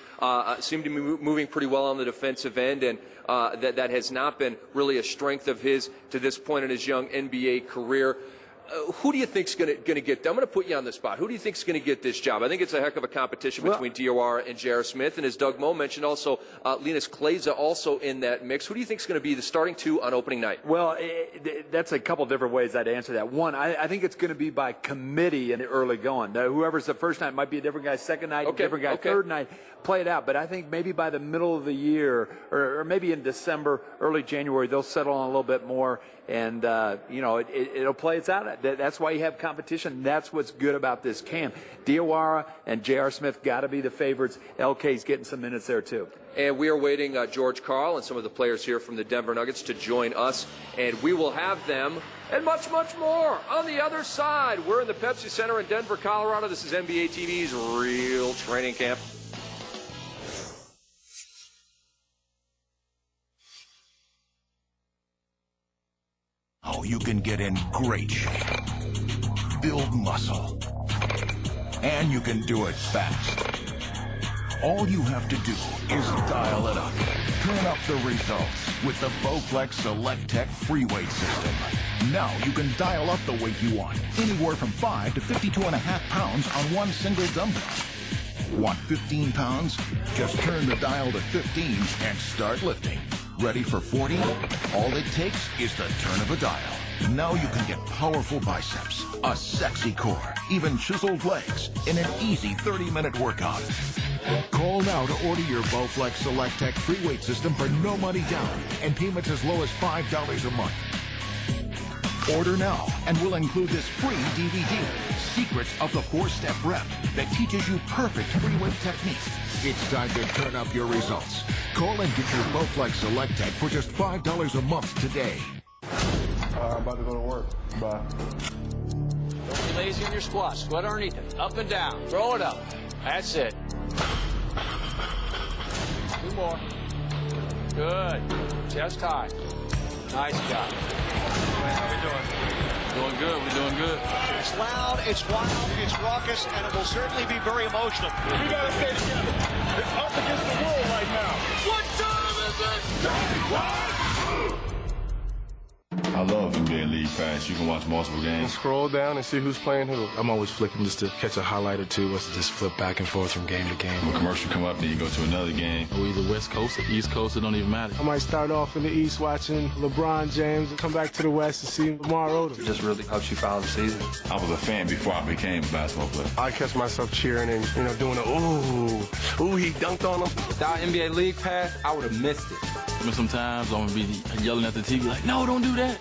Speaker 1: seemed to be moving pretty well on the defensive end, and that has not been really a strength of his to this point in his young NBA career. Who do you think's going to get? I'm going to put you on the spot. Who do you think's going to get this job? I think it's a heck of a competition between Diawara and J.R. Smith, and as Doug Moe mentioned, also Linus Kleza also in that mix. Who do you think's going to be the starting 2 on opening night?
Speaker 7: Well, that's a couple different ways I'd answer that. One, I think it's going to be by committee in the early going. Whoever's the first night might be a different guy. Second night, a different guy. Third night, play it out. But I think maybe by the middle of the year, or maybe in December, early January, they'll settle on a little bit more. And, it'll play its out. That's why you have competition. That's what's good about this camp. Diawara and J.R. Smith got to be the favorites. LK's getting some minutes there, too.
Speaker 1: And we are waiting George Karl and some of the players here from the Denver Nuggets to join us. And we will have them and much, much more on the other side. We're in the Pepsi Center in Denver, Colorado. This is NBA TV's Real Training Camp.
Speaker 2: Oh, you can get in great shape, build muscle, and you can do it fast. All you have to do is dial it up. Turn up the results with the Bowflex Select Tech free weight system. Now you can dial up the weight you want, anywhere from 5 to 52.5 pounds on one single dumbbell. Want 15 pounds? Just turn the dial to 15 and start lifting. Ready for 40? All it takes is the turn of a dial. Now you can get powerful biceps, a sexy core, even chiseled legs in an easy 30-minute workout. Call now to order your Bowflex Select Tech free weight system for no money down and payments as low as $5 a month. Order now and we'll include this free DVD, Secrets of the 4-Step Rep, that teaches you perfect free weight technique. It's time to turn up your results.
Speaker 20: Call and get your Bowflex Select Tech for just $5 a month today.
Speaker 4: I'm about to go to work. Bye.
Speaker 6: Don't be lazy in your squat. Squat underneath it. Up and down. Throw it up. That's it. 2 more. Good. Chest high. Nice job. How we doing?
Speaker 13: Doing good. We're doing good.
Speaker 6: It's loud, it's wild, it's raucous, and it will certainly be very emotional.
Speaker 8: We gotta stay together. It's up against the world right now.
Speaker 6: What time is it?
Speaker 15: I love NBA League Pass. You can watch multiple games.
Speaker 18: Scroll down and see who's playing who. I'm always flicking just to catch a highlight or two, or to just flip back and forth from game to game.
Speaker 15: When a commercial come up, then you go to another game.
Speaker 13: We're either West Coast or East Coast. It don't even matter.
Speaker 4: I might start off in the East watching LeBron James and come back to the West and see Lamar Odom.
Speaker 17: It just really helps you follow the season.
Speaker 15: I was a fan before I became a basketball player.
Speaker 4: I catch myself cheering and, doing a ooh, he dunked on him.
Speaker 17: Without NBA League Pass, I would have missed it.
Speaker 13: Sometimes I'm going to be yelling at the TV like, no, don't do that.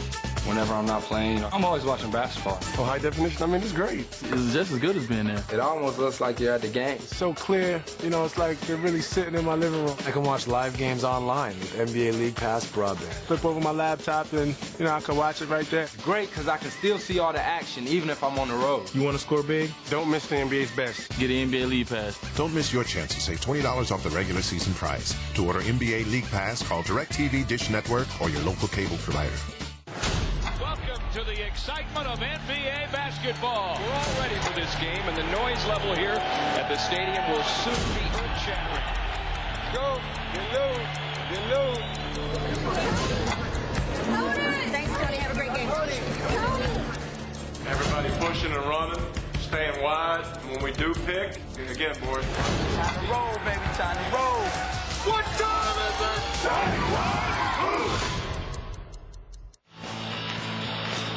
Speaker 17: Whenever I'm not playing, I'm always watching basketball.
Speaker 4: Oh, high definition, I mean, it's great.
Speaker 13: It's just as good as being there.
Speaker 17: It almost looks like you're at the game.
Speaker 4: It's so clear, it's like they're really sitting in my living room.
Speaker 19: I can watch live games online with NBA League Pass broadband.
Speaker 4: Flip over my laptop and, I can watch it right there.
Speaker 17: Great, because I can still see all the action, even if I'm on the road.
Speaker 18: You want to score big?
Speaker 4: Don't miss the NBA's best.
Speaker 13: Get the NBA League Pass.
Speaker 20: Don't miss your chance to save $20 off the regular season price. To order NBA League Pass, call DirecTV, Dish Network, or your local cable provider.
Speaker 6: Welcome to the excitement of NBA basketball. We're all ready for this game, and the noise level here at the stadium will soon be earth-shattering. Go, get low.
Speaker 14: Thanks, Tony. Have a great game.
Speaker 8: Everybody pushing and running, staying wide. When we do pick, again, boys.
Speaker 6: Time to roll, baby. Time to roll. What time is it?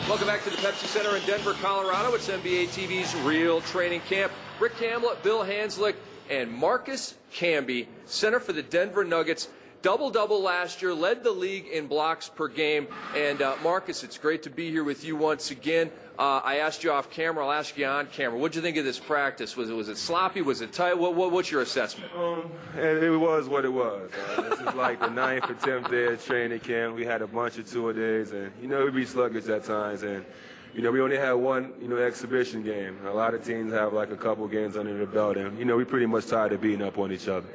Speaker 1: Welcome back to the Pepsi Center in Denver, Colorado. It's NBA TV's Real Training Camp. Rick Hamlet, Bill Hanslick, and Marcus Camby, center for the Denver Nuggets. Double-double last year, led the league in blocks per game. And Marcus, it's great to be here with you once again. I asked you off camera. I'll ask you on camera. What did you think of this practice? Was it sloppy? Was it tight? What's your assessment?
Speaker 5: It was what it was. This is like the 9th attempt there at training camp. We had a bunch of two-a-days, and we'd be sluggish at times. And we only had one exhibition game. A lot of teams have like a couple games under their belt, and we pretty much tired of beating up on each other.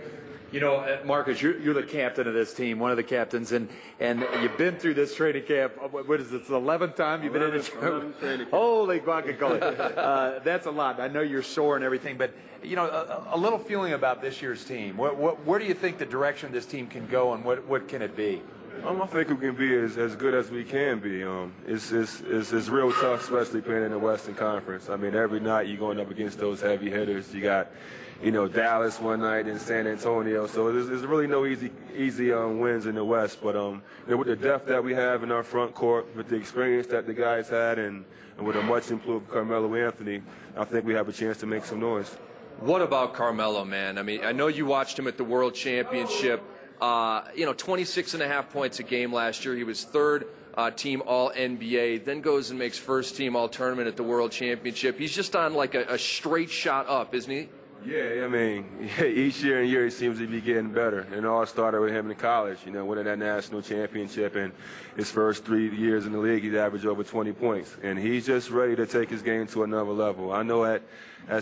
Speaker 7: Marcus, you're the captain of this team, one of the captains, and you've been through this training camp. What is this, the 11th time you've been in it? Holy guacamole. That's a lot. I know you're sore and everything, but, a little feeling about this year's team. Where do you think the direction this team can go, and what can it be?
Speaker 5: I think we can be as good as we can be. It's real tough, especially playing in the Western Conference. I mean, every night you're going up against those heavy hitters. You got Dallas one night and San Antonio. So there's really no easy wins in the West. But with the depth that we have in our front court, with the experience that the guys had, and with a much improved Carmelo Anthony, I think we have a chance to make some noise.
Speaker 1: What about Carmelo, man? I mean, I know you watched him at the World Championship. 26.5 points a game last year. He was third team All-NBA, then goes and makes first team All-Tournament at the World Championship. He's just on like a straight shot up, isn't he?
Speaker 5: Yeah, I mean, each year and year he seems to be getting better. And it all started with him in college, winning that national championship. And his first 3 years in the league, he's averaged over 20 points. And he's just ready to take his game to another level. I know at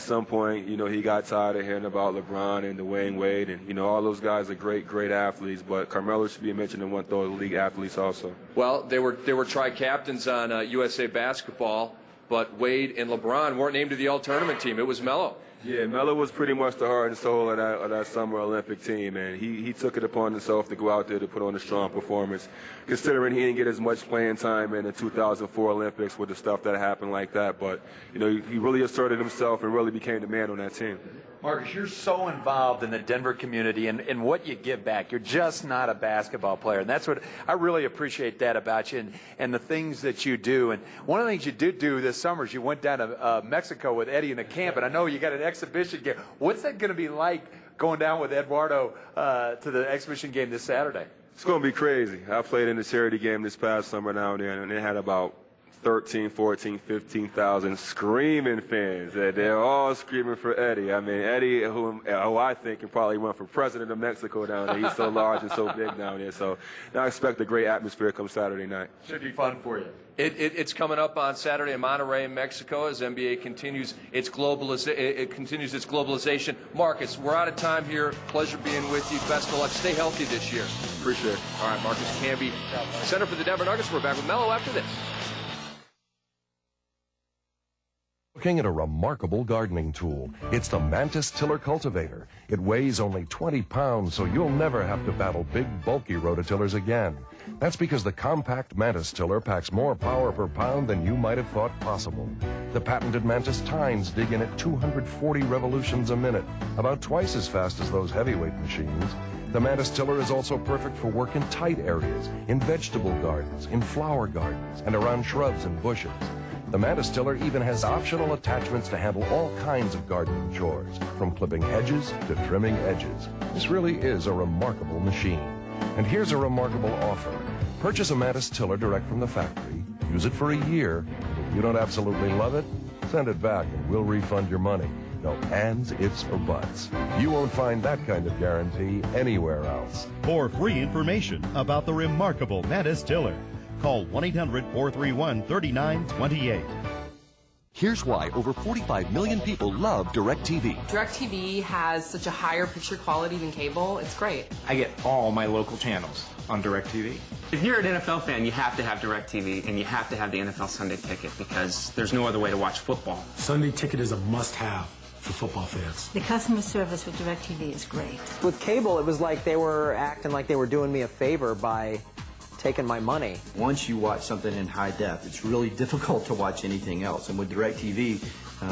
Speaker 5: some point, he got tired of hearing about LeBron and Dwayne Wade. And, all those guys are great, great athletes. But Carmelo should be mentioned in one third of the league athletes also.
Speaker 1: Well, they were tri-captains on USA Basketball, but Wade and LeBron weren't named to the All-Tournament team. It was Melo.
Speaker 5: Yeah, Melo was pretty much the heart and soul of that Summer Olympic team, and he took it upon himself to go out there to put on a strong performance, considering he didn't get as much playing time in the 2004 Olympics with the stuff that happened like that. But, he really asserted himself and really became the man on that team.
Speaker 7: Marcus, you're so involved in the Denver community and what you give back. You're just not a basketball player. And that's what I really appreciate that about you and the things that you do. And one of the things you did do this summer is you went down to Mexico with Eddie in the camp. And I know you got an exhibition game. What's that going to be like going down with Eduardo to the exhibition game this Saturday?
Speaker 5: It's going to be crazy. I played in the charity game this past summer down there, and they had about 13, 14, 15,000 screaming fans. They're all screaming for Eddie. I mean, Eddie, who I think can probably run for president of Mexico down there. He's so large and so big down there. So I expect a great atmosphere come Saturday night.
Speaker 7: Should be fun for you.
Speaker 1: It's coming up on Saturday in Monterrey, Mexico, as NBA continues its globalization. Marcus, we're out of time here. Pleasure being with you. Best of luck. Stay healthy this year.
Speaker 5: Appreciate it.
Speaker 1: All right, Marcus Camby, center for the Denver Nuggets. We're back with Melo after this.
Speaker 12: Looking at a remarkable gardening tool. It's the Mantis Tiller Cultivator. It weighs only 20 pounds, so you'll never have to battle big, bulky rototillers again. That's because the compact Mantis Tiller packs more power per pound than you might have thought possible. The patented Mantis tines dig in at 240 revolutions a minute, about twice as fast as those heavyweight machines. The Mantis Tiller is also perfect for work in tight areas, in vegetable gardens, in flower gardens, and around shrubs and bushes. The Mantis Tiller even has optional attachments to handle all kinds of gardening chores, from clipping hedges to trimming edges. This really is a remarkable machine. And here's a remarkable offer. Purchase a Mantis Tiller direct from the factory, use it for a year, and if you don't absolutely love it, send it back and we'll refund your money. No ands, ifs, or buts. You won't find that kind of guarantee anywhere else.
Speaker 21: For free information about the remarkable Mantis Tiller, call 1-800-431-3928.
Speaker 22: Here's why over 45 million people love DirecTV.
Speaker 23: DirecTV has such a higher picture quality than cable. It's great.
Speaker 25: I get all my local channels on DirecTV.
Speaker 26: If you're an NFL fan, you have to have DirecTV, and you have to have the NFL Sunday Ticket because there's no other way to watch football.
Speaker 27: Sunday Ticket is a must-have for football fans.
Speaker 14: The customer service with DirecTV is great.
Speaker 28: With cable, it was like they were acting like they were doing me a favor by taking my money.
Speaker 29: Once you watch something in high def, it's really difficult to watch anything else. And with DirecTV,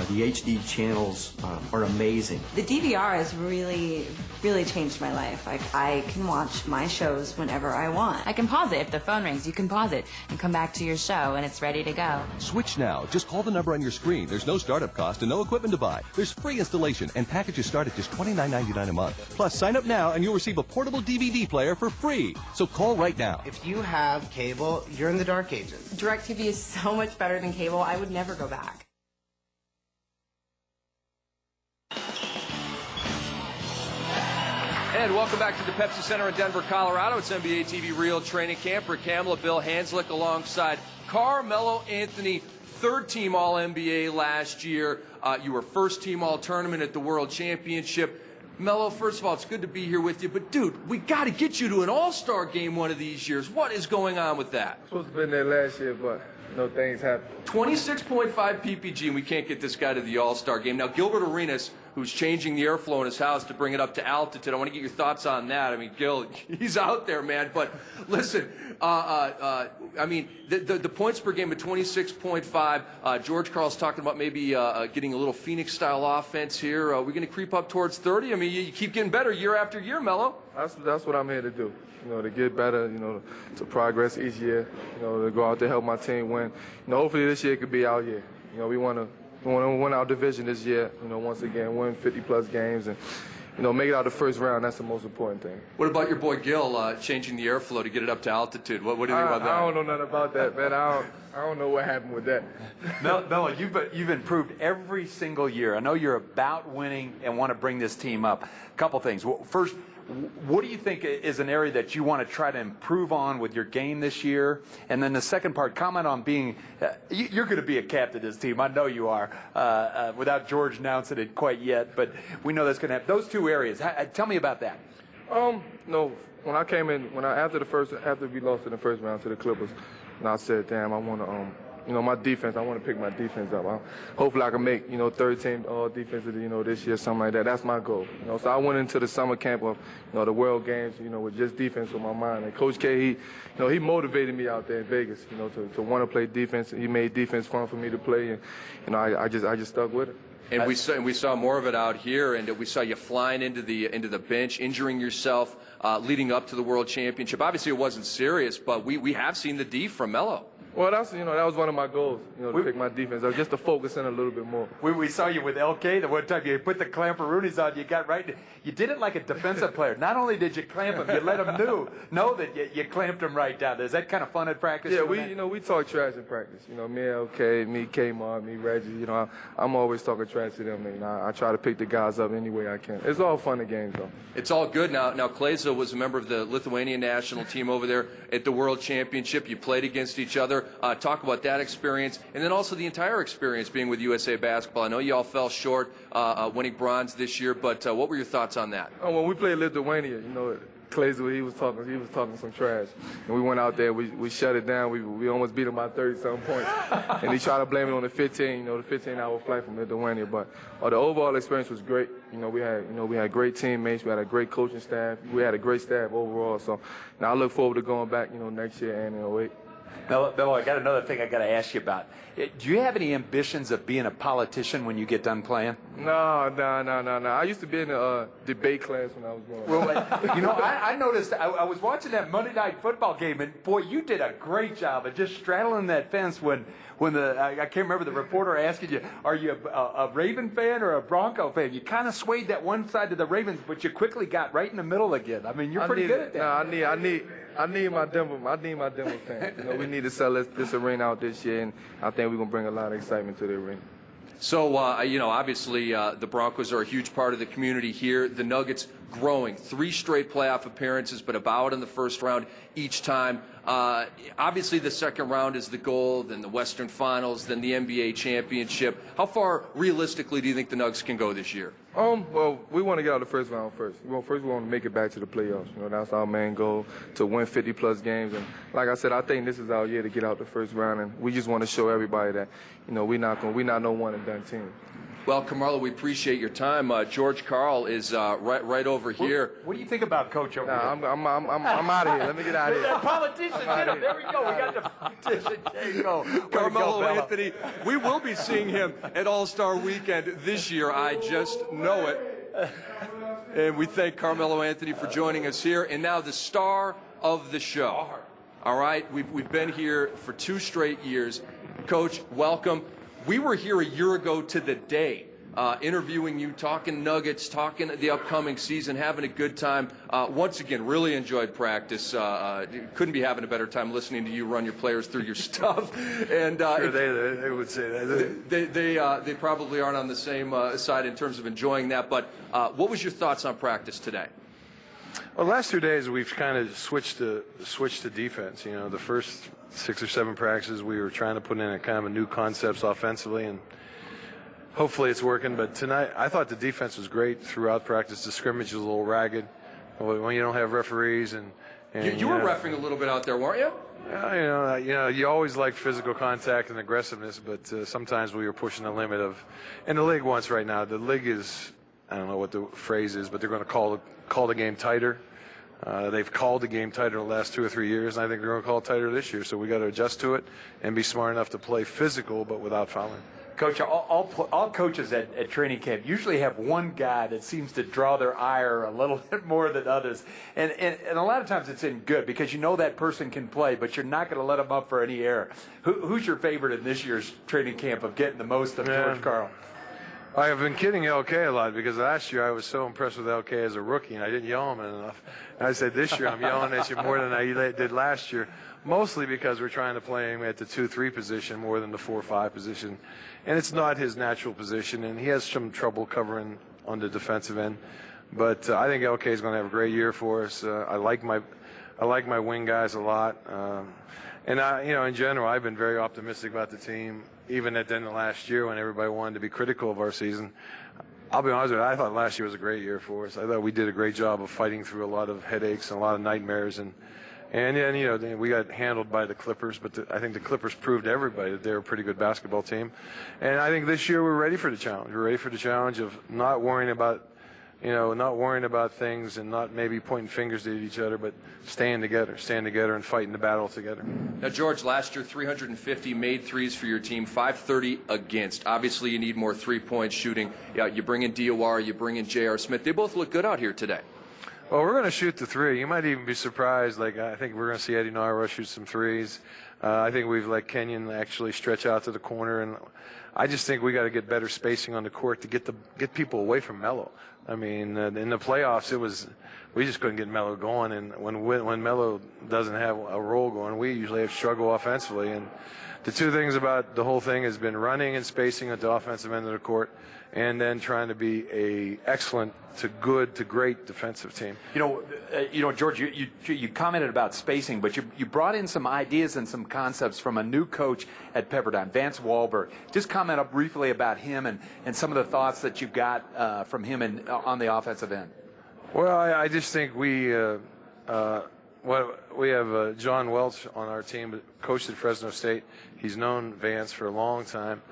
Speaker 29: the HD channels are amazing.
Speaker 30: The DVR has really changed my life. I can watch my shows whenever I want.
Speaker 31: I can pause it. If the phone rings, you can pause it and come back to your show, and it's ready to go.
Speaker 22: Switch now. Just call the number on your screen. There's no startup cost and no equipment to buy. There's free installation, and packages start at just $29.99 a month. Plus, sign up now, and you'll receive a portable DVD player for free. So call right now.
Speaker 32: If you have cable, you're in the dark ages.
Speaker 23: DirecTV is so much better than cable. I would never go back.
Speaker 1: And welcome back to the Pepsi Center in Denver, Colorado. It's NBA TV Real Training Camp. Rick Hamlet, Bill Hanslick alongside Carmelo Anthony, third-team All-NBA last year. You were first-team All-Tournament at the World Championship. Melo, first of all, it's good to be here with you. But, dude, we got to get you to an All-Star game one of these years. What is going on with that?
Speaker 3: I was supposed to have been there last year, but no things happened.
Speaker 1: 26.5 PPG, and we can't get this guy to the All-Star game. Now, Gilbert Arenas, who's changing the airflow in his house to bring it up to altitude. I want to get your thoughts on that. I mean, Gil, he's out there, man. But listen, I mean, the points per game of 26.5. George Karl's talking about maybe getting a little Phoenix-style offense here. Are we going to creep up towards 30? I mean, you keep getting better year after year, Melo.
Speaker 3: That's what I'm here to do. You know, to get better, you know, to progress each year, you know, to go out to help my team win. You know, hopefully this year could be our year. You know, we want to win our division this year, you know, once again, win 50-plus games and, you know, make it out the first round. That's the most important thing.
Speaker 1: What about your boy Gil changing the airflow to get it up to altitude? What do you think about that?
Speaker 3: I don't know nothing about that, man. I don't know what happened with that.
Speaker 7: Melo, you've improved every single year. I know you're about winning and want to bring this team up. A couple things. Well, first, what do you think is an area that you want to try to improve on with your game this year? And then the second part, comment on being, you're going to be a captain of this team. I know you are, without George announcing it quite yet, but we know that's going to happen. Those two areas, tell me about that.
Speaker 3: No, when I came in, after we lost in the first round to the Clippers, and I said, damn, I want to, you know, my defense, I want to pick my defense up. Hopefully I can make, you know, third team defensive, you know, this year, something like that. That's my goal. You know, so I went into the summer camp of, you know, the World Games, you know, with just defense on my mind. And Coach K, he motivated me out there in Vegas, you know, to want to play defense. He made defense fun for me to play, and, you know, I just stuck with it.
Speaker 1: And we saw more of it out here, and we saw you flying into the bench, injuring yourself, leading up to the World Championship. Obviously, it wasn't serious, but we have seen the D from Melo.
Speaker 5: Well, that was one of my goals, to pick my defense up, just to focus in a little bit more.
Speaker 7: We saw you with LK the one time you put the clamperoonies on. You got right. You did it like a defensive player. Not only did you clamp him, you let him know that you clamped him right down. Is that kind of fun at practice?
Speaker 5: Yeah, we talk trash in practice. Me and LK, me Kmart, me Reggie. I'm always talking trash to them. And I try to pick the guys up any way I can. It's all fun and games, though.
Speaker 1: It's all good. Now Kleza was a member of the Lithuanian national team over there at the World Championship. You played against each other. Talk about that experience, and then also the entire experience being with USA Basketball. I know you all fell short winning bronze this year, but what were your thoughts on that?
Speaker 5: Oh, when we played Lithuania, Kleza, he was talking some trash, and we went out there. We shut it down. We almost beat him by 30-something points, and he tried to blame it on the 15-hour flight from Lithuania. But the overall experience was great. We had great teammates. We had a great coaching staff. We had a great staff overall. So now I look forward to going back, next year and in 2008.
Speaker 7: Bill, I got another thing I got to ask you about. Do you have any ambitions of being a politician when you get done playing?
Speaker 5: No. I used to be in the debate class when I was growing up.
Speaker 7: Well, I noticed, I was watching that Monday Night Football game, and boy, you did a great job of just straddling that fence when I can't remember the reporter asking you, are you a Raven fan or a Bronco fan? You kind of swayed that one side to the Ravens, but you quickly got right in the middle again. I mean, you're pretty good at that.
Speaker 5: I need my Denver fans. We need to sell this arena out this year, and I think we're going to bring a lot of excitement to the arena.
Speaker 1: So, obviously the Broncos are a huge part of the community here. The Nuggets growing. 3 straight playoff appearances, but a bow out in the first round each time. Obviously, the second round is the goal, then the Western Finals, then the NBA championship. How far, realistically, do you think the Nuggets can go this year?
Speaker 5: Well, we want to get out of the first round first. We want to make it back to the playoffs. That's our main goal, to win 50-plus games. And like I said, I think this is our year to get out the first round, and we just want to show everybody that, we're not no one-and-done team.
Speaker 1: Well, Carmelo, we appreciate your time. George Karl is right over here.
Speaker 7: What do you think about Coach over here?
Speaker 5: I'm out of here. Let me get out of here.
Speaker 7: Politician, there we go. We got the politician. There you go.
Speaker 1: Carmelo Anthony, we will be seeing him at All-Star Weekend this year. I just know it. And we thank Carmelo Anthony for joining us here. And now the star of the show. All right, we've been here for 2 straight years. Coach, welcome. We were here a year ago to the day, interviewing you, talking Nuggets, talking the upcoming season, having a good time. Once again, really enjoyed practice. Couldn't be having a better time listening to you run your players through your stuff. And
Speaker 3: sure, they would say that.
Speaker 1: They probably aren't on the same side in terms of enjoying that. But what was your thoughts on practice today?
Speaker 3: Well, the last 2 days we've kind of switched to defense. The first 6 or 7 practices we were trying to put in a kind of a new concepts offensively, and hopefully it's working. But tonight I thought the defense was great throughout practice. The scrimmage was a little ragged when you don't have referees, and
Speaker 1: you were reffing a little bit out there, weren't you?
Speaker 3: Yeah, you always like physical contact and aggressiveness, but sometimes we were pushing the limit of. And the league wants right now. The league is, I don't know what the phrase is, but they're going to call the game tighter. They've called the game tighter the last 2 or 3 years, and I think they're going to call it tighter this year. So we got to adjust to it and be smart enough to play physical, but without fouling.
Speaker 7: Coach, all coaches at training camp usually have one guy that seems to draw their ire a little bit more than others. And a lot of times it's in good because that person can play, but you're not going to let them up for any error. Who's your favorite in this year's training camp of getting the most of George Karl?
Speaker 3: I have been kidding LK a lot because last year I was so impressed with LK as a rookie, and I didn't yell him enough. And I said this year I'm yelling at you more than I did last year, mostly because we're trying to play him at the 2-3 position more than the 4-5 position. And it's not his natural position, and he has some trouble covering on the defensive end. But I think LK is going to have a great year for us. I like my wing guys a lot. And in general, I've been very optimistic about the team, even at the end of last year when everybody wanted to be critical of our season. I'll be honest with you, I thought last year was a great year for us. I thought we did a great job of fighting through a lot of headaches and a lot of nightmares. And we got handled by the Clippers, but I think the Clippers proved to everybody that they're a pretty good basketball team. And I think this year we're ready for the challenge. We're ready for the challenge of not worrying about things and not maybe pointing fingers at each other, but staying together and fighting the battle together.
Speaker 1: Now, George, last year 350 made threes for your team, 530 against. Obviously, you need more three-point shooting. Yeah, you bring in DOR, you bring in J.R. Smith. They both look good out here today.
Speaker 3: Well, we're going to shoot the three. You might even be surprised. I think we're going to see Eddie Naira shoot some threes. I think we've let Kenyon actually stretch out to the corner, and I just think we got to get better spacing on the court to get people away from Melo. I mean, in the playoffs, we just couldn't get Melo going, and when Melo doesn't have a role going, we usually have struggle offensively. And the two things about the whole thing has been running and spacing at the offensive end of the court, and then trying to be a excellent to good to great defensive team.
Speaker 7: You know, George, you commented about spacing, but you brought in some ideas and some concepts from a new coach at Pepperdine, Vance Wahlberg. Just comment up briefly about him and some of the thoughts that you got from him on the offensive end.
Speaker 3: Well, I just think we have John Welch on our team, coached at Fresno State. He's known Vance for a long time,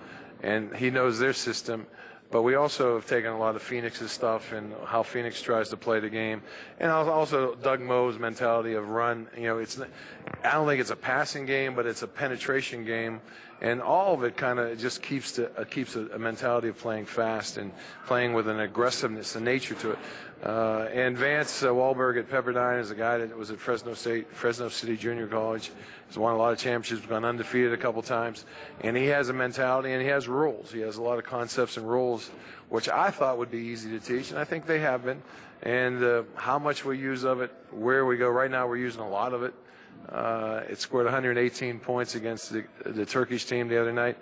Speaker 3: and he knows their system. But we also have taken a lot of Phoenix's stuff and how Phoenix tries to play the game, and also Doug Moe's mentality of run. You know, I don't think it's a passing game, but it's a penetration game, and all of it kind of just keeps a mentality of playing fast and playing with an aggressiveness, a nature to it. And Vance Wahlberg at Pepperdine is a guy that was at Fresno City Junior College. He's won a lot of championships, gone undefeated a couple times, and he has a mentality and he has rules. He has a lot of concepts and rules, which I thought would be easy to teach, and I think they have been. And how much we use of it, where we go. Right now, we're using a lot of it. It scored 118 points against the Turkish team the other night.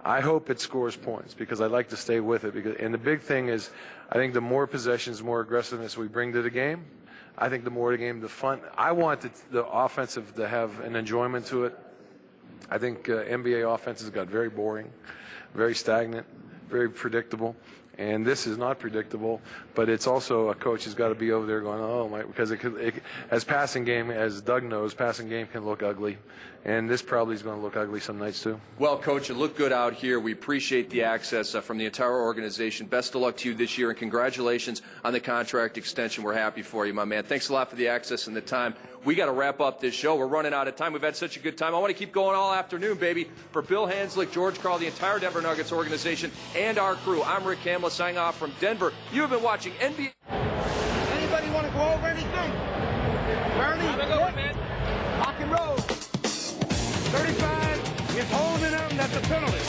Speaker 3: I hope it scores points because I'd like to stay with it. And the big thing is, I think the more possessions, more aggressiveness we bring to the game, I think the more the game, the fun. I want the offensive to have an enjoyment to it. I think NBA offenses got very boring, very stagnant, very predictable. And this is not predictable, but it's also a coach has got to be over there going, oh my, because as passing game, as Doug knows, passing game can look ugly, and this probably is going to look ugly some nights too.
Speaker 1: Well, Coach, it looked good out here. We appreciate the access from the entire organization. Best of luck to you this year, and congratulations on the contract extension. We're happy for you, my man. Thanks a lot for the access and the time. We got to wrap up this show. We're running out of time. We've had such a good time. I want to keep going all afternoon, baby. For Bill Hanslick, George Karl, the entire Denver Nuggets organization, and our crew, I'm Rick Hamlet signing off from Denver. You have been watching NBA.
Speaker 2: Anybody want to go over anything? Bernie? Have a good one, man. Rock and roll. 35 is holding them. That's a penalty.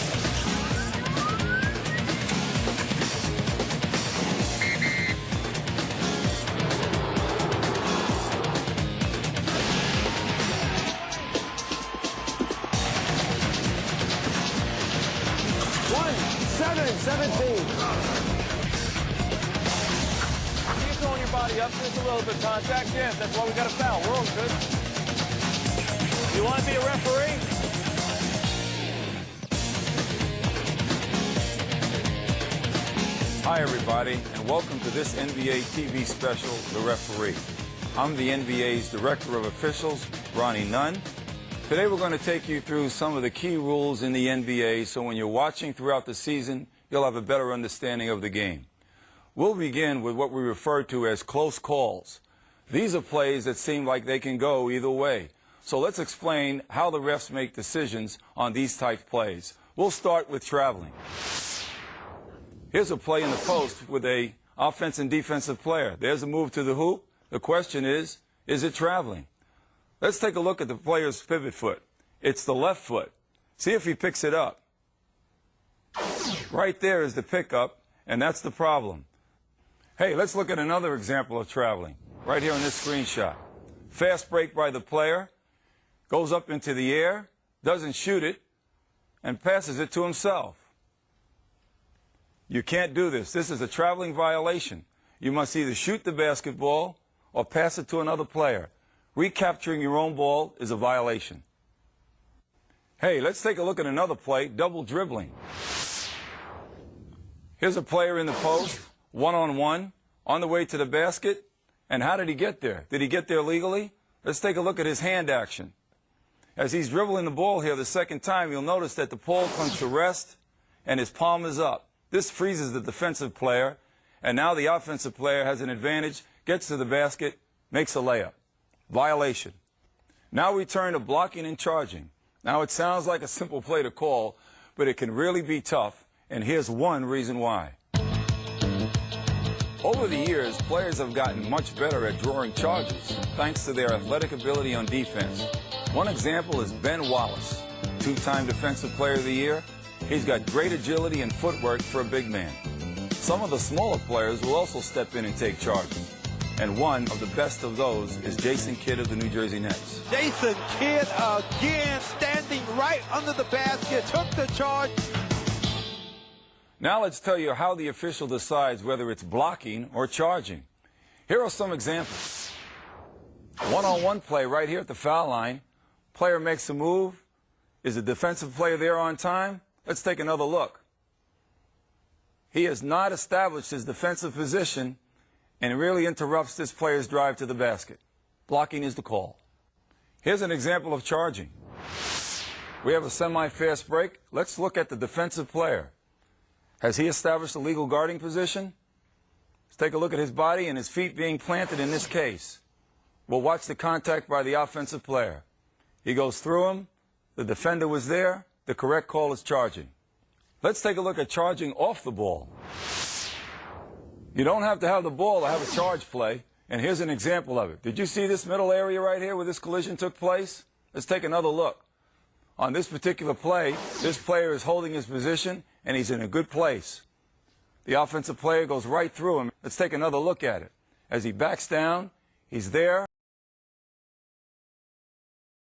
Speaker 4: Throwing your body up, just a little bit of contact. Yes, that's why we got a foul. We're all good. You want to be a referee?
Speaker 9: Hi, everybody, and welcome to this NBA TV special, The Referee. I'm the NBA's Director of Officials, Ronnie Nunn. Today we're going to take you through some of the key rules in the NBA so when you're watching throughout the season, you'll have a better understanding of the game. We'll begin with what we refer to as close calls. These are plays that seem like they can go either way. So let's explain how the refs make decisions on these type plays. We'll start with traveling. Here's a play in the post with a offensive and defensive player. There's a move to the hoop. The question is it traveling? Let's take a look at the player's pivot foot. It's the left foot. See if he picks it up. Right there is the pickup, and that's the problem. Hey, let's look at another example of traveling. Right here on this screenshot. Fast break by the player, goes up into the air, doesn't shoot it, and passes it to himself. You can't do this. This is a traveling violation. You must either shoot the basketball or pass it to another player. Recapturing your own ball is a violation. Hey, let's take a look at another play, double dribbling. Here's a player in the post, one-on-one, on the way to the basket. And how did he get there? Did he get there legally? Let's take a look at his hand action. As he's dribbling the ball here the second time, you'll notice that the ball comes to rest and his palm is up. This freezes the defensive player, and now the offensive player has an advantage, gets to the basket, makes a layup. Violation. Now we turn to blocking and charging. Now it sounds like a simple play to call, but it can really be tough, and here's one reason why. Over the years, players have gotten much better at drawing charges thanks to their athletic ability on defense. One example is Ben Wallace, two-time Defensive Player of the Year. He's got great agility and footwork for a big man. Some of the smaller players will also step in and take charges. And one of the best of those is Jason Kidd of the New Jersey Nets.
Speaker 2: Jason Kidd again, standing right under the basket, took the charge.
Speaker 9: Now let's tell you how the official decides whether it's blocking or charging. Here are some examples. One-on-one play right here at the foul line. Player makes a move. Is the defensive player there on time? Let's take another look. He has not established his defensive position and really interrupts this player's drive to the basket. Blocking is the call. Here's an example of charging. We have a semi-fast break. Let's look at the defensive player. Has he established a legal guarding position? Let's take a look at his body and his feet being planted in this case. We'll watch the contact by the offensive player. He goes through him. The defender was there. The correct call is charging. Let's take a look at charging off the ball. You don't have to have the ball to have a charge play, and here's an example of it. Did you see this middle area right here where this collision took place? Let's take another look. On this particular play, this player is holding his position, and he's in a good place. The offensive player goes right through him. Let's take another look at it. As he backs down, he's there.